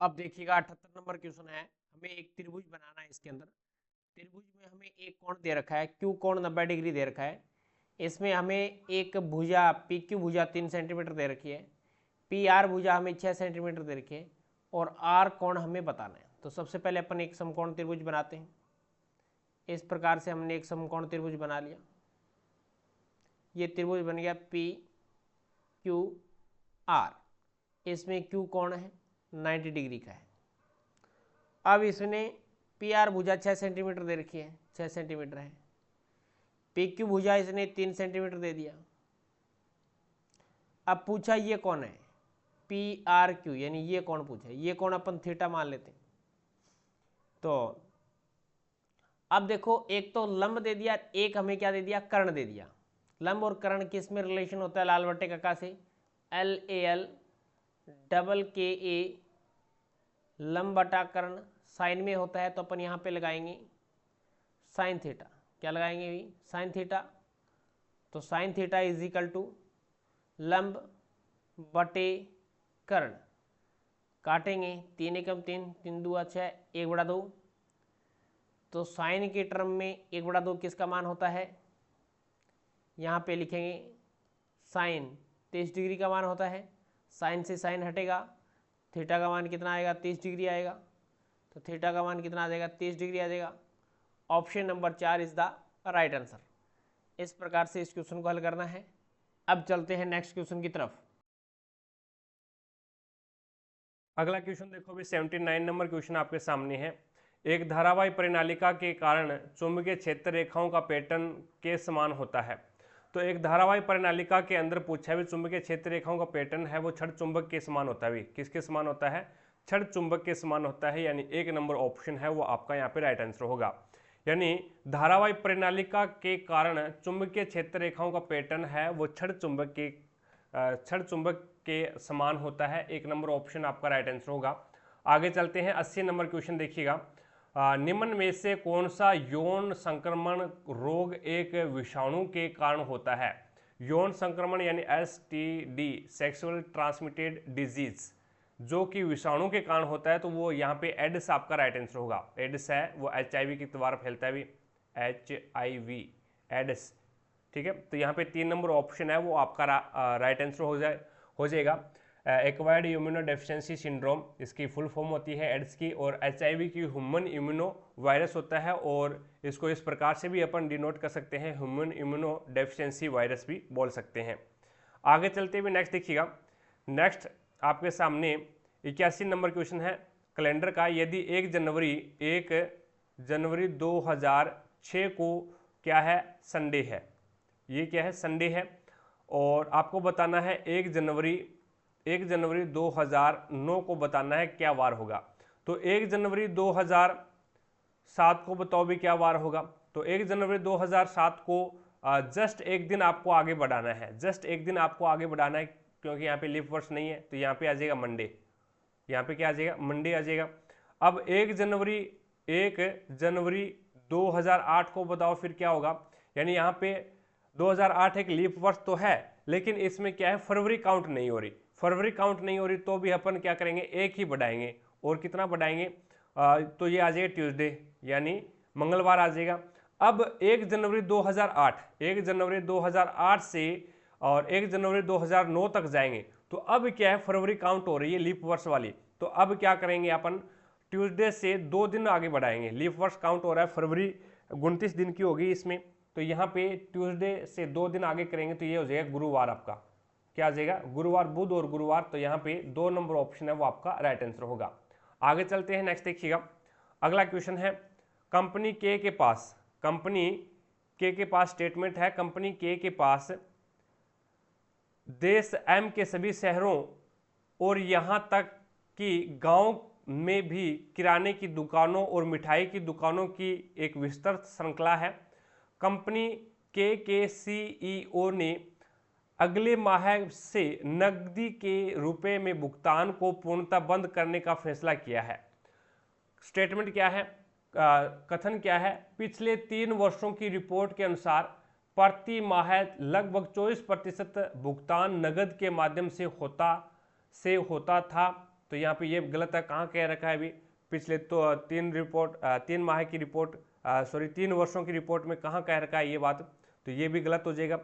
अब देखिएगा 78 नंबर क्वेश्चन है, हमें एक त्रिभुज बनाना है। इसके अंदर त्रिभुज में हमें एक कोण दे रखा है, क्यू कोण 90 डिग्री दे रखा है। इसमें हमें एक भुजा पी क्यू भुजा 3 सेंटीमीटर दे रखी है, पी आर भुजा हमें 6 सेंटीमीटर दे रखी है, और आर कोण हमें बताना है। तो सबसे पहले अपन एक समकोण त्रिभुज बनाते हैं। इस प्रकार से हमने एक समकोण त्रिभुज बना लिया, ये त्रिभुज बन गया पी क्यू आर। इसमें क्यू कोण है 90 डिग्री का है। अब इसने पी आर भुजा 6 सेंटीमीटर दे रखी है, 6 सेंटीमीटर है। पी क्यू भुजा इसने 3 सेंटीमीटर दे दिया। अब पूछा ये कौन है, पी आर क्यू, यानी ये कौन पूछा है, ये कौन अपन थीटा मान लेते हैं। तो अब देखो, एक तो लंब दे दिया, एक हमें क्या दे दिया, कर्ण दे दिया। लंब और कर्ण किस में रिलेशन होता है, लाल बट्टे काका से, एल ए एल डबल के ए लंब बटा कर्ण साइन में होता है, तो अपन यहाँ पे लगाएंगे साइन थीटा। क्या लगाएंगे भी, साइन थीटा। तो sine theta is equal to लंब बटे कर्ण, काटेंगे 3 एकम 3, 3 दूआ 6, 1/2। तो साइन के टर्म में 1/2 किसका मान होता है, यहाँ पे लिखेंगे साइन 23 डिग्री का मान होता है। साइन से साइन हटेगा, थीटा का मान कितना आएगा, 30 डिग्री आएगा। तो थीटा का मान कितना आ जाएगा, 30 डिग्री आ जाएगा। Option number 4 is the right answer. इस प्रकार से इस क्वेश्चन को हल करना है। अब चलते हैं नेक्स्ट क्वेश्चन की तरफ। अगला क्वेश्चन देखो भी 79 नंबर क्वेश्चन आपके सामने है। एक धारावाही परिनालिका के कारण चुंबकीय क्षेत्र रेखाओं का पैटर्न के समान होता है। तो एक धारावाही परिनालिका के अंदर पूछा है भी चुंबकीय क्षेत्र रेखाओं का पैटर्न है वो छड़ चुंबक के समान होता है। भी किसके समान होता है, छड़ चुंबक के समान होता है, यानी 1 नंबर ऑप्शन है वो आपका यहाँ पे राइट आंसर होगा। यानी धारावाही परिनालिका के कारण चुंबकीय क्षेत्र रेखाओं का पैटर्न है वो छड़ चुंबक के समान होता है। 1 नंबर ऑप्शन आपका राइट आंसर होगा। आगे चलते हैं 80 नंबर क्वेश्चन देखिएगा। निम्न में से कौन सा यौन संक्रमण रोग एक विषाणु के कारण होता है। यौन संक्रमण यानी STD सेक्सुअल ट्रांसमिटेड डिजीज जो कि विषाणु के कारण होता है, तो वो यहाँ पे एड्स आपका राइट आंसर होगा। एड्स है वो HIV के द्वारा फैलता है भी, HIV एड्स, ठीक है। तो यहाँ पे 3 नंबर ऑप्शन है वो आपका राइट आंसर हो जाएगा। एक्वायर्ड इम्यूनो डेफिशिएंसी सिंड्रोम इसकी फुल फॉर्म होती है एड्स की, और HIV की ह्यूमन इम्यूनो वायरस होता है, और इसको इस प्रकार से भी अपन डिनोट कर सकते हैं, ह्यूमन इम्यूनो डेफिशिएंसी वायरस भी बोल सकते हैं। आगे चलते हुए नेक्स्ट देखिएगा। नेक्स्ट आपके सामने 81 नंबर क्वेश्चन है कैलेंडर का। यदि 1 जनवरी 2006 को क्या है, संडे है, ये क्या है, संडे है, और आपको बताना है 1 जनवरी 2009 को बताना है क्या वार होगा। तो 1 जनवरी 2007 को बताओ भी क्या वार होगा। तो 1 जनवरी 2007 को जस्ट एक दिन आपको आगे बढ़ाना है, जस्ट एक दिन आपको आगे बढ़ाना है, क्योंकि यहाँ पे लीप वर्ष नहीं है, तो यहाँ पे आ जाएगा मंडे, यहाँ पे क्या आ जाएगा, मंडे आ जाएगा। अब 1 जनवरी 2008 को बताओ फिर क्या होगा। यानी यहाँ पे 2008 एक लीप वर्ष तो है, लेकिन इसमें क्या है, फरवरी काउंट नहीं हो रही, फरवरी काउंट नहीं हो रही, तो भी अपन क्या करेंगे, एक ही बढ़ाएंगे। और कितना बढ़ाएंगे, तो ये आ जाएगा ट्यूसडे, यानी मंगलवार आ जाएगा। अब 1 जनवरी 2008 से और 1 जनवरी 2009 तक जाएंगे, तो अब क्या है, फरवरी काउंट हो रही है लीप वर्ष वाली, तो अब क्या करेंगे अपन, ट्यूसडे से 2 दिन आगे बढ़ाएंगे। लीप वर्ष काउंट हो रहा है, फरवरी 29 दिन की होगी इसमें, तो यहाँ पे ट्यूसडे से 2 दिन आगे करेंगे, तो ये हो जाएगा गुरुवार। आपका क्या आ जाएगा, गुरुवार, बुध और गुरुवार, तो यहाँ पे 2 नंबर ऑप्शन है वो आपका राइट आंसर होगा। आगे चलते हैं नेक्स्ट देखिएगा। अगला क्वेश्चन है कंपनी के पास स्टेटमेंट है, कंपनी के पास देश M के सभी शहरों और यहाँ तक कि गांव में भी किराने की दुकानों और मिठाई की दुकानों की एक विस्तृत श्रृंखला है। कंपनी के CEO ने अगले माह से नकदी के रुपए में भुगतान को पूर्णतः बंद करने का फैसला किया है। स्टेटमेंट क्या है, कथन क्या है, पिछले 3 वर्षों की रिपोर्ट के अनुसार प्रति माह लगभग 24% भुगतान नगद के माध्यम से होता था। तो यहाँ पे ये गलत है, कहाँ कह रखा है अभी, पिछले तो 3 वर्षों की रिपोर्ट में कहाँ कह रखा है ये बात, तो ये भी गलत हो जाएगा।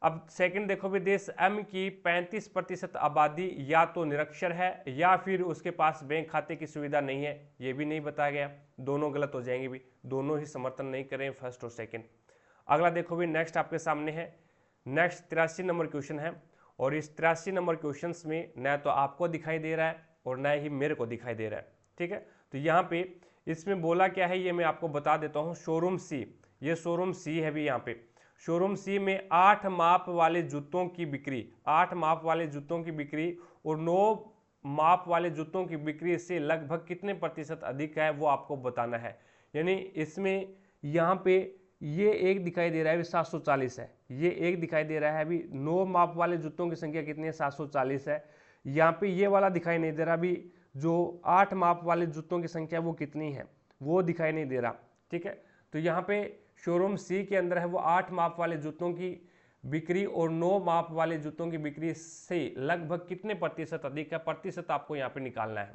अब सेकंड देखो भी, देश M की 35% आबादी या तो निरक्षर है या फिर उसके पास बैंक खाते की सुविधा नहीं है, ये भी नहीं बताया गया, दोनों गलत हो जाएंगे भी, दोनों ही समर्थन नहीं करें, फर्स्ट और सेकंड। अगला देखो भी, नेक्स्ट आपके सामने है, नेक्स्ट 83 नंबर क्वेश्चन है, और इस 83 नंबर क्वेश्चन में न तो आपको दिखाई दे रहा है और ना ही मेरे को दिखाई दे रहा है। ठीक है, तो यहाँ पे इसमें बोला क्या है ये मैं आपको बता देता हूँ। शोरूम सी, ये शोरूम सी है भी। यहाँ पे शोरूम सी में 8 माप वाले जूतों की बिक्री, 8 माप वाले जूतों की बिक्री और 9 माप वाले जूतों की बिक्री से लगभग कितने प्रतिशत अधिक है वो आपको बताना है। यानी इसमें यहाँ पे ये एक दिखाई दे रहा है अभी 740 है, ये एक दिखाई दे रहा है अभी 9 माप वाले जूतों की संख्या कितनी है 740 है। यहाँ पे ये वाला दिखाई नहीं दे रहा अभी जो 8 माप वाले जूतों की संख्या वो कितनी है वो दिखाई नहीं दे रहा। ठीक है, तो यहाँ पे शोरूम सी के अंदर है वो 8 माप वाले जूतों की बिक्री और 9 माप वाले जूतों की बिक्री से लगभग कितने प्रतिशत अधिक है, प्रतिशत आपको यहाँ पे निकालना है।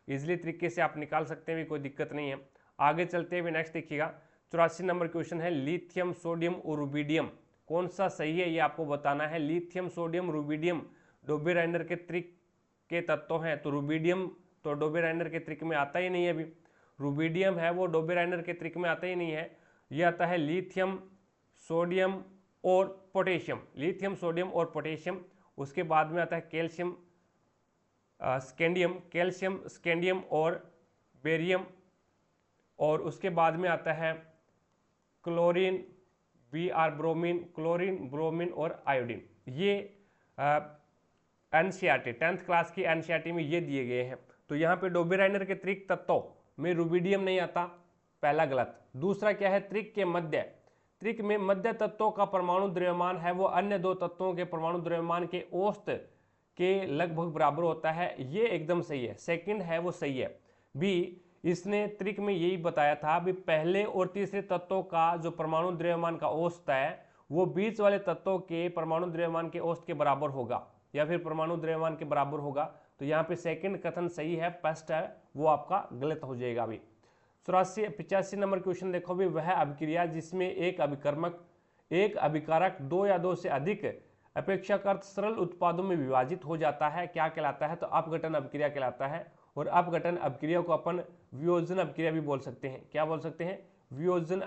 इजिली तरीके से आप निकाल सकते हैं, कोई दिक्कत नहीं है। आगे चलते हुए नेक्स्ट देखिएगा 84 नंबर क्वेश्चन है लिथियम सोडियम और रुबिडियम कौन सा सही है ये आपको बताना है। लिथियम सोडियम रुबिडियम डोबेराइनर के त्रिक के तत्व हैं, तो रुबिडियम तो डोबेराइनर के त्रिक में आता ही नहीं है। अभी रुबिडियम है वो डोबेराइनर के त्रिक में आता ही नहीं है। ये आता है लिथियम सोडियम और पोटेशियम, लिथियम सोडियम और पोटेशियम। उसके बाद में आता है कैल्शियम स्कैंडियम, कैल्शियम स्कैंडियम और बेरियम। और उसके बाद में आता है chlorine Br bromine, chlorine bromine और आयोडीन। ये एनसीईआरटी 10th क्लास की एनसीईआरटी में ये दिए गए हैं। तो यहाँ पे डोबेराइनर के त्रिक तत्वों में रुबिडियम नहीं आता, पहला गलत। दूसरा क्या है, त्रिक के मध्य, त्रिक में मध्य तत्वों का परमाणु द्रव्यमान है वो अन्य दो तत्वों के परमाणु द्रव्यमान के औसत के लगभग बराबर होता है, ये एकदम सही है। सेकंड है वो सही है। बी, इसने त्रिक में यही बताया था भी पहले और तीसरे तत्वों का जो परमाणु द्रव्यमान का औसत है वो बीच वाले तत्वों के परमाणु द्रव्यमान के औसत के बराबर होगा या फिर परमाणु द्रव्यमान के बराबर होगा। तो यहाँ पे सेकंड कथन सही है, फर्स्ट है वो आपका गलत हो जाएगा। अभी 85 नंबर क्वेश्चन देखो भी, वह अभिक्रिया जिसमें एक अभिकर्मक एक अभिकारक दो या दो से अधिक अपेक्षाकृत सरल उत्पादों में विभाजित हो जाता है क्या कहलाता है, तो अपघटन अभिक्रिया कहलाता है। और अपघटन अभिक्रिया को अपन वियोजन अभिक्रिया भी बोल सकते हैं। क्या बोल सकते हैं, वियोजन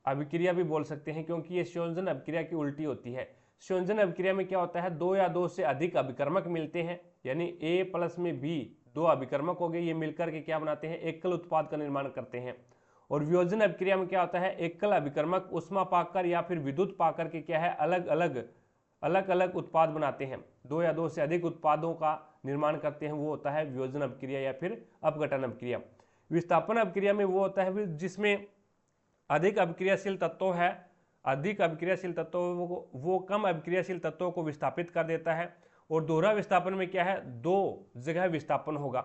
अभिक्रिया भी बोल सकते हैं, क्योंकि ये संयोजन अभिक्रिया की उल्टी होती है। संयोजन अभिक्रिया में क्या होता है, दो या दो से अधिक अभिकर्मक मिलते हैं, यानी A प्लस में B दो अभिकर्मक हो गए, ये मिलकर के क्या बनाते हैं, एकल उत्पाद का निर्माण करते हैं। और वियोजन अभिक्रिया में क्या होता है, एकल अभिकर्मक उष्मा पाकर या फिर विद्युत पाकर के क्या है अलग अलग उत्पाद बनाते हैं, दो या दो से अधिक उत्पादों का निर्माण करते हैं, वो होता है वियोजन अभिक्रिया या फिर अपघटन अभिक्रिया। विस्थापन अभिक्रिया में वो होता है जिसमें अधिक अभिक्रियाशील तत्व है, अधिक अभिक्रियाशील तत्व वो कम अभिक्रियाशील तत्वों को विस्थापित कर देता है। और दोहरा विस्थापन में क्या है, दो जगह विस्थापन होगा।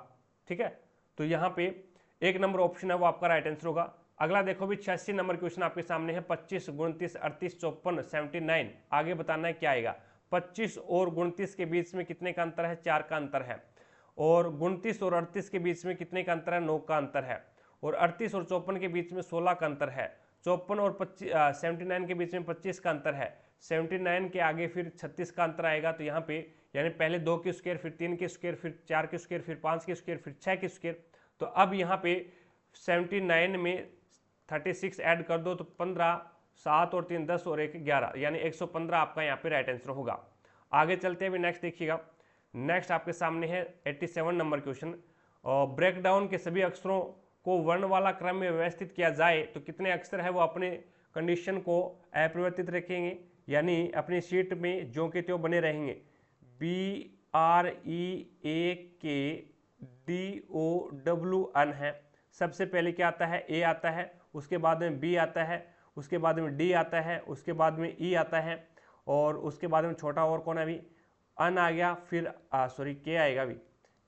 ठीक है, तो यहाँ पे एक नंबर ऑप्शन है वो आपका राइट आंसर होगा। अगला देखो भी 86 नंबर क्वेश्चन आपके सामने है 25, 29, 38, 54, 79। आगे बताना है क्या आएगा। 25 और 29 के बीच में कितने का अंतर है, 4 का अंतर है। और 29 और 38 के बीच में कितने का अंतर है, 9 का अंतर है। और 38 और 54 के बीच में 16 का अंतर है। 54 और 79 के बीच में 25 का अंतर है। 79 के आगे फिर 36 का अंतर आएगा। तो यहाँ पे यानी पहले 2 की स्क्वायर, फिर 3 की स्क्वायर, फिर 4 की स्क्वायर, फिर 5 की स्क्वायर, फिर 6 की स्क्वायर। तो अब यहाँ पे 79 में 36 ऐड कर दो तो 15, 7 और 3 10 और 1 11, यानी 115 आपका यहाँ पे राइट आंसर होगा। आगे चलते हुए नेक्स्ट देखिएगा। नेक्स्ट आपके सामने है 87 नंबर क्वेश्चन। और ब्रेक डाउन के सभी अक्षरों को वर्ण वाला क्रम में व्यवस्थित किया जाए तो कितने अक्षर है वो अपने कंडीशन को अपरिवर्तित रखेंगे, यानी अपनी शीट में जो के त्यों बने रहेंगे। BREAKDOWN है। सबसे पहले क्या आता है, A आता है, उसके बाद में B आता है, उसके बाद में D आता है, उसके बाद में E आता है, और उसके बाद में छोटा और कौन है अभी, अन आ गया, फिर K आएगा अभी,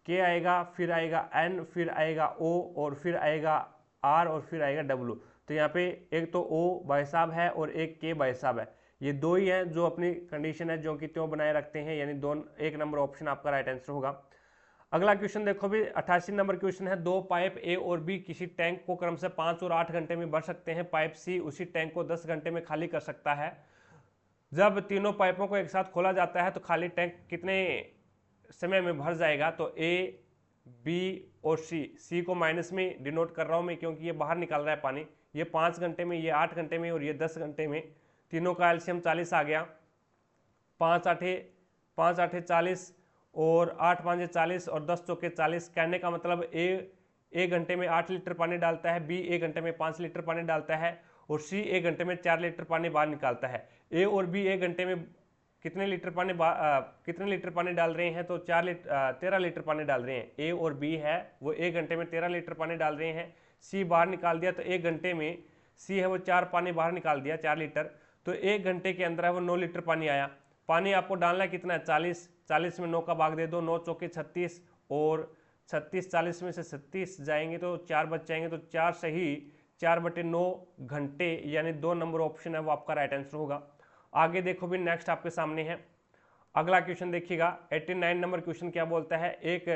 K आएगा, फिर आएगा N, फिर आएगा O, और फिर आएगा R, और फिर आएगा W। तो यहाँ पे एक तो O भाई साहब है और एक K भाई साहब है, ये दो ही हैं जो अपनी कंडीशन है जो कि त्यों बनाए रखते हैं, यानी दोनों एक नंबर ऑप्शन आपका राइट आंसर होगा। अगला क्वेश्चन देखो भी 88 नंबर क्वेश्चन है। दो पाइप A और B किसी टैंक को क्रम से 5 और 8 घंटे में भर सकते हैं। पाइप C उसी टैंक को 10 घंटे में खाली कर सकता है। जब तीनों पाइपों को एक साथ खोला जाता है तो खाली टैंक कितने समय में भर जाएगा, तो A, B और C को माइनस में डिनोट कर रहा हूँ मैं क्योंकि ये बाहर निकाल रहा है पानी। ये 5 घंटे में, ये 8 घंटे में और ये 10 घंटे में। तीनों का एलसीएम 40 आ गया, 5 8 40 और 8 5 40 और 10 चौके 40। कहने का मतलब ए 1 घंटे में 8 लीटर पानी डालता है, बी 1 घंटे में 5 लीटर पानी डालता है और सी 1 घंटे में 4 लीटर पानी बाहर निकालता है। ए और बी 1 घंटे में कितने लीटर पानी डाल रहे हैं? तो 13 लीटर पानी डाल रहे हैं। ए और बी है वो 1 घंटे में 13 लीटर पानी डाल रहे हैं। सी बाहर निकाल दिया तो 1 घंटे में सी है वो 4 पानी बाहर निकाल दिया, 4 लीटर, तो 1 घंटे के अंदर है वो 9 लीटर पानी आया। पानी आपको डालना है कितना है? 40। 40 में 9 का भाग दे दो, 9 चौके 36 और 36 40 में से 37 जाएंगे तो 4 बच जाएंगे, तो 4 सही 4/9 घंटे, यानी 2 नंबर ऑप्शन है वो आपका राइट आंसर होगा। आगे देखो भी, नेक्स्ट आपके सामने है अगला क्वेश्चन देखिएगा। 89 नंबर क्वेश्चन क्या बोलता है? एक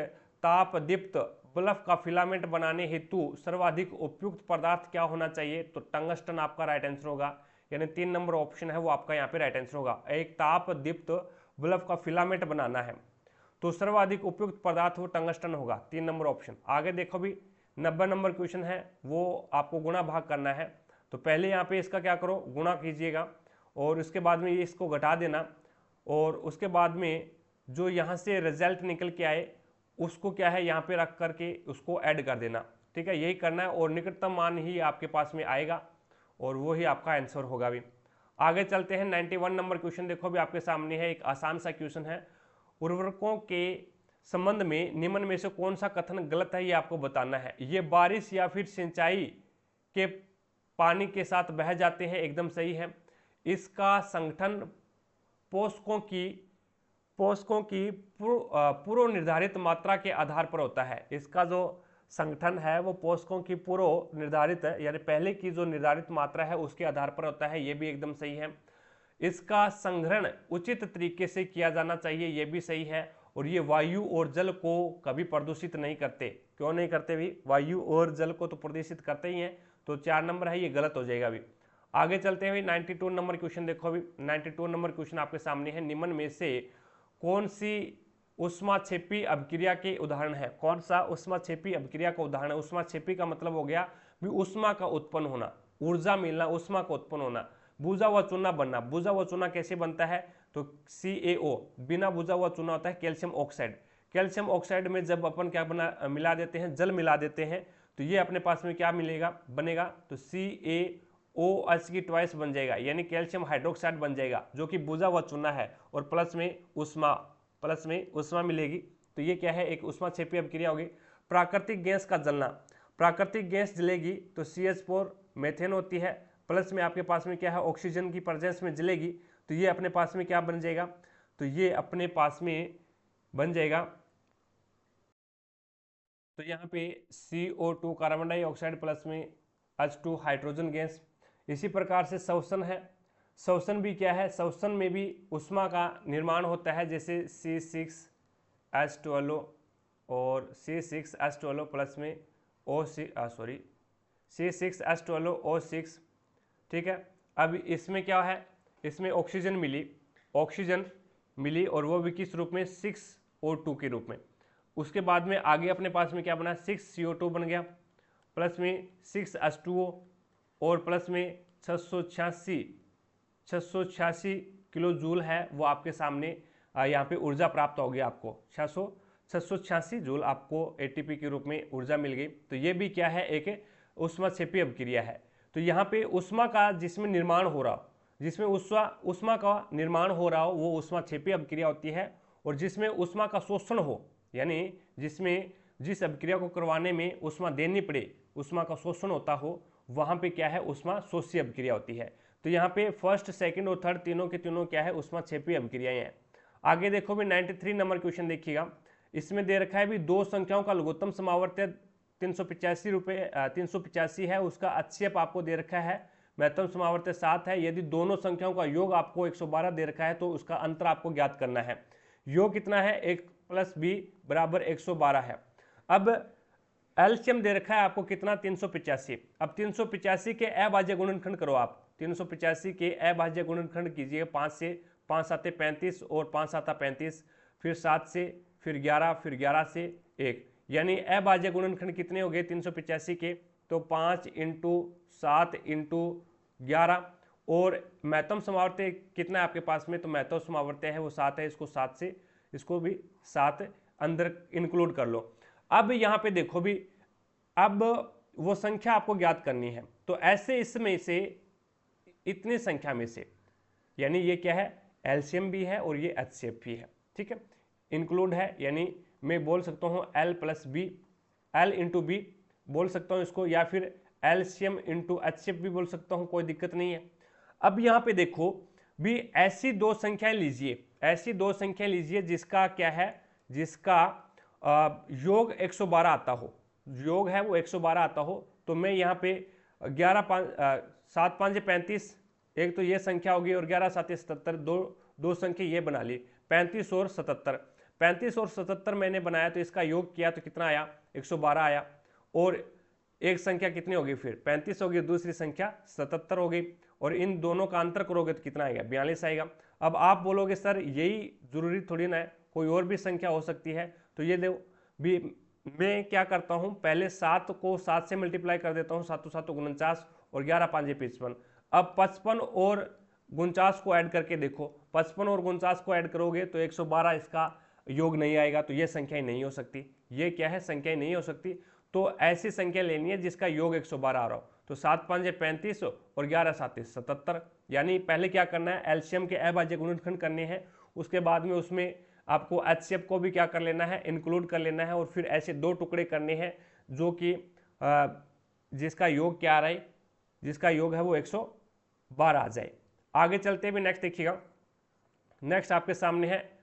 ताप दीप्त बल्ब का फिलामेंट बनाने हेतु सर्वाधिक उपयुक्त पदार्थ क्या होना चाहिए? तो टंगस्टन आपका राइट आंसर होगा, यानी 3 नंबर ऑप्शन है वो आपका यहाँ पे राइट आंसर होगा। एक ताप दीप्त बल्ब का फिलामेंट बनाना है तो सर्वाधिक उपयुक्त पदार्थ वो टंगस्टन होगा, 3 नंबर ऑप्शन। आगे देखो भी, 90 नंबर क्वेश्चन है वो आपको गुणा भाग करना है। तो पहले यहाँ पे इसका क्या करो, गुणा कीजिएगा और उसके बाद में ये इसको घटा देना और उसके बाद में जो यहाँ से रिजल्ट निकल के आए उसको क्या है यहाँ पे रख करके उसको ऐड कर देना। ठीक है, यही करना है और निकटतम मान ही आपके पास में आएगा और वो ही आपका आंसर होगा भी। आगे चलते हैं, 91 नंबर क्वेश्चन देखो भी आपके सामने है, एक आसान सा क्वेश्चन है। उर्वरकों के संबंध में निम्न में से कौन सा कथन गलत है ये आपको बताना है। ये बारिश या फिर सिंचाई के पानी के साथ बह जाते हैं, एकदम सही है। इसका संगठन पोषकों की पूर्व निर्धारित मात्रा के आधार पर होता है। इसका जो संगठन है वो पोषकों की पूर्व निर्धारित यानी पहले की जो निर्धारित मात्रा है उसके आधार पर होता है, ये भी एकदम सही है। इसका संग्रहण उचित तरीके से किया जाना चाहिए, ये भी सही है। और ये वायु और जल को कभी प्रदूषित नहीं करते। क्यों नहीं करते भी? वायु और जल को तो प्रदूषित करते ही हैं, तो 4 नंबर है ये गलत हो जाएगा भी। आगे चलते हैं, 92 नंबर क्वेश्चन देखो अभी। 92 नंबर क्वेश्चन आपके सामने है, निम्न में से कौन सी ऊष्माक्षेपी अभिक्रिया के उदाहरण है? कौन सा ऊष्माक्षेपी अभिक्रिया का उदाहरण है? ऊष्माक्षेपी का मतलब हो गया भी ऊष्मा का उत्पन्न होना, ऊर्जा मिलना, ऊष्मा का उत्पन्न होना। बुझा हुआ चूना बनना, बुझा हुआ चूना कैसे बनता है? तो CaO, बिना बुझा हुआ चूना होता है कैल्शियम ऑक्साइड। कैल्शियम ऑक्साइड में जब अपन क्या मिला देते हैं, जल मिला देते हैं, तो ये अपने पास में क्या मिलेगा, बनेगा? तो CaOH की ट्वाइस बन जाएगा, यानी कैल्शियम हाइड्रोक्साइड बन जाएगा, जो कि बुझा हुआ चूना है और प्लस में ऊष्मा मिलेगी। तो ये क्या है? एक ऊष्माक्षेपी अभिक्रिया होगी। प्राकृतिक गैस का जलना, प्राकृतिक गैस जलेगी तो CH4 मेथेन होती है, प्लस में आपके पास में क्या है, ऑक्सीजन की प्रेजेंस में जलेगी, तो ये अपने पास में क्या बन जाएगा? तो ये अपने पास में बन जाएगा, तो यहाँ पे CO2 कार्बन डाइऑक्साइड प्लस में H2 हाइड्रोजन गैस। इसी प्रकार से श्वसन है, श्वसन भी क्या है, श्वसन में भी ऊष्मा का निर्माण होता है, जैसे C6H12O और C6H12O प्लस में C6H12O6। ठीक है, अब इसमें क्या है, इसमें ऑक्सीजन मिली और वो भी किस रूप में? 6O2 के रूप में। उसके बाद में आगे अपने पास में क्या बना? 6CO2 बन गया, प्लस में 6H2O और प्लस में 686 किलो जूल है वो आपके सामने यहाँ पे ऊर्जा प्राप्त होगी आपको। 686 जूल आपको ATP के रूप में ऊर्जा मिल गई। तो ये भी क्या है? एक ऊष्माक्षेपी अभिक्रिया है। तो यहाँ पे ऊष्मा का जिसमें निर्माण हो रहा हो, जिसमें ऊष्मा का निर्माण हो रहा हो वो ऊष्माक्षेपी अभिक्रिया होती है। और जिसमें ऊष्मा का शोषण हो, यानी जिस अभिक्रिया को करवाने में ऊष्मा देनी पड़े, ऊष्मा का शोषण होता हो, वहाँ पे क्या है? ऊष्मा शोषी अभिक्रिया होती है। तो यहाँ पे फर्स्ट, सेकंड और थर्ड तीनों के तीनों क्या है? ऊष्माक्षेपी अभिक्रियाएं हैं। आगे देखो भी, 93 नंबर क्वेश्चन देखिएगा। इसमें दे रखा है भी दो संख्याओं का लघुत्तम समावर्त्य 385 है, उसका अच्छेप आपको दे रखा है, महत्तम समावर्त्य 7 है। यदि दोनों संख्याओं का योग आपको 112 दे रखा है तो उसका अंतर आपको ज्ञात करना है। योग कितना है? 1 + b = 112 है। अब एलसीएम दे रखा है आपको कितना? 385। अब 385 के अभाज्य गुणनखंड करो आप, 385 के अभाज्य गुणनखंड कीजिए 5 से, 5 7 35 और 5 7 35, फिर 7 से, फिर 11, फिर 11 से 1, यानी अभाज्य गुणनखंड कितने हो गए 385 के? तो 5 × 7 × 11। और महत्तम समावर्त्य कितना है आपके पास में? तो महत्तम समावर्त्य है वो 7 है, इसको 7 से इसको भी साथ अंदर इंक्लूड कर लो। अब यहाँ पे देखो भी, अब वो संख्या आपको ज्ञात करनी है, तो ऐसे इसमें से इतनी संख्या में से, यानी ये क्या है, एलसीएम भी है और ये एचसीएफ भी है, ठीक है, इंक्लूड है, यानी मैं बोल सकता हूँ L plus B, L into B बोल सकता हूँ इसको, या फिर एलसीएम इंटू एचसीएफ भी बोल सकता हूँ, कोई दिक्कत नहीं है। अब यहाँ पे देखो भी, ऐसी दो संख्याएं लीजिए, ऐसी दो संख्याएं लीजिए जिसका क्या है, जिसका योग 112 आता हो, योग है वो 112 आता हो, तो मैं यहाँ पे 7 5 35, एक तो ये संख्या होगी, और 11 7 77, दो संख्या ये बना ली, 35 और 77, 35 और 77 मैंने बनाया, तो इसका योग किया तो कितना आया, 112 आया, और एक संख्या कितनी होगी फिर 35 होगी, दूसरी संख्या 77 होगी, और इन दोनों का अंतर करोगे तो कितना आएगा, 42 आएगा। अब आप बोलोगे सर यही जरूरी थोड़ी ना है, कोई और भी संख्या हो सकती है, तो ये दो भी मैं क्या करता हूं, पहले 7 को 7 से मल्टीप्लाई कर देता हूं, 7 7 49 और 11 5 55। अब 55 और 49 को ऐड करके देखो, 55 और 49 को ऐड करोगे तो 112 इसका योग नहीं आएगा, तो ये संख्याएं नहीं हो सकती, ये क्या है, संख्याएं नहीं हो सकती। तो ऐसी संख्या लेनी है जिसका योग 112 आ रहा हो, तो 7 5 35 और 11 7 77, यानी पहले क्या करना है, एलसीएम के अभाज्य गुणनखंड करने हैं, उसके बाद में उसमें आपको एचसीएफ को भी क्या कर लेना है, इंक्लूड कर लेना है, और फिर ऐसे दो टुकड़े करने हैं जो कि जिसका योग क्या आ रहा है, जिसका योग है वो 112 आ जाए। आगे चलते हुए नेक्स्ट देखिएगा, नेक्स्ट आपके सामने है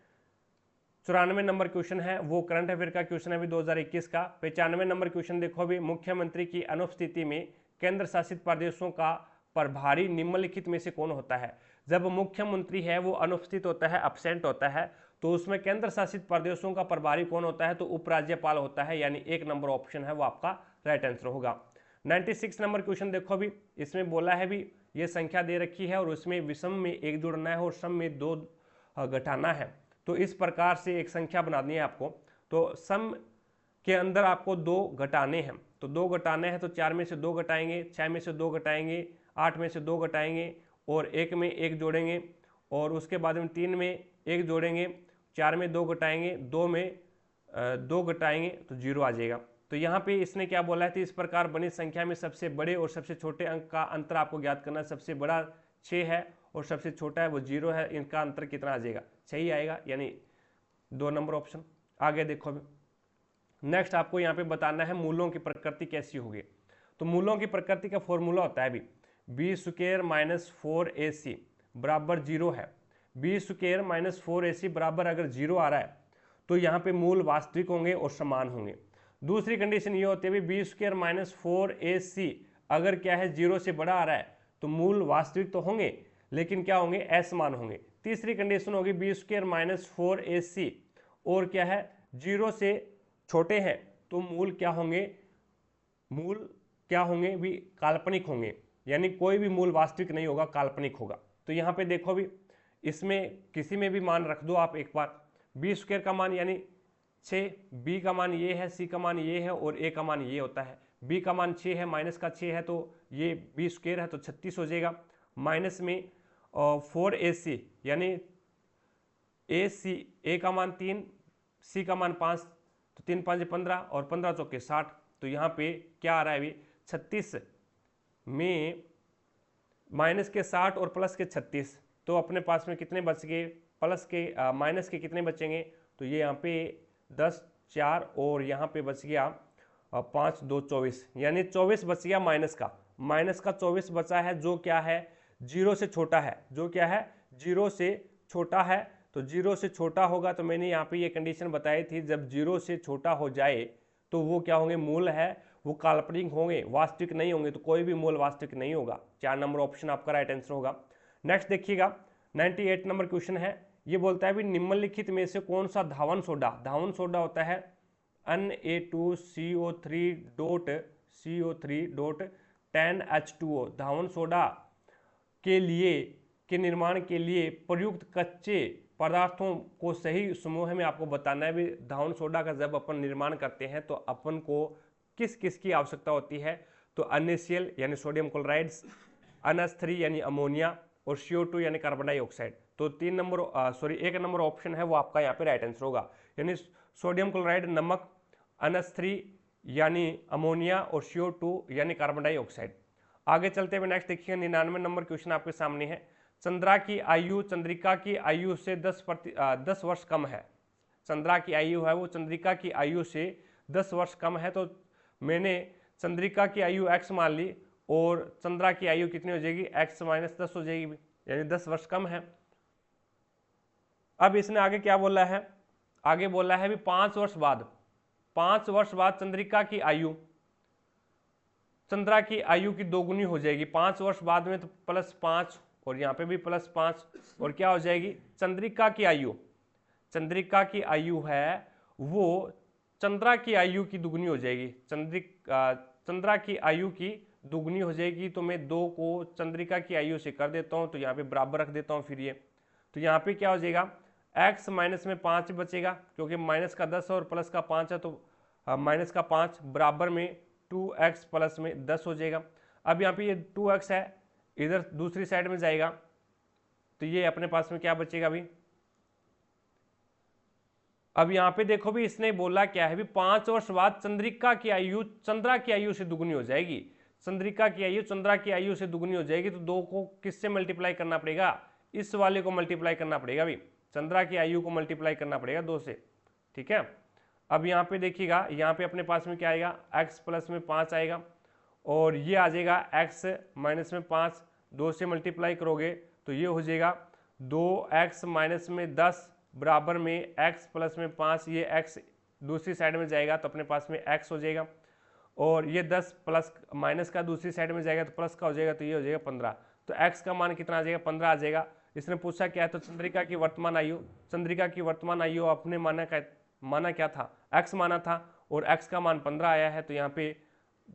94 नंबर क्वेश्चन है, वो करंट अफेयर का क्वेश्चन है अभी 2021 का। 95 नंबर क्वेश्चन देखो अभी, मुख्यमंत्री की अनुपस्थिति में केंद्र शासित प्रदेशों का प्रभारी निम्नलिखित में से कौन होता है। जब मुख्यमंत्री है वो अनुपस्थित होता है, अब्सेंट होता है, तो उसमें केंद्र शासित प्रदेशों का प्रभारी कौन होता है, तो उपराज्यपाल होता है, यानी 1 नंबर ऑप्शन है वो आपका राइट आंसर होगा। 96 नंबर क्वेश्चन देखो अभी, इसमें बोला है भी ये संख्या दे रखी है और उसमें विषम में 1 जोड़ना है और सम में 2 घटाना है, तो इस प्रकार से एक संख्या बनानी है आपको। तो सम के अंदर आपको 2 घटाने हैं, तो 2 घटाने हैं, तो 4 में से 2 घटाएंगे, 6 में से 2 घटाएंगे, 8 में से 2 घटाएंगे, और 1 में 1 जोड़ेंगे, और उसके बाद में 3 में 1 जोड़ेंगे, 4 में 2 घटाएंगे, 2 में 2 घटाएंगे, तो 0 आ जाएगा। तो यहाँ पे इसने क्या बोला है, तो इस प्रकार बनी संख्या में सबसे बड़े और सबसे छोटे अंक का अंतर आपको ज्ञात करना है। सबसे बड़ा 6 है और सबसे छोटा है वो 0 है, इनका अंतर कितना आ जाएगा, 6 ही आएगा, यानी 2 नंबर ऑप्शन। आगे देखो अभी नेक्स्ट आपको यहाँ पे बताना है मूलों की प्रकृति कैसी होगी। तो मूलों की प्रकृति का फॉर्मूला होता है अभी b² - 4ac बराबर 0 है। b² - 4ac बराबर अगर 0 आ रहा है तो यहाँ पे मूल वास्तविक होंगे और समान होंगे। दूसरी कंडीशन ये होती है b² - 4ac अगर क्या है 0 से बड़ा आ रहा है तो मूल वास्तविक तो होंगे लेकिन क्या होंगे, असमान होंगे। तीसरी कंडीशन होगी b² - 4ac और क्या है 0 से छोटे हैं तो मूल क्या होंगे, मूल क्या होंगे भी काल्पनिक होंगे, यानी कोई भी मूल वास्तविक नहीं होगा, काल्पनिक होगा। तो यहाँ पे देखो भी इसमें किसी में भी मान रख दो आप एक बार, b² का मान यानी 6, b का मान ये है, c का मान ये है और a का मान ये होता है। b का मान 6 है, माइनस का 6 है तो ये b² है तो 36 हो जाएगा। माइनस में 4ac यानी a का मान 3, c का मान 5, तो 3 5 15 और 15 चौके 60, तो यहाँ पे क्या आ रहा है अभी 36 में माइनस के 60 और प्लस के 36, तो अपने पास में कितने बच गए, प्लस के माइनस के कितने बचेंगे, तो ये यहाँ पे 10 4 और यहाँ पे बच गया 5 2 24, यानी 24 बच गया माइनस का 24 बचा है जो क्या है 0 से छोटा है, जो क्या है 0 से छोटा है। तो 0 से छोटा होगा तो मैंने यहाँ पे ये कंडीशन बताई थी, जब 0 से छोटा हो जाए तो वो क्या होंगे, मूल है वो काल्पनिक होंगे, वास्तविक नहीं होंगे, तो कोई भी मूल वास्तविक नहीं होगा। 4 नंबर ऑप्शन आपका राइट आंसर होगा। नेक्स्ट देखिएगा 98 नंबर क्वेश्चन है, ये बोलता है भी निम्नलिखित में से कौन सा धावन सोडा होता है Na2CO3.10H2O। धावन सोडा के निर्माण के लिए प्रयुक्त कच्चे पदार्थों को सही समूह में आपको बताना है भी धावन सोडा का जब अपन निर्माण करते हैं तो अपन को किस किस की आवश्यकता होती है, तो NaCl यानी सोडियम क्लोराइड्स, NH3 यानी अमोनिया और CO2 यानी कार्बन डाइऑक्साइड। तो 1 नंबर ऑप्शन है वो आपका यहाँ पे राइट आंसर होगा। यानी सोडियम क्लोराइड नमक, NH3 यानी अमोनिया और CO2 यानी कार्बन डाइऑक्साइड। आगे चलते हुए नेक्स्ट देखिए 99 नंबर क्वेश्चन आपके सामने है। चंद्रा की आयु चंद्रिका की आयु से 10 वर्ष कम है। चंद्रा की आयु है वो चंद्रिका की आयु से 10 वर्ष कम है। तो मैंने चंद्रिका की आयु x मान ली और चंद्रा की आयु कितनी हो जाएगी, x - 10 हो जाएगी, यानी 10 वर्ष कम है। अब इसने आगे क्या बोला है, आगे बोला है भी 5 वर्ष बाद चंद्रिका की आयु चंद्रा की आयु की दोगुनी हो जाएगी। 5 वर्ष बाद में तो +5 और यहाँ पे भी +5 और क्या हो जाएगी, चंद्रिका की आयु है वो चंद्रा की आयु की दुगनी हो जाएगी। चंद्रा की आयु की दुगनी हो जाएगी। तो मैं 2 को चंद्रिका की आयु से कर देता हूँ, तो यहाँ पे बराबर रख देता हूँ। फिर ये तो यहाँ पे क्या हो जाएगा, x माइनस में 5 बचेगा क्योंकि माइनस का 10 और प्लस का 5 है, तो माइनस का 5 बराबर में 2x प्लस में 10 हो जाएगा। अब यहाँ पे ये 2x है, इधर दूसरी साइड में जाएगा तो ये अपने पास में क्या बचेगा अभी। अब यहाँ पे देखो भी इसने बोला क्या है भी 5 वर्ष बाद चंद्रिका की आयु चंद्रा की आयु से दुगनी हो जाएगी। चंद्रिका की आयु चंद्रा की आयु से दुगनी हो जाएगी, तो 2 को किससे मल्टीप्लाई करना पड़ेगा, इस वाले को मल्टीप्लाई करना पड़ेगा अभी, चंद्रा की आयु को मल्टीप्लाई करना पड़ेगा 2 से, ठीक है। अब यहाँ पे देखिएगा, यहाँ पे अपने पास में क्या आएगा, x प्लस में 5 आएगा और ये आ जाएगा x माइनस में 5, 2 से मल्टीप्लाई करोगे तो ये हो जाएगा 2x माइनस में 10 बराबर में x प्लस में 5, ये x दूसरी साइड में जाएगा तो अपने पास में x हो जाएगा और ये 10 प्लस माइनस का दूसरी साइड में जाएगा तो प्लस का हो जाएगा, तो ये हो जाएगा 15। तो x का मान कितना आ जाएगा, 15 आ जाएगा। इसने पूछा क्या है, तो चंद्रिका की वर्तमान आयु आपने माना क्या था, x माना था और x का मान 15 आया है। तो यहाँ पे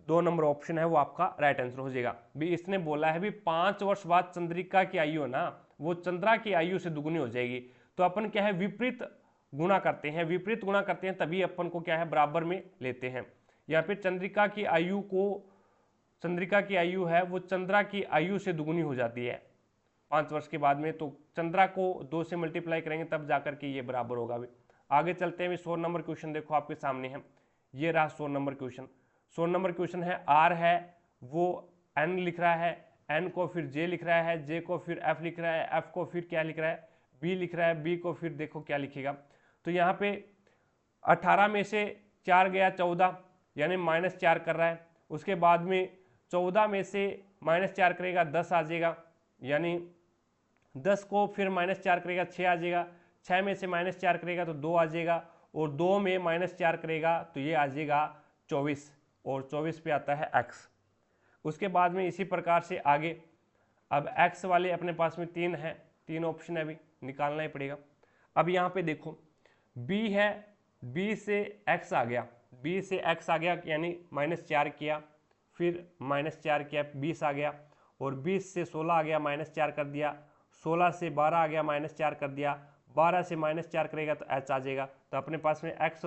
2 नंबर ऑप्शन है वो आपका राइट आंसर हो जाएगा। भी इसने बोला है भी 5 वर्ष बाद चंद्रिका की आयु है ना वो चंद्रा की आयु से दुगुनी हो जाएगी। तो अपन क्या है विपरीत गुणा करते हैं, तभी अपन को क्या है बराबर में लेते हैं। यहाँ पे चंद्रिका की आयु है वो चंद्रा की आयु से दुगुनी हो जाती है 5 वर्ष के बाद में। तो चंद्रा को 2 से मल्टीप्लाई करेंगे तब जाकर के ये बराबर होगा। भी आगे चलते हैं। 100 नंबर क्वेश्चन देखो आपके सामने है, ये रहा 100 नंबर क्वेश्चन। 100 नंबर क्वेश्चन है, R है वो N लिख रहा है, N को फिर J लिख रहा है, J को फिर F लिख रहा है, F को फिर क्या लिख रहा है, B लिख रहा है, B को फिर देखो क्या लिखेगा। तो यहाँ पे 18 में से 4 गया 14 यानी -4 कर रहा है। उसके बाद में 14 में से -4 करेगा 10 आ जाएगा, यानी 10 को फिर -4 करेगा 6 आ जाएगा। 6 में से -4 करेगा तो 2 आ जाएगा और 2 में -4 करेगा तो ये आ जाएगा 24 और 24 पे आता है x। उसके बाद में इसी प्रकार से आगे अब x वाले अपने पास में 3 है, 3 ऑप्शन है, अभी निकालना ही पड़ेगा। अब यहाँ पे देखो b है, b से x आ गया, b से x आ गया यानी -4 किया, फिर -4 किया 20 आ गया और 20 से 16 आ गया -4 कर दिया, 16 से 12 आ गया -4 कर दिया, 12 से -4 करेगा तो h आ जाएगा। तो अपने पास में x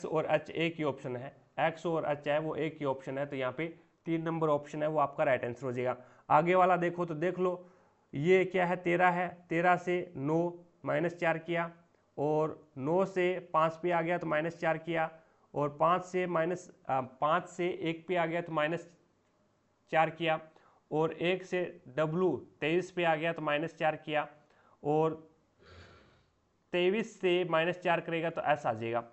और h एक ही ऑप्शन है, x और h है वो एक ही ऑप्शन है। तो यहाँ पे 3 नंबर ऑप्शन है वो आपका राइट आंसर हो जाएगा। आगे वाला देखो तो देख लो, ये क्या है 13 है, 13 से 9 -4 किया और 9 से 5 पे आ गया तो -4 किया और 5 से 1 पे आ गया तो -4 किया और 1 से W 23 पे आ गया तो -4 किया और 23 से -4 करेगा तो S आ जाएगा।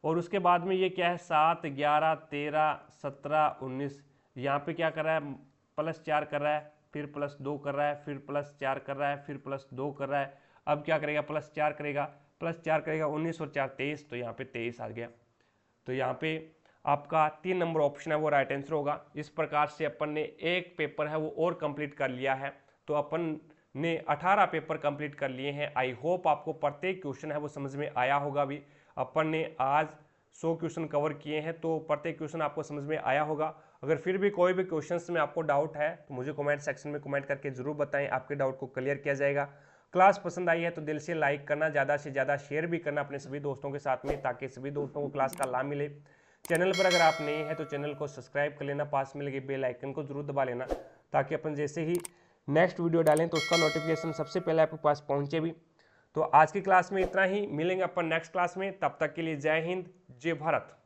और उसके बाद में ये क्या है 7, 11, 13, 17, 19, यहाँ पे क्या कर रहा है +4 कर रहा है, फिर +2 कर रहा है, फिर +4 कर रहा है, फिर +2 कर रहा है। अब क्या करेगा +4 करेगा, 19 और 4 23, तो यहाँ पे 23 आ गया। तो यहाँ पे आपका 3 नंबर ऑप्शन है वो राइट आंसर होगा। इस प्रकार से अपन ने एक पेपर है वो और कंप्लीट कर लिया है। तो अपन ने 18 पेपर कंप्लीट कर लिए हैं। आई होप आपको प्रत्येक क्वेश्चन है वो समझ में आया होगा। भी अपन ने आज 100 क्वेश्चन कवर किए हैं तो प्रत्येक क्वेश्चन आपको समझ में आया होगा। अगर फिर भी कोई भी क्वेश्चंस में आपको डाउट है तो मुझे कमेंट सेक्शन में कमेंट करके जरूर बताएं, आपके डाउट को क्लियर किया जाएगा। क्लास पसंद आई है तो दिल से लाइक करना, ज़्यादा से ज़्यादा शेयर भी करना अपने सभी दोस्तों के साथ में, ताकि सभी दोस्तों को क्लास का लाभ मिले। चैनल पर अगर आप नए हैं तो चैनल को सब्सक्राइब कर लेना, पास में लगे बेल आइकन को जरूर दबा लेना, ताकि अपन जैसे ही नेक्स्ट वीडियो डालें तो उसका नोटिफिकेशन सबसे पहले आपके पास पहुंचे भी। तो आज की क्लास में इतना ही, मिलेंगे अपन नेक्स्ट क्लास में, तब तक के लिए जय हिंद, जय भारत।